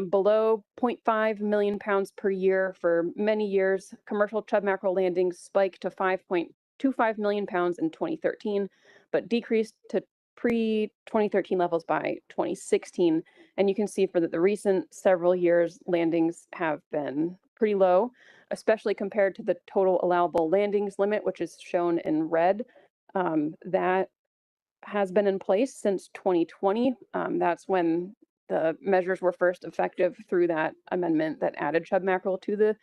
below 0.5 million pounds per year for many years, commercial chub mackerel landings spiked to 5.25 million pounds in 2013, but decreased to pre-2013 levels by 2016. And you can see for the recent several years, landings have been pretty low, especially compared to the total allowable landings limit, which is shown in red. That has been in place since 2020. That's when the measures were first effective through that amendment that added chub mackerel to the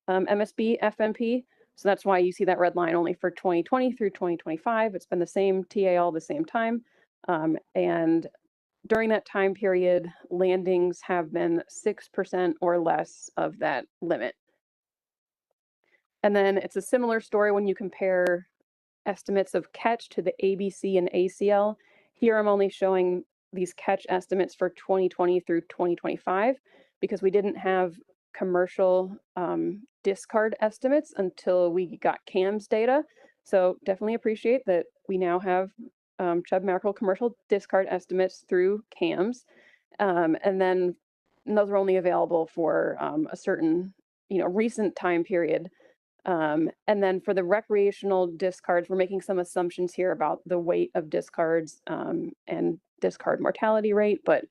MSB FMP. So that's why you see that red line only for 2020 through 2025. It's been the same TA all the same time. And during that time period, landings have been 6% or less of that limit. And then it's a similar story when you compare estimates of catch to the ABC and ACL. Here I'm only showing these catch estimates for 2020 through 2025 because we didn't have commercial discard estimates until we got CAMS data. So definitely appreciate that we now have chub mackerel commercial discard estimates through CAMS. And then those are only available for a certain, recent time period. And then for the recreational discards, we're making some assumptions here about the weight of discards and discard mortality rate, but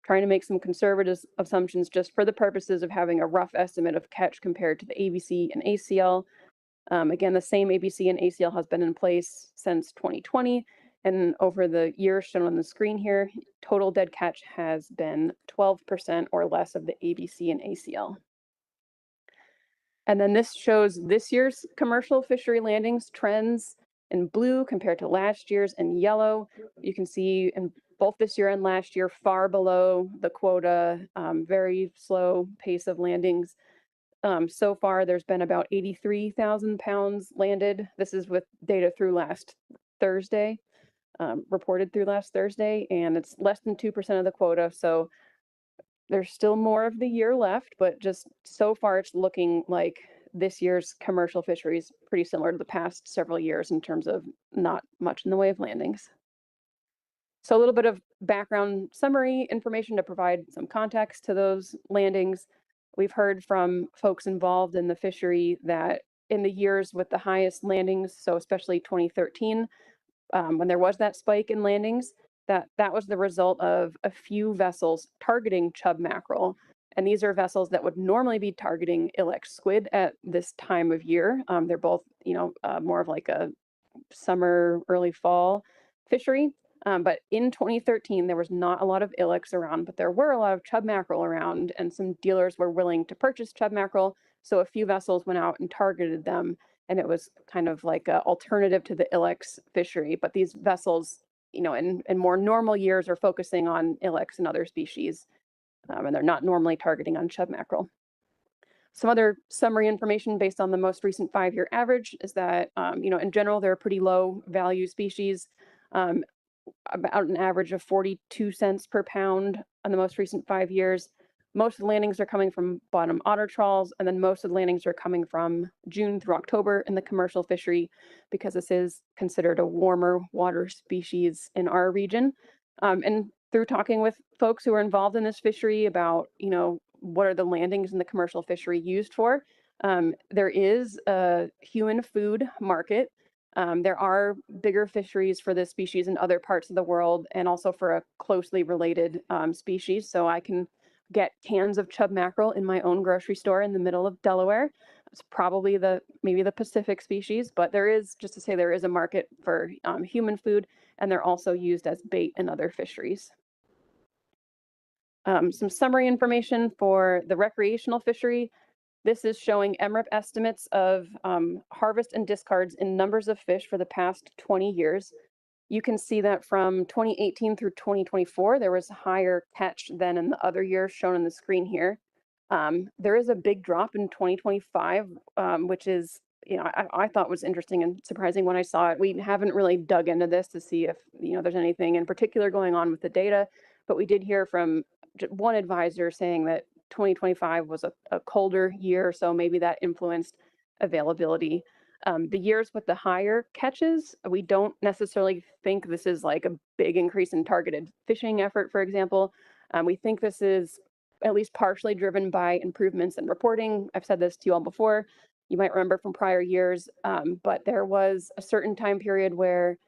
trying to make some conservative assumptions just for the purposes of having a rough estimate of catch compared to the ABC and ACL. Again, the same ABC and ACL has been in place since 2020. And over the years shown on the screen here, total dead catch has been 12% or less of the ABC and ACL. And then this shows this year's commercial fishery landings trends in blue compared to last year's in yellow. You can see in both this year and last year, far below the quota, very slow pace of landings. So far, there's been about 83,000 pounds landed. This is with data through last Thursday, reported through last Thursday, and it's less than 2% of the quota. So there's still more of the year left, but just so far it's looking like this year's commercial fishery is pretty similar to the past several years in terms of not much in the way of landings. So a little bit of background summary information to provide some context to those landings. We've heard from folks involved in the fishery that in the years with the highest landings, so especially 2013, when there was that spike in landings, that was the result of a few vessels targeting chub mackerel. And these are vessels that would normally be targeting ilex squid at this time of year. They're both, more of like a summer, early fall fishery. But in 2013, there was not a lot of ilex around, but there were a lot of chub mackerel around, and some dealers were willing to purchase chub mackerel. So a few vessels went out and targeted them, and it was kind of like an alternative to the ilex fishery. But these vessels, in more normal years are focusing on ilex and other species, and they're not normally targeting on chub mackerel. Some other summary information based on the most recent 5-year average is that, in general, they're a pretty low value species, about an average of 42 cents per pound on the most recent 5 years. Most of the landings are coming from bottom otter trawls, and then most of the landings are coming from June through October in the commercial fishery, because this is considered a warmer water species in our region. And through talking with folks who are involved in this fishery about, what are the landings in the commercial fishery used for, there is a human food market. There are bigger fisheries for this species in other parts of the world, and also for a closely related species. So I can get cans of chub mackerel in my own grocery store in the middle of Delaware. It's probably maybe the Pacific species, but there is, just to say, there is a market for human food, and they're also used as bait in other fisheries. Some summary information for the recreational fishery. This is showing MRIP estimates of harvest and discards in numbers of fish for the past 20 years. You can see that from 2018 through 2024, there was a higher catch than in the other years shown on the screen here. There is a big drop in 2025, which is, I thought was interesting and surprising when I saw it. We haven't really dug into this to see if, there's anything in particular going on with the data, but we did hear from one advisor saying that 2025 was a colder year, so maybe that influenced availability. The years with the higher catches, we don't necessarily think this is like a big increase in targeted fishing effort, for example. We think this is at least partially driven by improvements in reporting. I've said this to you all before. You might remember from prior years, but there was a certain time period where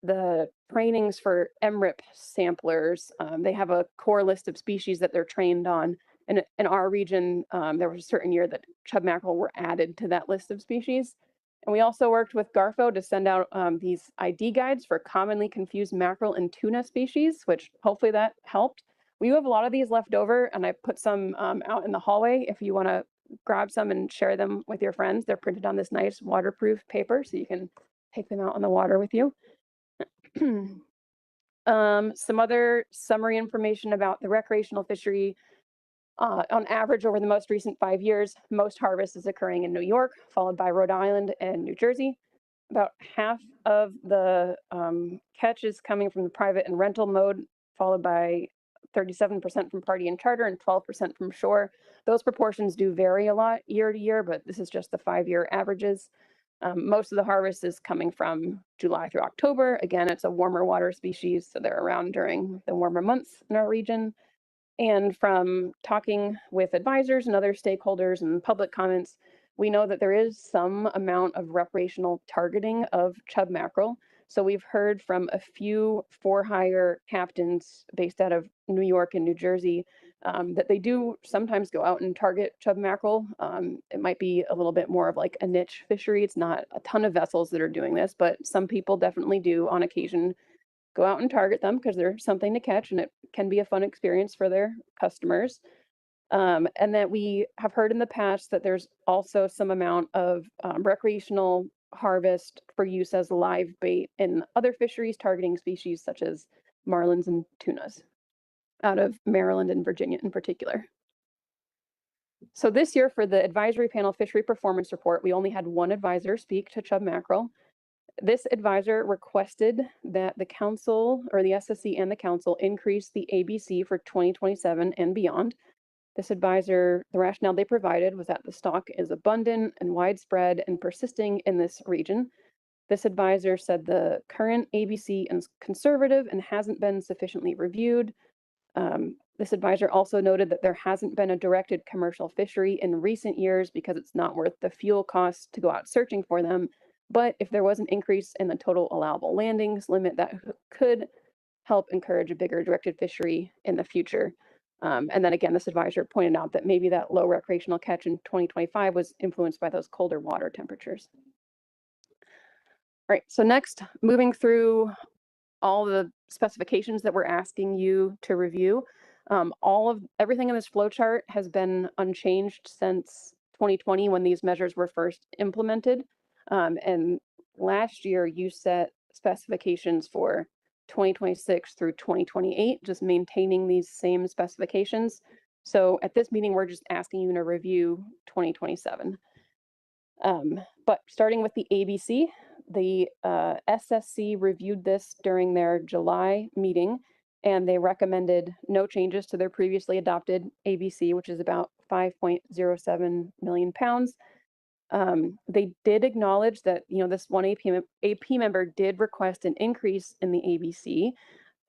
the trainings for MRIP samplers, they have a core list of species that they're trained on. And in our region, there was a certain year that chub mackerel were added to that list of species. And we also worked with Garfo to send out these ID guides for commonly confused mackerel and tuna species, which hopefully that helped. We have a lot of these left over, and I put some out in the hallway if you want to grab some and share them with your friends. They're printed on this nice waterproof paper, so you can take them out on the water with you. Some other summary information about the recreational fishery. On average, over the most recent 5 years, most harvest is occurring in New York, followed by Rhode Island and New Jersey. About half of the catch is coming from the private and rental mode, followed by 37% from party and charter and 12% from shore. Those proportions do vary a lot year to year, but this is just the 5-year averages. Most of the harvest is coming from July through October. Again, it's a warmer water species, so they're around during the warmer months in our region. And from talking with advisors and other stakeholders and public comments, we know that there is some amount of recreational targeting of chub mackerel. So we've heard from a few for-hire captains based out of New York and New Jersey that they do sometimes go out and target chub mackerel. It might be a little bit more of like a niche fishery. It's not a ton of vessels that are doing this, but some people definitely do on occasion go out and target them because there's something to catch, and it can be a fun experience for their customers. And that we have heard in the past that there's also some amount of recreational harvest for use as live bait in other fisheries targeting species such as marlins and tunas out of Maryland and Virginia in particular. So this year for the advisory panel fishery performance report, we only had one advisor speak to chub mackerel. This advisor requested that the council or the SSC and the council increase the ABC for 2027 and beyond. This advisor, the rationale they provided was that the stock is abundant and widespread and persisting in this region. This advisor said the current ABC is conservative and hasn't been sufficiently reviewed. This advisor also noted that there hasn't been a directed commercial fishery in recent years because it's not worth the fuel costs to go out searching for them. But if there was an increase in the total allowable landings limit, that could help encourage a bigger directed fishery in the future. And then again, this advisor pointed out that maybe that low recreational catch in 2025 was influenced by those colder water temperatures. All right, so next, moving through all the specifications that we're asking you to review. Everything in this flow chart has been unchanged since 2020 when these measures were first implemented. And last year you set specifications for 2026 through 2028, just maintaining these same specifications. So at this meeting, we're just asking you to review 2027. But starting with the ABC, the SSC reviewed this during their July meeting, and they recommended no changes to their previously adopted ABC, which is about 5.07 million pounds. They did acknowledge that, this one AP member did request an increase in the ABC.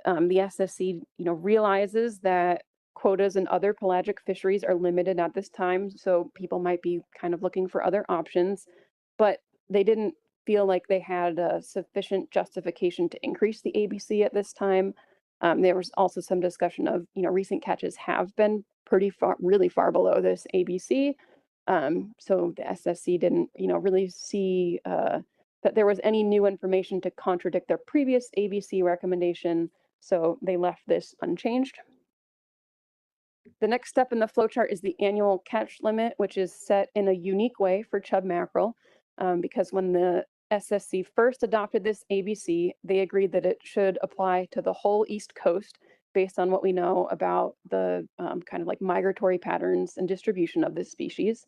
The SSC, realizes that quotas in other pelagic fisheries are limited at this time, so people might be kind of looking for other options, but they didn't feel like they had a sufficient justification to increase the ABC at this time. There was also some discussion of, recent catches have been really far below this ABC. So the SSC didn't, really see that there was any new information to contradict their previous ABC recommendation. So they left this unchanged. The next step in the flowchart is the annual catch limit, which is set in a unique way for chub mackerel, because when the SSC first adopted this ABC, they agreed that it should apply to the whole East Coast based on what we know about the kind of like migratory patterns and distribution of this species.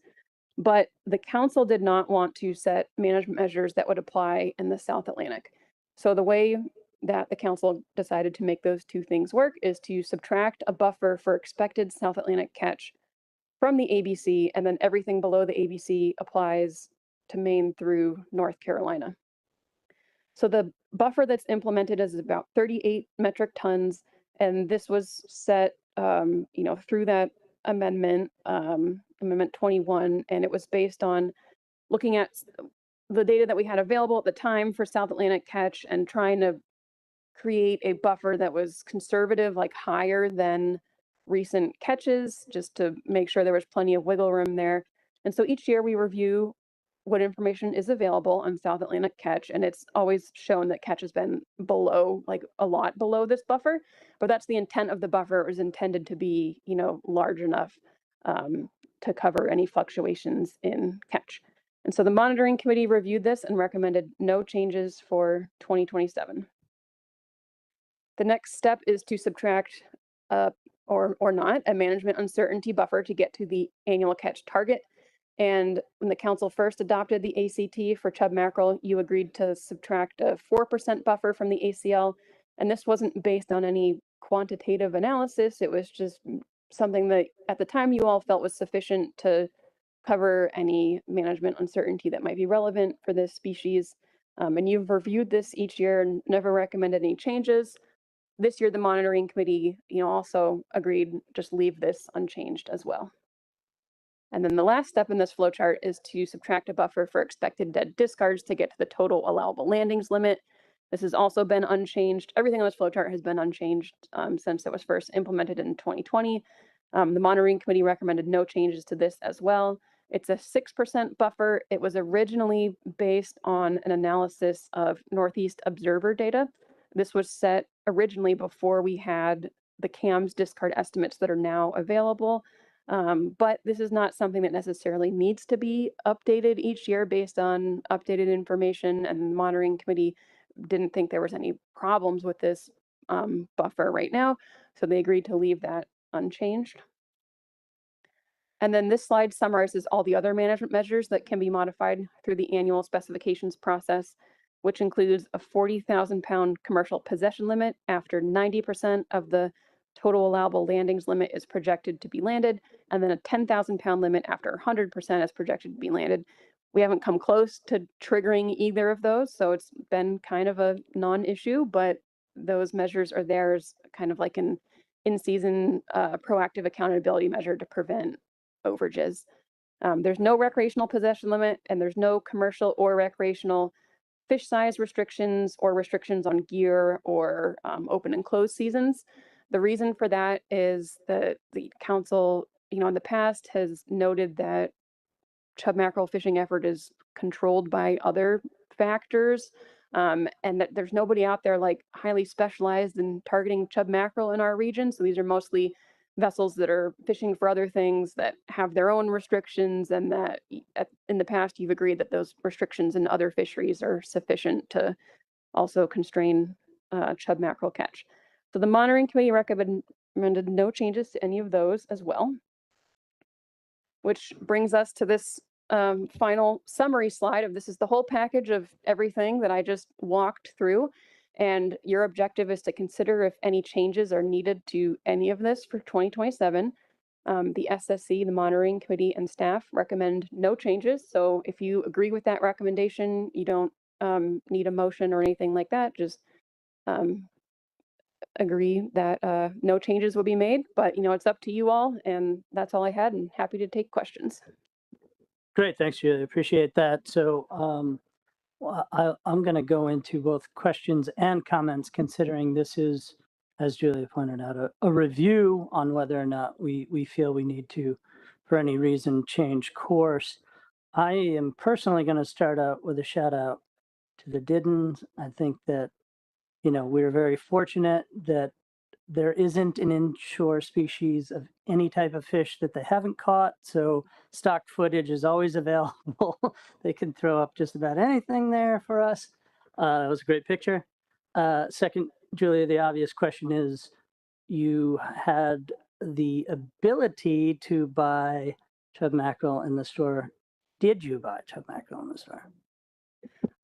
But the council did not want to set management measures that would apply in the South Atlantic. So the way that the council decided to make those two things work is to subtract a buffer for expected South Atlantic catch from the ABC, and then everything below the ABC applies to Maine through North Carolina. So the buffer that's implemented is about 38 metric tons, and this was set, through that amendment, Amendment 21, and it was based on looking at the data that we had available at the time for South Atlantic catch and trying to create a buffer that was conservative, like higher than recent catches, just to make sure there was plenty of wiggle room there. And so each year we review what information is available on South Atlantic catch, and it's always shown that catch has been below, like a lot below this buffer, but that's the intent of the buffer. It was intended to be, large enough to cover any fluctuations in catch. And so the monitoring committee reviewed this and recommended no changes for 2027. The next step is to subtract or not a management uncertainty buffer to get to the annual catch target. And when the council first adopted the ACT for chub mackerel, you agreed to subtract a 4% buffer from the ACL. And this wasn't based on any quantitative analysis. It was just something that at the time you all felt was sufficient to cover any management uncertainty that might be relevant for this species. And you've reviewed this each year and never recommended any changes. This year, the monitoring committee, also agreed just leave this unchanged as well. And then the last step in this flowchart is to subtract a buffer for expected dead discards to get to the total allowable landings limit. This has also been unchanged. Everything on this flowchart has been unchanged since it was first implemented in 2020. The monitoring committee recommended no changes to this as well. It's a 6% buffer. It was originally based on an analysis of Northeast observer data. This was set originally before we had the CAMS discard estimates that are now available. But this is not something that necessarily needs to be updated each year based on updated information, and the monitoring committee didn't think there was any problems with this buffer right now, so they agreed to leave that unchanged. And then this slide summarizes all the other management measures that can be modified through the annual specifications process, which includes a 40,000 pound commercial possession limit after 90% of the total allowable landings limit is projected to be landed, and then a 10,000 pound limit after 100% is projected to be landed. We haven't come close to triggering either of those, so it's been kind of a non-issue, but those measures are there as kind of like an in-season proactive accountability measure to prevent overages. There's no recreational possession limit, and there's no commercial or recreational fish size restrictions or restrictions on gear or open and closed seasons. The reason for that is that the council, in the past has noted that chub mackerel fishing effort is controlled by other factors, and that there's nobody out there like highly specialized in targeting chub mackerel in our region. So these are mostly vessels that are fishing for other things that have their own restrictions, and that in the past you've agreed that those restrictions in other fisheries are sufficient to also constrain chub mackerel catch. So the monitoring committee recommended no changes to any of those as well, which brings us to this final summary slide of this is the whole package of everything that I just walked through. And your objective is to consider if any changes are needed to any of this for 2027. The SSC, the monitoring committee, and staff recommend no changes. So if you agree with that recommendation, you don't need a motion or anything like that. Just agree that no changes will be made. But it's up to you all, and that's all I had, and happy to take questions. Great, thanks, Julie. Appreciate that. So well, I'm going to go into both questions and comments, considering this is, as Julia pointed out, a review on whether or not we feel we need to, for any reason, change course. I am personally going to start out with a shout out to the Diddons. I think that, we're very fortunate that there isn't an inshore species of any type of fish that they haven't caught. So stock footage is always available. They can throw up just about anything there for us. That was a great picture. Second, Julia, the obvious question is, you had the ability to buy chub mackerel in the store. Did you buy chub mackerel in the store?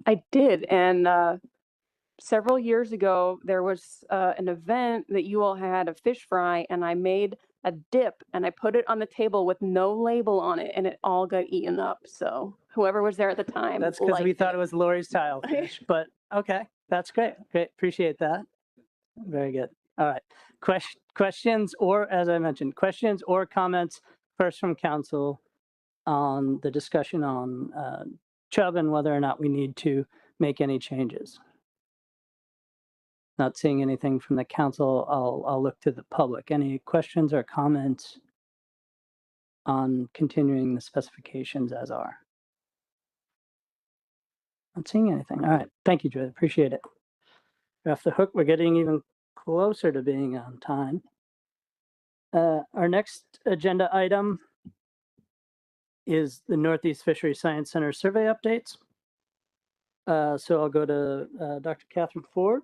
I did, and several years ago, there was an event that you all had, a fish fry, and I made a dip and I put it on the table with no label on it, and it all got eaten up. So whoever was there at the time, that's because we thought it was Lori's tile fish, but okay, that's great. Great, appreciate that. Very good. All right, questions, or as I mentioned, questions or comments first from council on the discussion on chub and whether or not we need to make any changes. Not seeing anything from the council, I'll look to the public. Any questions or comments on continuing the specifications as are? Not seeing anything. All right. Thank you, Julie. Appreciate it. We're off the hook. We're getting even closer to being on time. Our next agenda item is the Northeast Fisheries Science Center survey updates. So I'll go to Dr. Catherine Ford.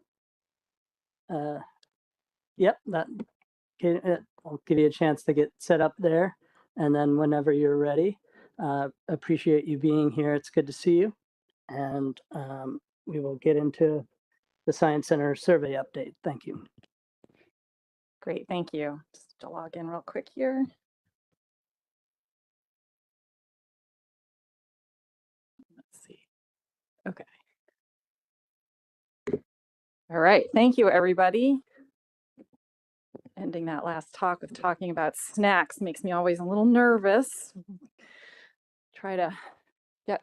Yep, I'll give you a chance to get set up there, and then whenever you're ready. Appreciate you being here. It's good to see you, and we will get into the Science Center survey update. Thank you. Great, thank you. Just to log in real quick here. Let's see. Okay. All right, thank you, everybody. Ending that last talk with talking about snacks makes me always a little nervous. Try to get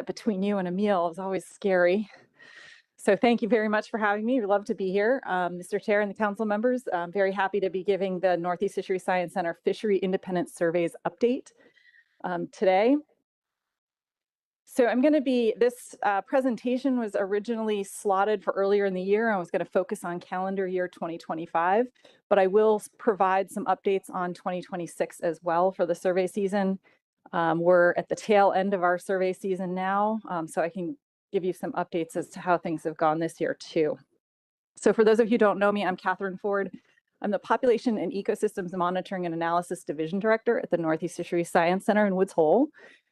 between you and a meal is always scary. So thank you very much for having me. We'd love to be here. Mr. Chair and the council members, I'm very happy to be giving the Northeast Fisheries Science Center Fishery Independent Surveys update today. So this presentation was originally slotted for earlier in the year. I was going to focus on calendar year 2025, but I will provide some updates on 2026 as well for the survey season. We're at the tail end of our survey season now, so I can give you some updates as to how things have gone this year too. So for those of you who don't know me, I'm Catherine Ford. I'm the Population and Ecosystems Monitoring and Analysis Division Director at the Northeast Fisheries Science Center in Woods Hole.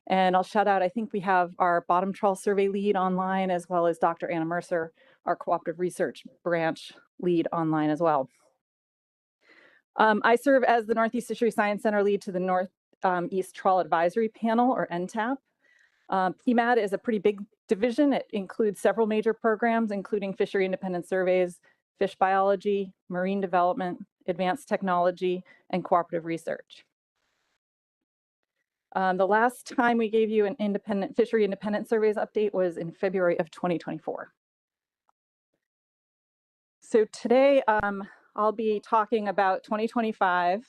And I'll shout out, I think we have our bottom trawl survey lead online, as well as Dr. Anna Mercer, our cooperative research branch lead online as well. I serve as the Northeast Fisheries Science Center lead to the Northeast Trawl Advisory Panel, or NTAP. PMAD is a pretty big division. It includes several major programs, including fishery independent surveys, fish biology, marine development, advanced technology, and cooperative research. The last time we gave you an fishery independent surveys update was in February of 2024. So today I'll be talking about 2025,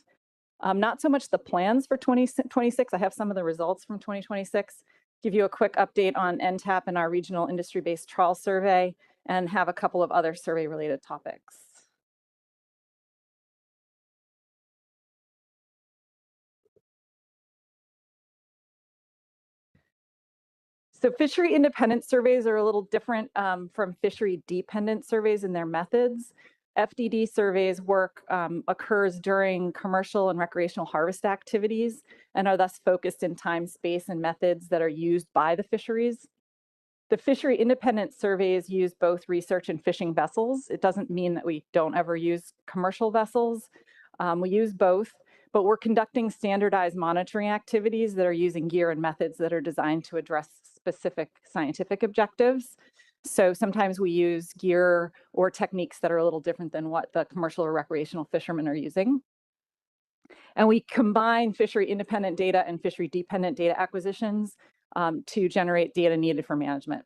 not so much the plans for 2026. I have some of the results from 2026, give you a quick update on NTAP and our regional industry-based trawl survey, and have a couple of other survey-related topics. So fishery independent surveys are a little different from fishery dependent surveys in their methods. FDD surveys work occurs during commercial and recreational harvest activities and are thus focused in time, space, and methods that are used by the fisheries. The fishery independent surveys use both research and fishing vessels. It doesn't mean that we don't ever use commercial vessels. We use both, but we're conducting standardized monitoring activities that are using gear and methods that are designed to address specific scientific objectives. So sometimes we use gear or techniques that are a little different than what the commercial or recreational fishermen are using. And we combine fishery independent data and fishery dependent data acquisitions to generate data needed for management.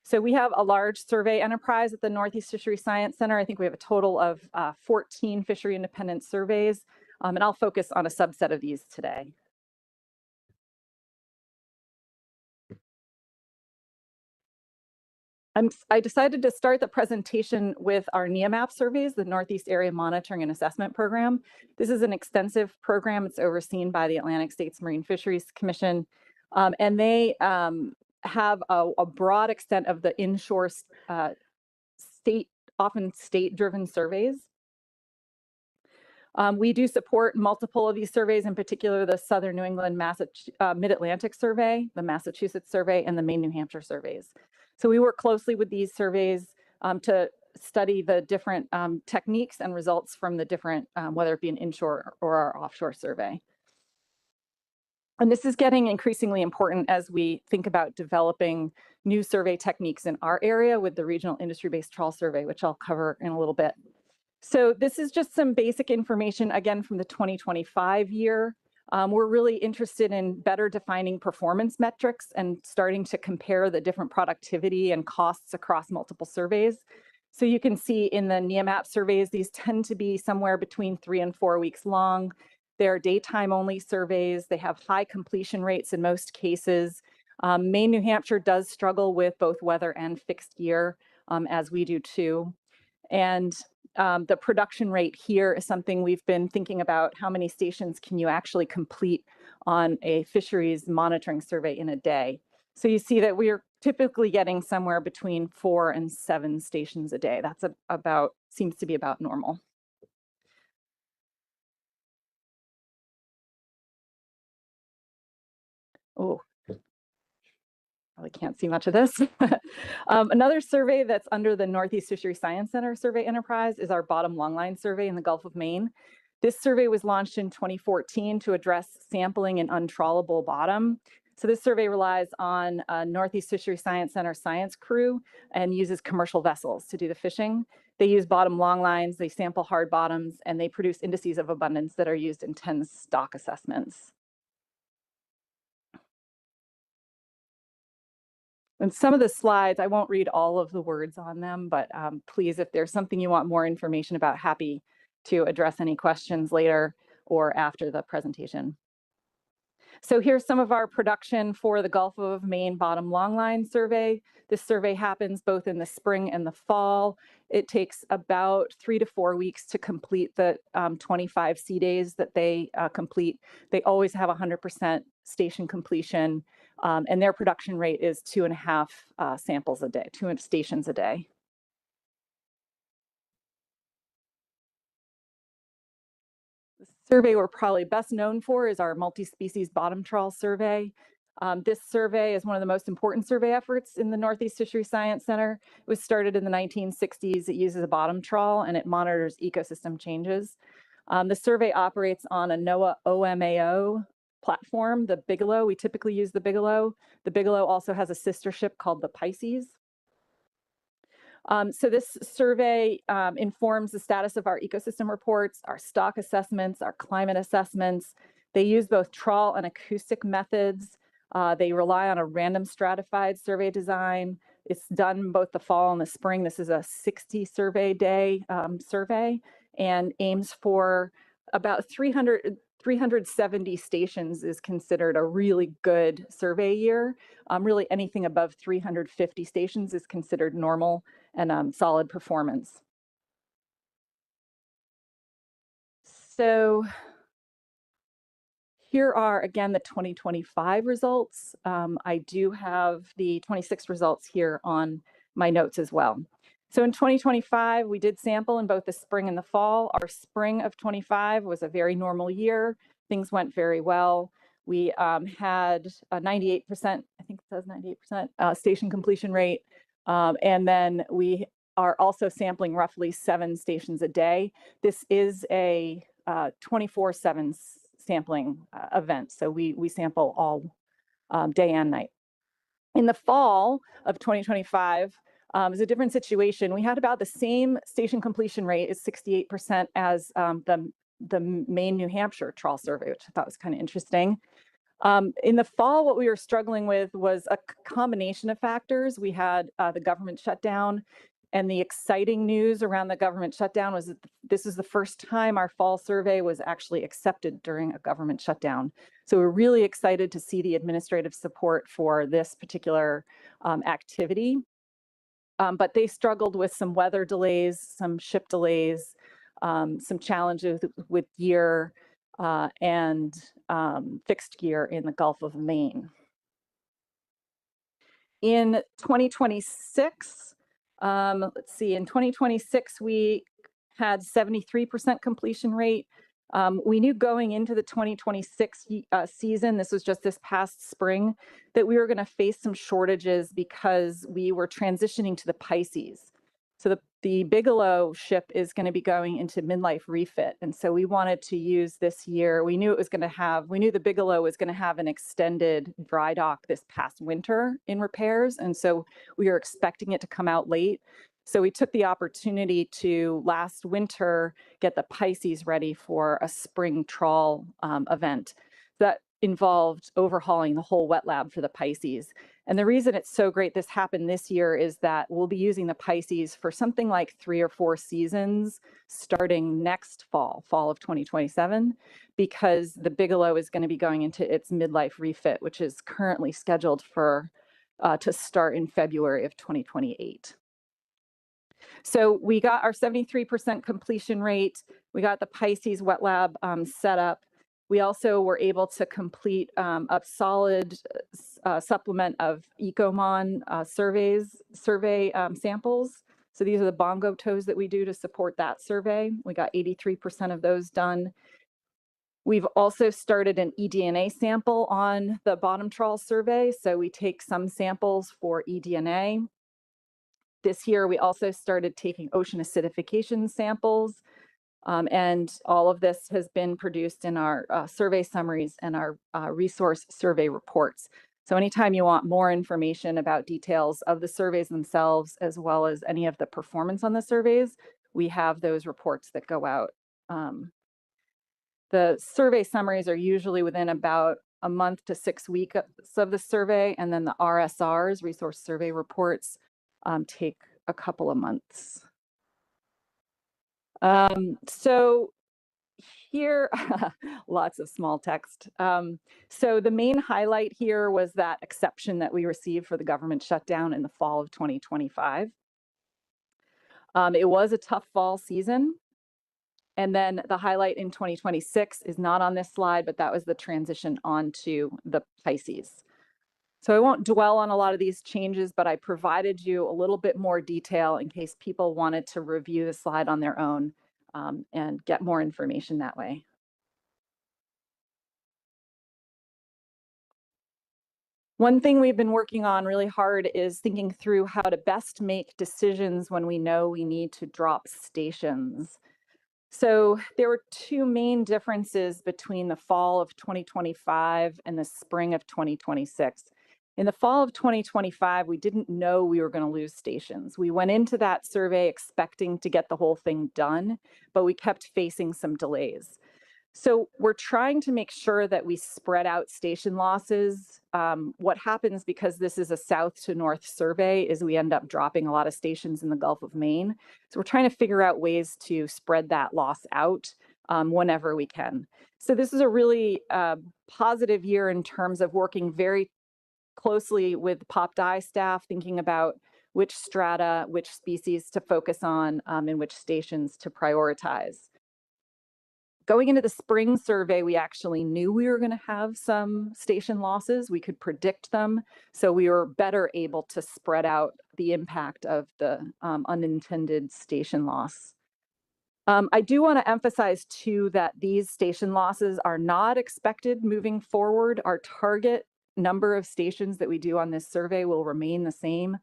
So we have a large survey enterprise at the Northeast Fisheries Science Center. I think we have a total of 14 fishery independent surveys, and I'll focus on a subset of these today. I decided to start the presentation with our NEAMAP surveys, the Northeast Area Monitoring and Assessment Program. This is an extensive program. It's overseen by the Atlantic States Marine Fisheries Commission, and they have a broad extent of the inshore often state-driven surveys. We do support multiple of these surveys, in particular the Southern New England Mid-Atlantic Survey, the Massachusetts Survey, and the Maine New Hampshire surveys. So we work closely with these surveys to study the different techniques and results from the different, whether it be an inshore or our offshore survey. And this is getting increasingly important as we think about developing new survey techniques in our area with the Regional Industry-Based Trawl Survey, which I'll cover in a little bit. So this is just some basic information, again, from the 2025 year. We're really interested in better defining performance metrics and starting to compare the different productivity and costs across multiple surveys. So you can see in the NEAMAP surveys, these tend to be somewhere between 3 and 4 weeks long. They're daytime only surveys. They have high completion rates in most cases. Maine, New Hampshire does struggle with both weather and fixed gear, as we do too. And the production rate here is something we've been thinking about. How many stations can you actually complete on a fisheries monitoring survey in a day? So you see that we are typically getting somewhere between 4 and 7 stations a day. That's seems to be about normal. Oh, probably can't see much of this. Another survey that's under the Northeast Fisheries Science Center survey enterprise is our bottom longline survey in the Gulf of Maine. This survey was launched in 2014 to address sampling in untrawlable bottom. So this survey relies on a Northeast Fisheries Science Center science crew and uses commercial vessels to do the fishing. They use bottom longlines, they sample hard bottoms, and they produce indices of abundance that are used in 10 stock assessments. And some of the slides, I won't read all of the words on them, but please, if there's something you want more information about, happy to address any questions later or after the presentation. So here's some of our production for the Gulf of Maine Bottom Longline Survey. This survey happens both in the spring and the fall. It takes about 3 to 4 weeks to complete the 25 sea days that they complete. They always have 100% station completion, and their production rate is 2.5 samples a day, 2 stations a day. The survey we're probably best known for is our multi-species bottom trawl survey. This survey is one of the most important survey efforts in the Northeast Fishery Science Center. It was started in the 1960s. It uses a bottom trawl and it monitors ecosystem changes. The survey operates on a NOAA OMAO platform, the Bigelow. We typically use the Bigelow. The Bigelow also has a sister ship called the Pisces. So this survey informs the status of our ecosystem reports, our stock assessments, our climate assessments. They use both trawl and acoustic methods. They rely on a random stratified survey design. It's done both the fall and the spring. This is a 60 survey day survey and aims for about 370 stations is considered a really good survey year. Really anything above 350 stations is considered normal and solid performance. So here are, again, the 2025 results. I do have the 26 results here on my notes as well. So in 2025, we did sample in both the spring and the fall. Our spring of 25 was a very normal year. Things went very well. We had a 98%, I think it says 98% station completion rate. And then we are also sampling roughly 7 stations a day. This is a 24/7 sampling event. So we sample all day and night. In the fall of 2025, is a different situation. We had about the same station completion rate as 68% as the Maine, New Hampshire trawl survey, which I thought was kind of interesting. In the fall, what we were struggling with was a combination of factors. We had the government shutdown, and the exciting news around the government shutdown was that this is the first time our fall survey was actually accepted during a government shutdown. So we're really excited to see the administrative support for this particular activity. But they struggled with some weather delays, some ship delays, some challenges with gear and fixed gear in the Gulf of Maine. In 2026, let's see, in 2026, we had 73% completion rate. We knew going into the 2026 season, this was just this past spring, that we were going to face some shortages because we were transitioning to the Pisces. So the Bigelow ship is going to be going into midlife refit. And so we wanted to use this year. We knew the Bigelow was going to have an extended dry dock this past winter in repairs. And so we were expecting it to come out late. So we took the opportunity to last winter get the Pisces ready for a spring trawl event that involved overhauling the whole wet lab for the Pisces. And the reason it's so great this happened this year is that we'll be using the Pisces for something like 3 or 4 seasons starting next fall of 2027, because the Bigelow is going to be going into its midlife refit, which is currently scheduled for to start in February of 2028. So we got our 73% completion rate. We got the Pisces wet lab set up. We also were able to complete a solid supplement of Ecomon survey samples. So these are the bongo toes that we do to support that survey. We got 83% of those done. We've also started an eDNA sample on the bottom trawl survey. So we take some samples for eDNA. This year, we also started taking ocean acidification samples. And all of this has been produced in our survey summaries and our resource survey reports. So anytime you want more information about details of the surveys themselves, as well as any of the performance on the surveys, we have those reports that go out. The survey summaries are usually within about a month to 6 weeks of the survey, and then the RSRs, resource survey reports, take a couple of months. So here, lots of small text. So the main highlight here was that exception that we received for the government shutdown in the fall of 2025. It was a tough fall season. And then the highlight in 2026 is not on this slide, but that was the transition onto the Pisces. So I won't dwell on a lot of these changes, but I provided you a little bit more detail in case people wanted to review the slide on their own and get more information that way. One thing we've been working on really hard is thinking through how to best make decisions when we know we need to drop stations. So there were two main differences between the fall of 2025 and the spring of 2026. In the fall of 2025, we didn't know we were going to lose stations. We went into that survey expecting to get the whole thing done, but we kept facing some delays. So we're trying to make sure that we spread out station losses. What happens, because this is a south to north survey, is we end up dropping a lot of stations in the Gulf of Maine. So we're trying to figure out ways to spread that loss out whenever we can. So this is a really positive year in terms of working very closely with PopDI staff, thinking about which strata, which species to focus on, and which stations to prioritize. Going into the spring survey, we actually knew we were going to have some station losses. We could predict them, so we were better able to spread out the impact of the unintended station loss. I do want to emphasize too that these station losses are not expected moving forward. Our target number of stations that we do on this survey will remain the same.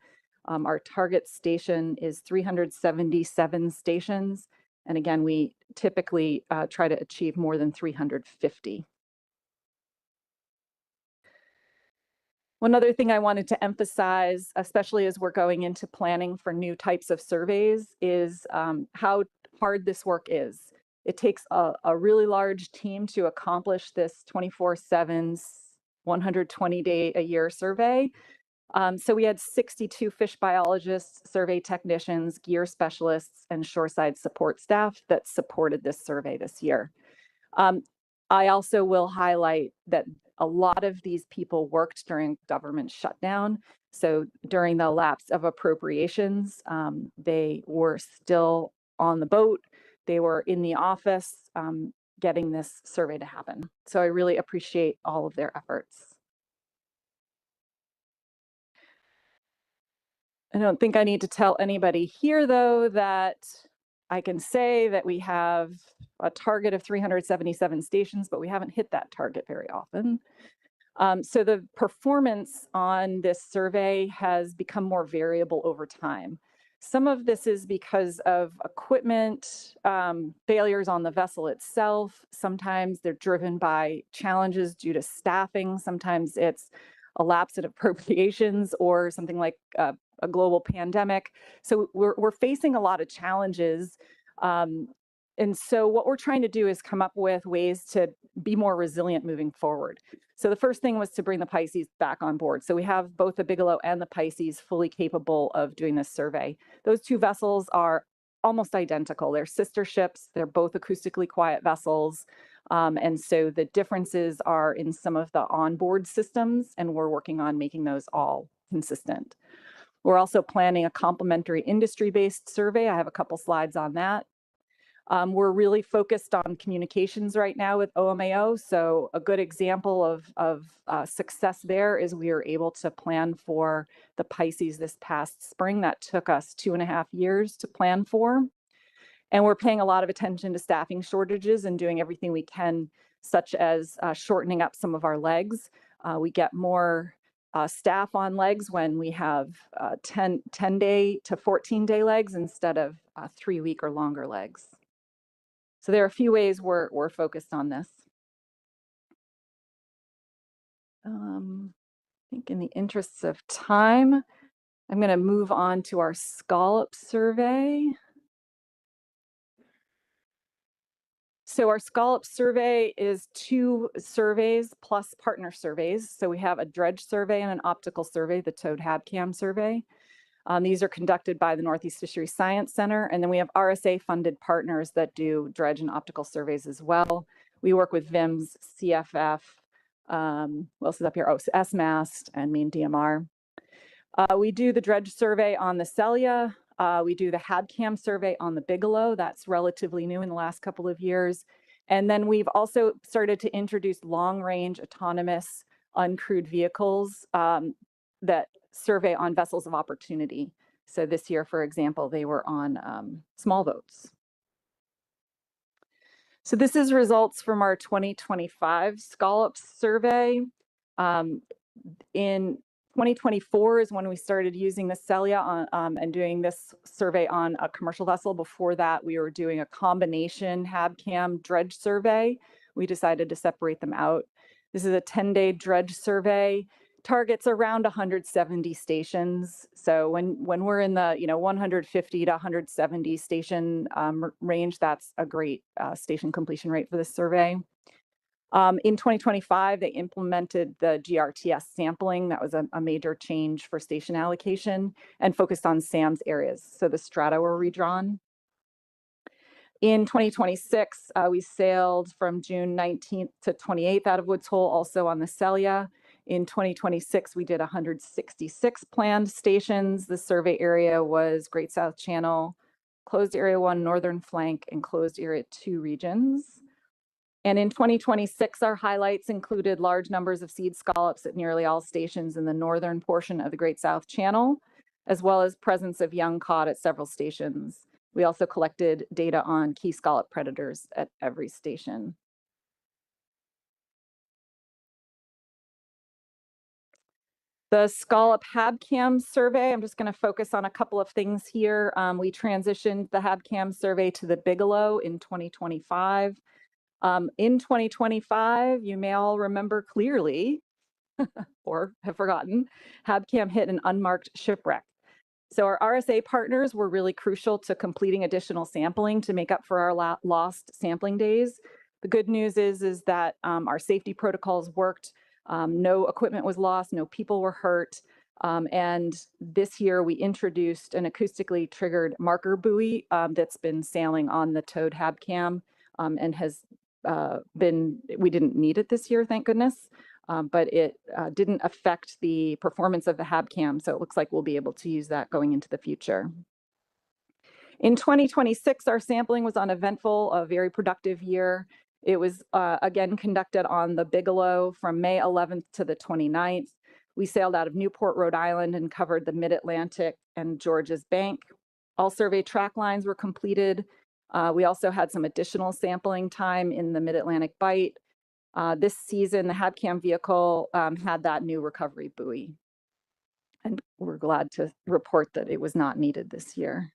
Our target station is 377 stations. And again, we typically try to achieve more than 350. One other thing I wanted to emphasize, especially as we're going into planning for new types of surveys, is how hard this work is. It takes a really large team to accomplish this 24/7, 120-day-a-year survey. So we had 62 fish biologists, survey technicians, gear specialists, and shoreside support staff that supported this survey this year. I also will highlight that a lot of these people worked during government shutdown. So during the lapse of appropriations, they were still on the boat. They were in the office getting this survey to happen. So I really appreciate all of their efforts. I don't think I need to tell anybody here, though, that I can say that we have a target of 377 stations, but we haven't hit that target very often. So the performance on this survey has become more variable over time. Some of this is because of equipment failures on the vessel itself. Sometimes they're driven by challenges due to staffing. Sometimes it's a lapse in appropriations or something like a global pandemic. So we're facing a lot of challenges. And so what we're trying to do is come up with ways to be more resilient moving forward. So the first thing was to bring the Pisces back on board. So we have both the Bigelow and the Pisces fully capable of doing this survey. Those two vessels are almost identical. They're sister ships. They're both acoustically quiet vessels. And so the differences are in some of the onboard systems, and we're working on making those all consistent. We're also planning a complementary industry-based survey. I have a couple slides on that. We're really focused on communications right now with OMAO. So a good example of success there is we were able to plan for the Pisces this past spring. That took us 2.5 years to plan for. And we're paying a lot of attention to staffing shortages and doing everything we can, such as shortening up some of our legs. We get more staff on legs when we have 10-day to 14-day legs instead of 3-week or longer legs. So there are a few ways we're focused on this. I think in the interests of time, I'm going to move on to our scallop survey. So our scallop survey is 2 surveys plus partner surveys. So we have a dredge survey and an optical survey, the Toad HabCam survey. These are conducted by the Northeast Fisheries Science Center. And then we have RSA funded partners that do dredge and optical surveys as well. We work with VIMS, CFF, what else is up here? Oh, SMAST and Maine DMR. We do the dredge survey on the Celia. We do the HABCAM survey on the Bigelow. That's relatively new in the last couple of years. And then we've also started to introduce long-range autonomous uncrewed vehicles that survey on vessels of opportunity. So this year, for example, they were on small boats. So this is results from our 2025 Scallops survey. In 2024 is when we started using the Celia on, and doing this survey on a commercial vessel. Before that, we were doing a combination HABCAM dredge survey. We decided to separate them out. This is a 10-day dredge survey. Targets around 170 stations. So when we're in the 150 to 170 station range, that's a great station completion rate for this survey. In 2025, they implemented the GRTS sampling. That was a major change for station allocation and focused on SAMS areas. So the strata were redrawn. In 2026, we sailed from June 19th to 28th out of Woods Hole, also on the Celia. In 2026, we did 166 planned stations. The survey area was Great South Channel, Closed Area 1, Northern Flank, and Closed Area 2 regions. And in 2026, our highlights included large numbers of seed scallops at nearly all stations in the northern portion of the Great South Channel, as well as presence of young cod at several stations. We also collected data on key scallop predators at every station. The Scallop HABCAM survey, I'm just going to focus on a couple of things here. We transitioned the HABCAM survey to the Bigelow in 2025. In 2025, you may all remember clearly, or have forgotten, HABCAM hit an unmarked shipwreck. So our RSA partners were really crucial to completing additional sampling to make up for our lost sampling days. The good news is that our safety protocols worked. No equipment was lost, no people were hurt. And this year we introduced an acoustically triggered marker buoy that's been sailing on the towed HABCAM and has we didn't need it this year, thank goodness. But it didn't affect the performance of the HABCAM, so it looks like we'll be able to use that going into the future. In 2026, our sampling was uneventful, a very productive year. It was again conducted on the Bigelow from May 11th to the 29th. We sailed out of Newport, Rhode Island, and covered the Mid-Atlantic and Georges Bank. All survey track lines were completed. We also had some additional sampling time in the Mid-Atlantic Bight. This season, the HABCAM vehicle had that new recovery buoy. And we're glad to report that it was not needed this year.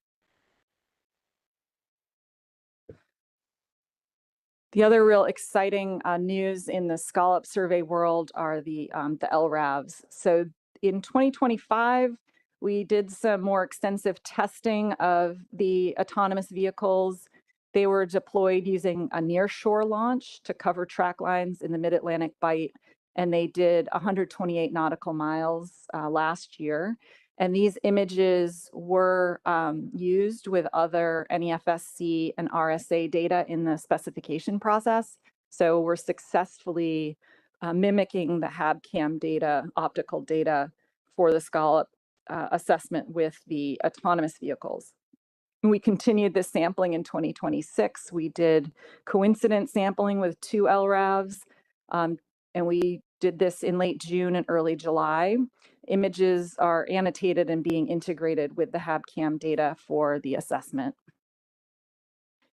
The other real exciting news in the scallop survey world are the LRAVs. So in 2025, we did some more extensive testing of the autonomous vehicles. They were deployed using a nearshore launch to cover track lines in the Mid-Atlantic Bight, and they did 128 nautical miles last year. And these images were used with other NEFSC and RSA data in the specification process. So we're successfully mimicking the HABCAM data, optical data for the scallop assessment with the autonomous vehicles. We continued this sampling in 2026. We did coincident sampling with 2 LRAVs, and we did this in late June and early July. Images are annotated and being integrated with the HABCAM data for the assessment.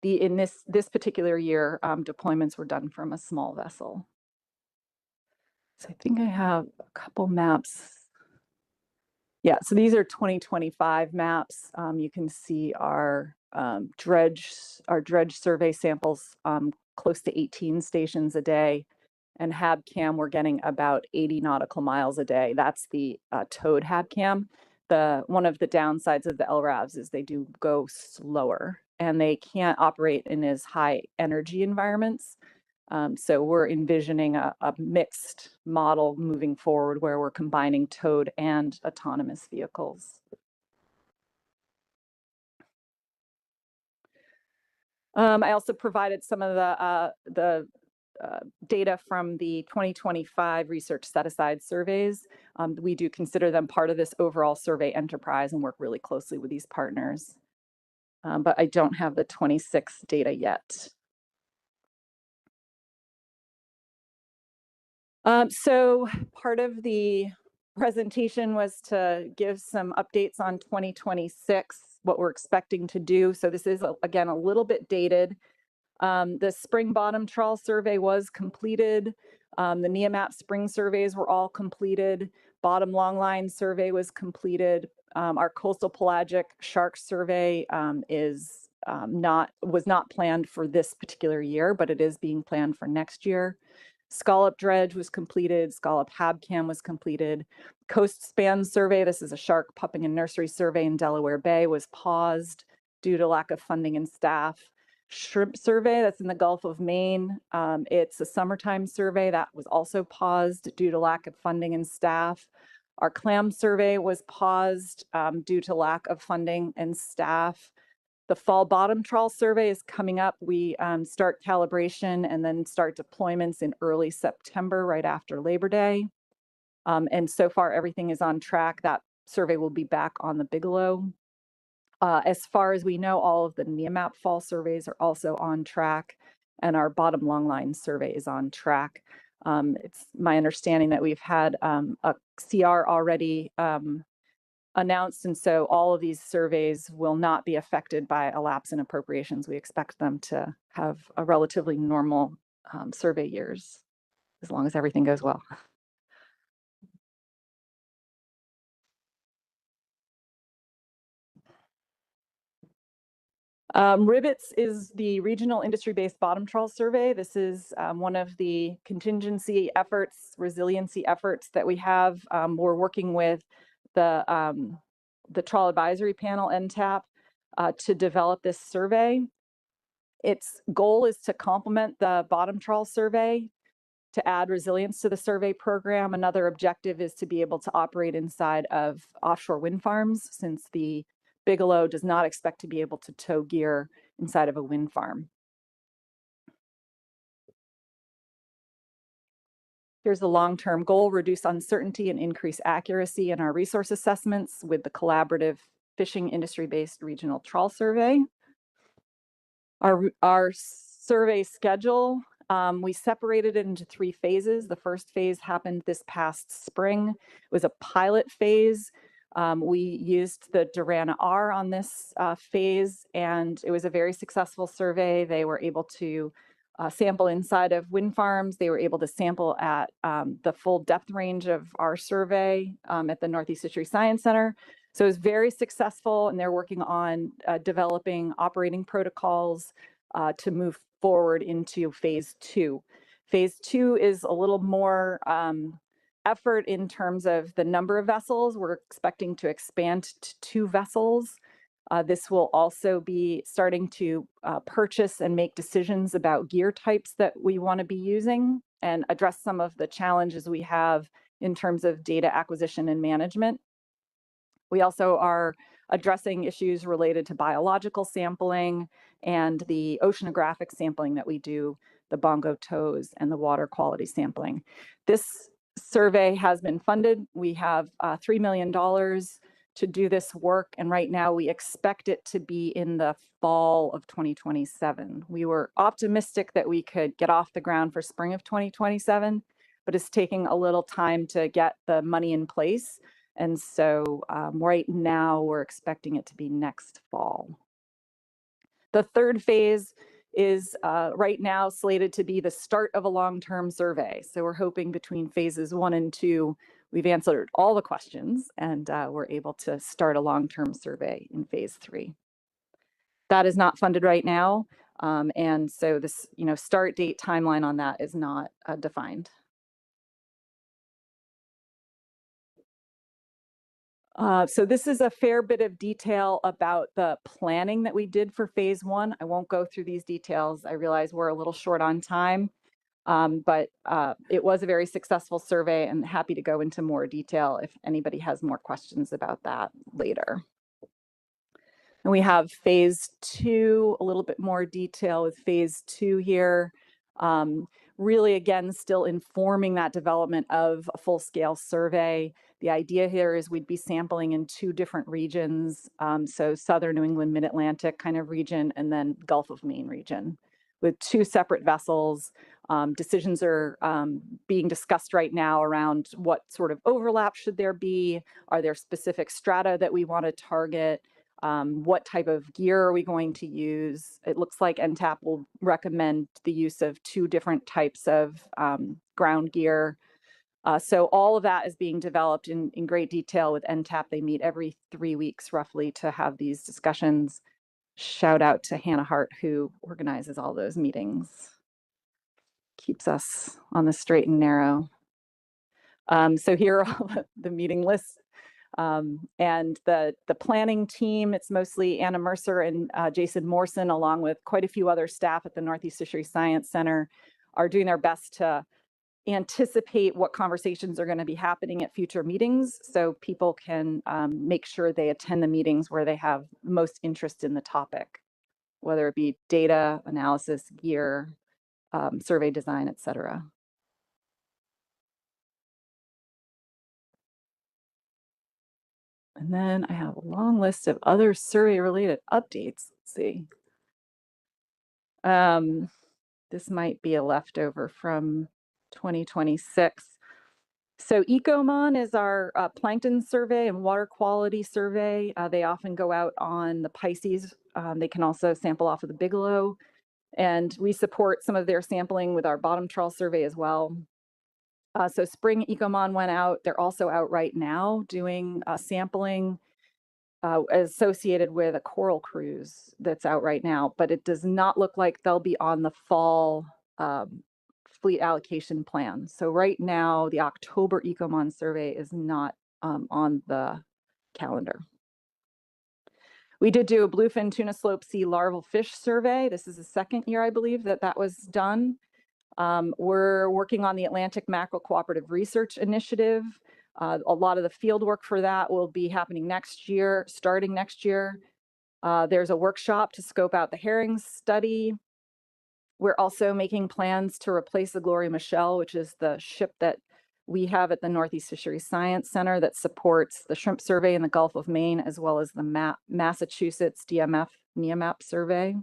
In this particular year, deployments were done from a small vessel. So I think I have a couple maps. Yeah, so these are 2025 maps. You can see our dredge survey samples close to 18 stations a day. And HABCAM, we're getting about 80 nautical miles a day. That's the towed HABCAM. One of the downsides of the LRAVs is they do go slower and they can't operate in as high energy environments. So we're envisioning a mixed model moving forward where we're combining towed and autonomous vehicles. I also provided some of the data from the 2025 research set-aside surveys. We do consider them part of this overall survey enterprise and work really closely with these partners. But I don't have the 26 data yet. So part of the presentation was to give some updates on 2026, what we're expecting to do. So this is, again, a little bit dated. The spring bottom trawl survey was completed. The NEOMAP spring surveys were all completed. Bottom longline survey was completed. Our coastal pelagic shark survey was not planned for this particular year, but it is being planned for next year. Scallop dredge was completed. Scallop habcam was completed. Coast span survey, this is a shark pupping and nursery survey in Delaware Bay, was paused due to lack of funding and staff. Shrimp survey, that's in the Gulf of Maine. It's a summertime survey that was also paused due to lack of funding and staff. Our clam survey was paused due to lack of funding and staff. The fall bottom trawl survey is coming up. We start calibration and then start deployments in early September, right after Labor Day. And so far, everything is on track. That survey will be back on the Bigelow. As far as we know, all of the NEOMAP fall surveys are also on track, and our bottom longline survey is on track. It's my understanding that we've had a CR already announced, and so all of these surveys will not be affected by a lapse in appropriations. We expect them to have a relatively normal survey years, as long as everything goes well. Ribbits is the regional industry-based bottom trawl survey. This is one of the contingency efforts, resiliency efforts that we have. We're working with the Trawl Advisory Panel, NTAP, to develop this survey. Its goal is to complement the bottom trawl survey to add resilience to the survey program. Another objective is to be able to operate inside of offshore wind farms, since the Bigelow does not expect to be able to tow gear inside of a wind farm. Here's the long-term goal: reduce uncertainty and increase accuracy in our resource assessments with the collaborative fishing industry-based regional trawl survey. Our survey schedule, we separated it into 3 phases. The first phase happened this past spring. It was a pilot phase. We used the Durana R on this phase, and it was a very successful survey. They were able to sample inside of wind farms. They were able to sample at the full depth range of our survey at the Northeast Fisheries Science Center. So it was very successful, and they're working on developing operating protocols to move forward into phase 2. Phase 2 is a little more effort in terms of the number of vessels. We're expecting to expand to 2 vessels. This will also be starting to purchase and make decisions about gear types that we want to be using and address some of the challenges we have in terms of data acquisition and management. We also are addressing issues related to biological sampling and the oceanographic sampling that we do, the bongo tows and the water quality sampling. This survey has been funded. We have $3 million to do this work, and right now we expect it to be in the fall of 2027. We were optimistic that we could get off the ground for spring of 2027, but it's taking a little time to get the money in place. And so right now we're expecting it to be next fall. The third phase is right now slated to be the start of a long-term survey. So we're hoping between phases 1 and 2, we've answered all the questions, and we're able to start a long-term survey in phase 3. That is not funded right now. And so this, start date timeline on that is not defined. So this is a fair bit of detail about the planning that we did for phase 1. I won't go through these details. I realize we're a little short on time, but it was a very successful survey, and happy to go into more detail if anybody has more questions about that later. And we have phase 2, a little bit more detail with phase 2 here. Really, again, still informing that development of a full-scale survey. The idea here is we'd be sampling in 2 different regions, so southern New England, mid-Atlantic kind of region, and then Gulf of Maine region, with 2 separate vessels. Decisions are being discussed right now around what sort of overlap should there be. Are there specific strata that we want to target? What type of gear are we going to use? It looks like NTAP will recommend the use of 2 different types of ground gear. So all of that is being developed in great detail with NTAP. They meet every 3 weeks roughly to have these discussions. Shout out to Hannah Hart, who organizes all those meetings. Keeps us on the straight and narrow. So here are all the meeting lists. And the planning team, it's mostly Anna Mercer and Jason Morrison, along with quite a few other staff at the Northeast Fisheries Science Center, are doing their best to anticipate what conversations are going to be happening at future meetings, so people can make sure they attend the meetings where they have most interest in the topic, whether it be data, analysis, gear, survey design, etc. And then I have a long list of other survey-related updates. Let's see. This might be a leftover from 2026. So EcoMon is our plankton survey and water quality survey. They often go out on the Pisces. They can also sample off of the Bigelow. And we support some of their sampling with our bottom trawl survey as well. So spring EcoMon went out. They're also out right now doing sampling associated with a coral cruise that's out right now, but it does not look like they'll be on the fall fleet allocation plan. So right now, the October EcoMon survey is not on the calendar. We did do a bluefin tuna slope sea larval fish survey. This is the 2nd year, I believe, that was done. We're working on the Atlantic Mackerel Cooperative Research Initiative. A lot of the field work for that will be happening next year, starting next year. There's a workshop to scope out the herring study. We're also making plans to replace the Gloria Michelle, which is the ship that we have at the Northeast Fisheries Science Center that supports the shrimp survey in the Gulf of Maine, as well as the Massachusetts DMF NEOMAP survey.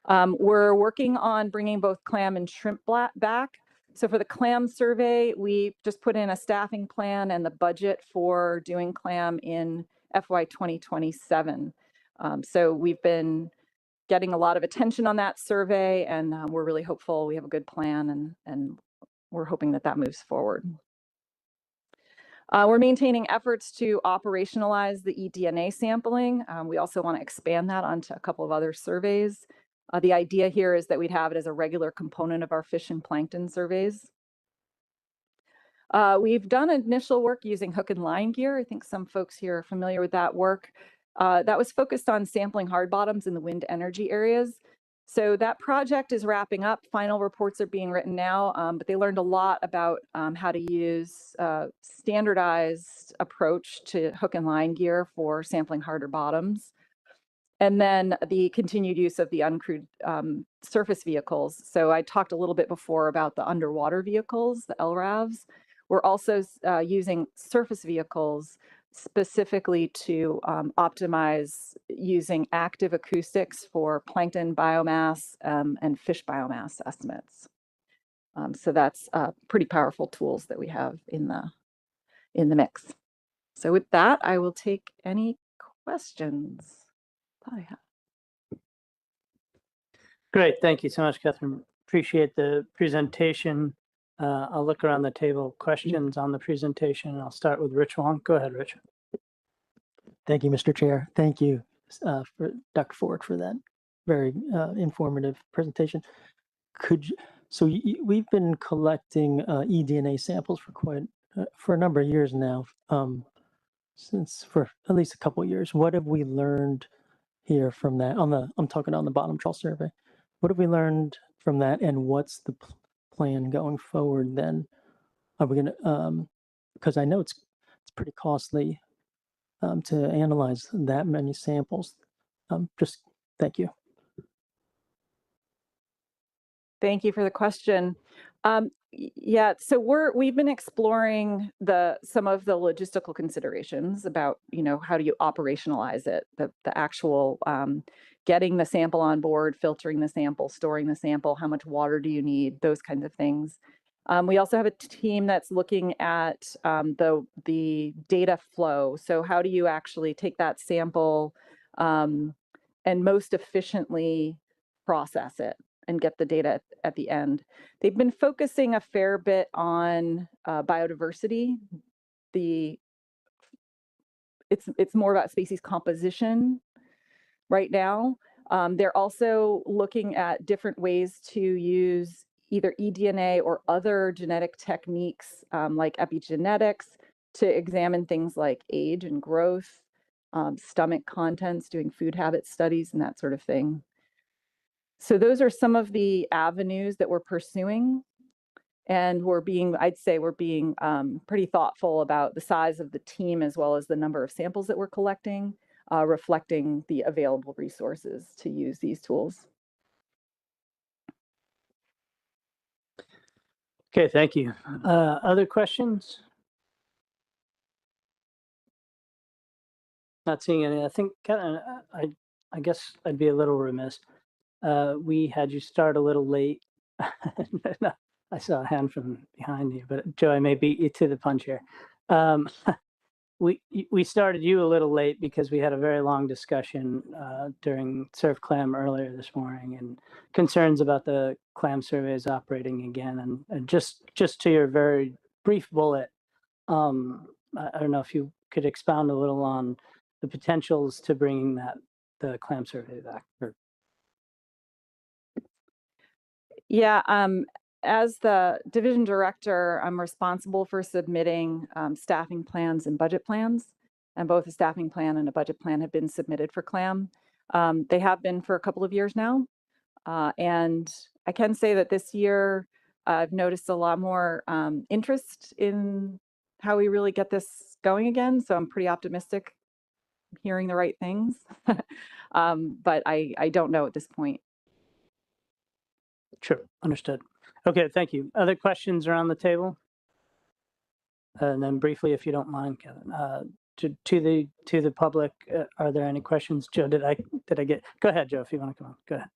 We're working on bringing both clam and shrimp back. So for the clam survey, we just put in a staffing plan and the budget for doing clam in FY 2027. So we've been getting a lot of attention on that survey, and we're really hopeful we have a good plan, and we're hoping that that moves forward. We're maintaining efforts to operationalize the eDNA sampling. We also want to expand that onto a couple of other surveys. The idea here is that we'd have it as a regular component of our fish and plankton surveys. We've done initial work using hook and line gear. I think some folks here are familiar with that work. That was focused on sampling hard bottoms in the wind energy areas. So that project is wrapping up. Final reports are being written now, but they learned a lot about how to use standardized approach to hook and line gear for sampling harder bottoms. And then the continued use of the uncrewed surface vehicles. So I talked a little bit before about the underwater vehicles, the LRAVs. We're also using surface vehicles specifically to optimize using active acoustics for plankton biomass and fish biomass estimates. So that's pretty powerful tools that we have in the mix. So with that, I will take any questions. Great, thank you so much, Catherine. Appreciate the presentation. I'll look around the table. Questions on the presentation, and I'll start with Rich Wong. Go ahead, Rich. Thank you, Mr. Chair. Thank you, for Dr. Ford, for that very informative presentation. We've been collecting eDNA samples for a number of years now, for at least a couple of years. What have we learned here from that? I'm talking on the bottom trawl survey. What have we learned from that, and what's the plan going forward? Then are we going to? Because I know it's pretty costly to analyze that many samples. Just thank you. Thank you for the question. Yeah, so we've been exploring some of the logistical considerations about, how do you operationalize it, the actual getting the sample on board, filtering the sample, storing the sample, how much water do you need, those kinds of things. We also have a team that's looking at the data flow. So how do you actually take that sample and most efficiently process it and get the data at the end? They've been focusing a fair bit on biodiversity. It's more about species composition right now. They're also looking at different ways to use either eDNA or other genetic techniques like epigenetics to examine things like age and growth, stomach contents, doing food habit studies and that sort of thing. So those are some of the avenues that we're pursuing. And I'd say we're being pretty thoughtful about the size of the team as well as the number of samples that we're collecting, reflecting the available resources to use these tools. Okay, thank you. Other questions? Not seeing any. I think, I guess I'd be a little remiss. We had you start a little late. I saw a hand from behind you, but Joe, I may beat you to the punch here. We started you a little late because we had a very long discussion during Surf Clam earlier this morning, and concerns about the clam surveys operating again. And just to your very brief bullet, I don't know if you could expound a little on the potentials to bringing the clam survey back. Yeah, as the division director, I'm responsible for submitting staffing plans and budget plans, and both a staffing plan and a budget plan have been submitted for CLAM. They have been for a couple of years now, and I can say that this year I've noticed a lot more interest in how we really get this going again, so I'm pretty optimistic, hearing the right things, but I don't know at this point. Sure, understood. Okay, thank you. Other questions around the table? And then briefly, if you don't mind, Kevin, to the public, are there any questions? Joe, did I get? Go ahead, Joe, if you want to come on. Go ahead.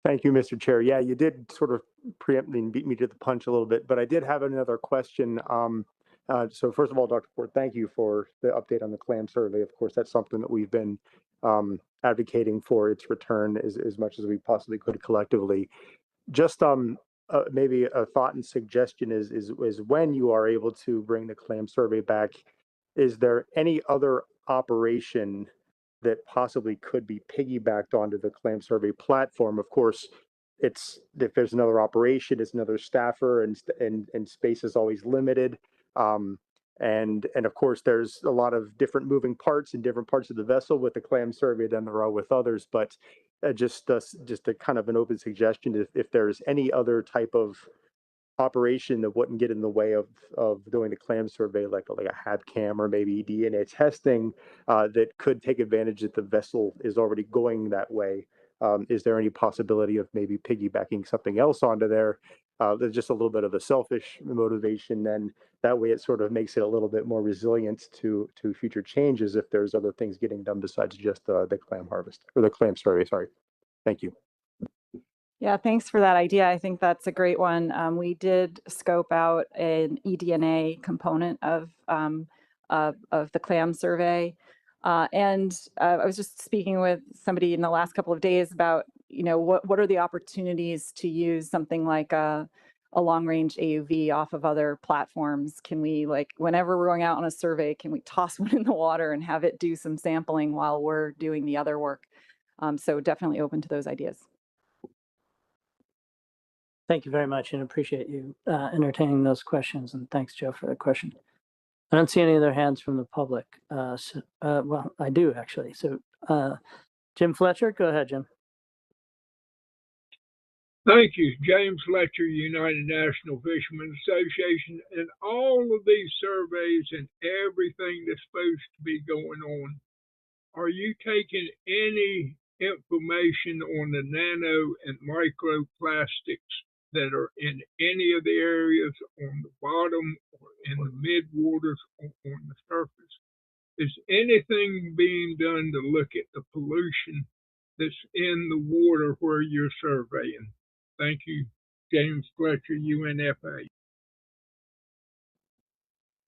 Thank you, Mr. Chair. Yeah, you did sort of preempt me and beat me to the punch a little bit, but I did have another question. So first of all, Dr. Ford, thank you for the update on the CLAM survey. Of course, that's something that we've been advocating for its return as much as we possibly could collectively. Just maybe a thought and suggestion is when you are able to bring the CLAM survey back, is there any other operation that possibly could be piggybacked onto the CLAM survey platform? Of course, if there's another operation, it's another staffer, and space is always limited. And of course, there's a lot of different moving parts in different parts of the vessel with the CLAM survey than there are with others. But just a kind of an open suggestion, if there's any other type of operation that wouldn't get in the way of doing the CLAM survey, like a HAB cam or maybe DNA testing, that could take advantage that the vessel is already going that way. Is there any possibility of maybe piggybacking something else onto there? There's just a little bit of a selfish motivation, and that way it sort of makes it a little bit more resilient to future changes if there's other things getting done besides just the clam harvest or the CLAM survey. Sorry. Thank you. Yeah, thanks for that idea. I think that's a great one. We did scope out an eDNA component of the CLAM survey. And I was just speaking with somebody in the last couple of days about, what are the opportunities to use something like a long-range AUV off of other platforms? Can we, whenever we're going out on a survey, can we toss one in the water and have it do some sampling while we're doing the other work? So definitely open to those ideas. Thank you very much, and appreciate you entertaining those questions. And thanks, Joe, for the question. I don't see any other hands from the public. Well, I do actually. So Jim Fletcher, go ahead, Jim. Thank you, James Fletcher, United National Fishermen Association, and all of these surveys and everything that's supposed to be going on. Are you taking any information on the nano and microplastics that are in any of the areas on the bottom or in the mid waters or on the surface? Is anything being done to look at the pollution that's in the water where you're surveying? Thank you, James Fletcher, UNFA.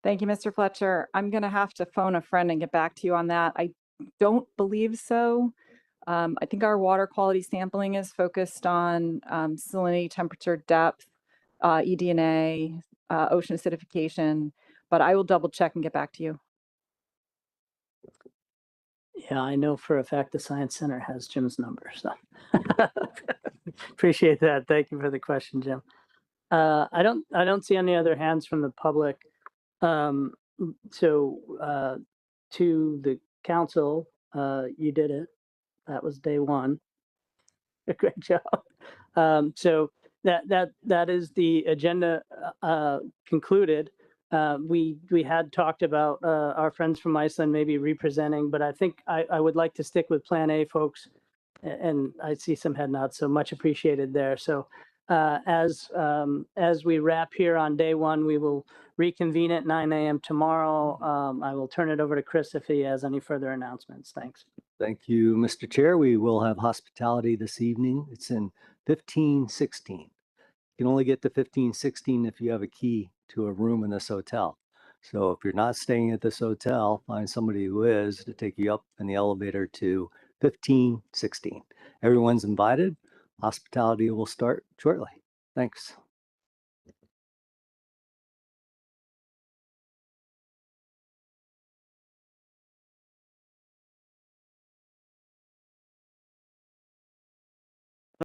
Thank you, Mr. Fletcher. I'm going to have to phone a friend and get back to you on that. I don't believe so. I think our water quality sampling is focused on salinity, temperature, depth, eDNA, ocean acidification, but I will double check and get back to you. Yeah, I know for a fact the Science Center has Jim's number, so appreciate that. Thank you for the question, Jim. I don't see any other hands from the public. So to the council, you did it. That was day one. Great job. So that is the agenda concluded. We had talked about our friends from Iceland maybe representing, but I think I would like to stick with Plan A, folks. And I see some head nods, so much appreciated there. So as we wrap here on day one, we will reconvene at 9 a.m. tomorrow. I will turn it over to Chris if he has any further announcements. Thanks. Thank you, Mr. Chair. We will have hospitality this evening. It's in 1516. You can only get to 1516 if you have a key to a room in this hotel. So if you're not staying at this hotel, find somebody who is to take you up in the elevator to 1516. Everyone's invited. Hospitality will start shortly. Thanks.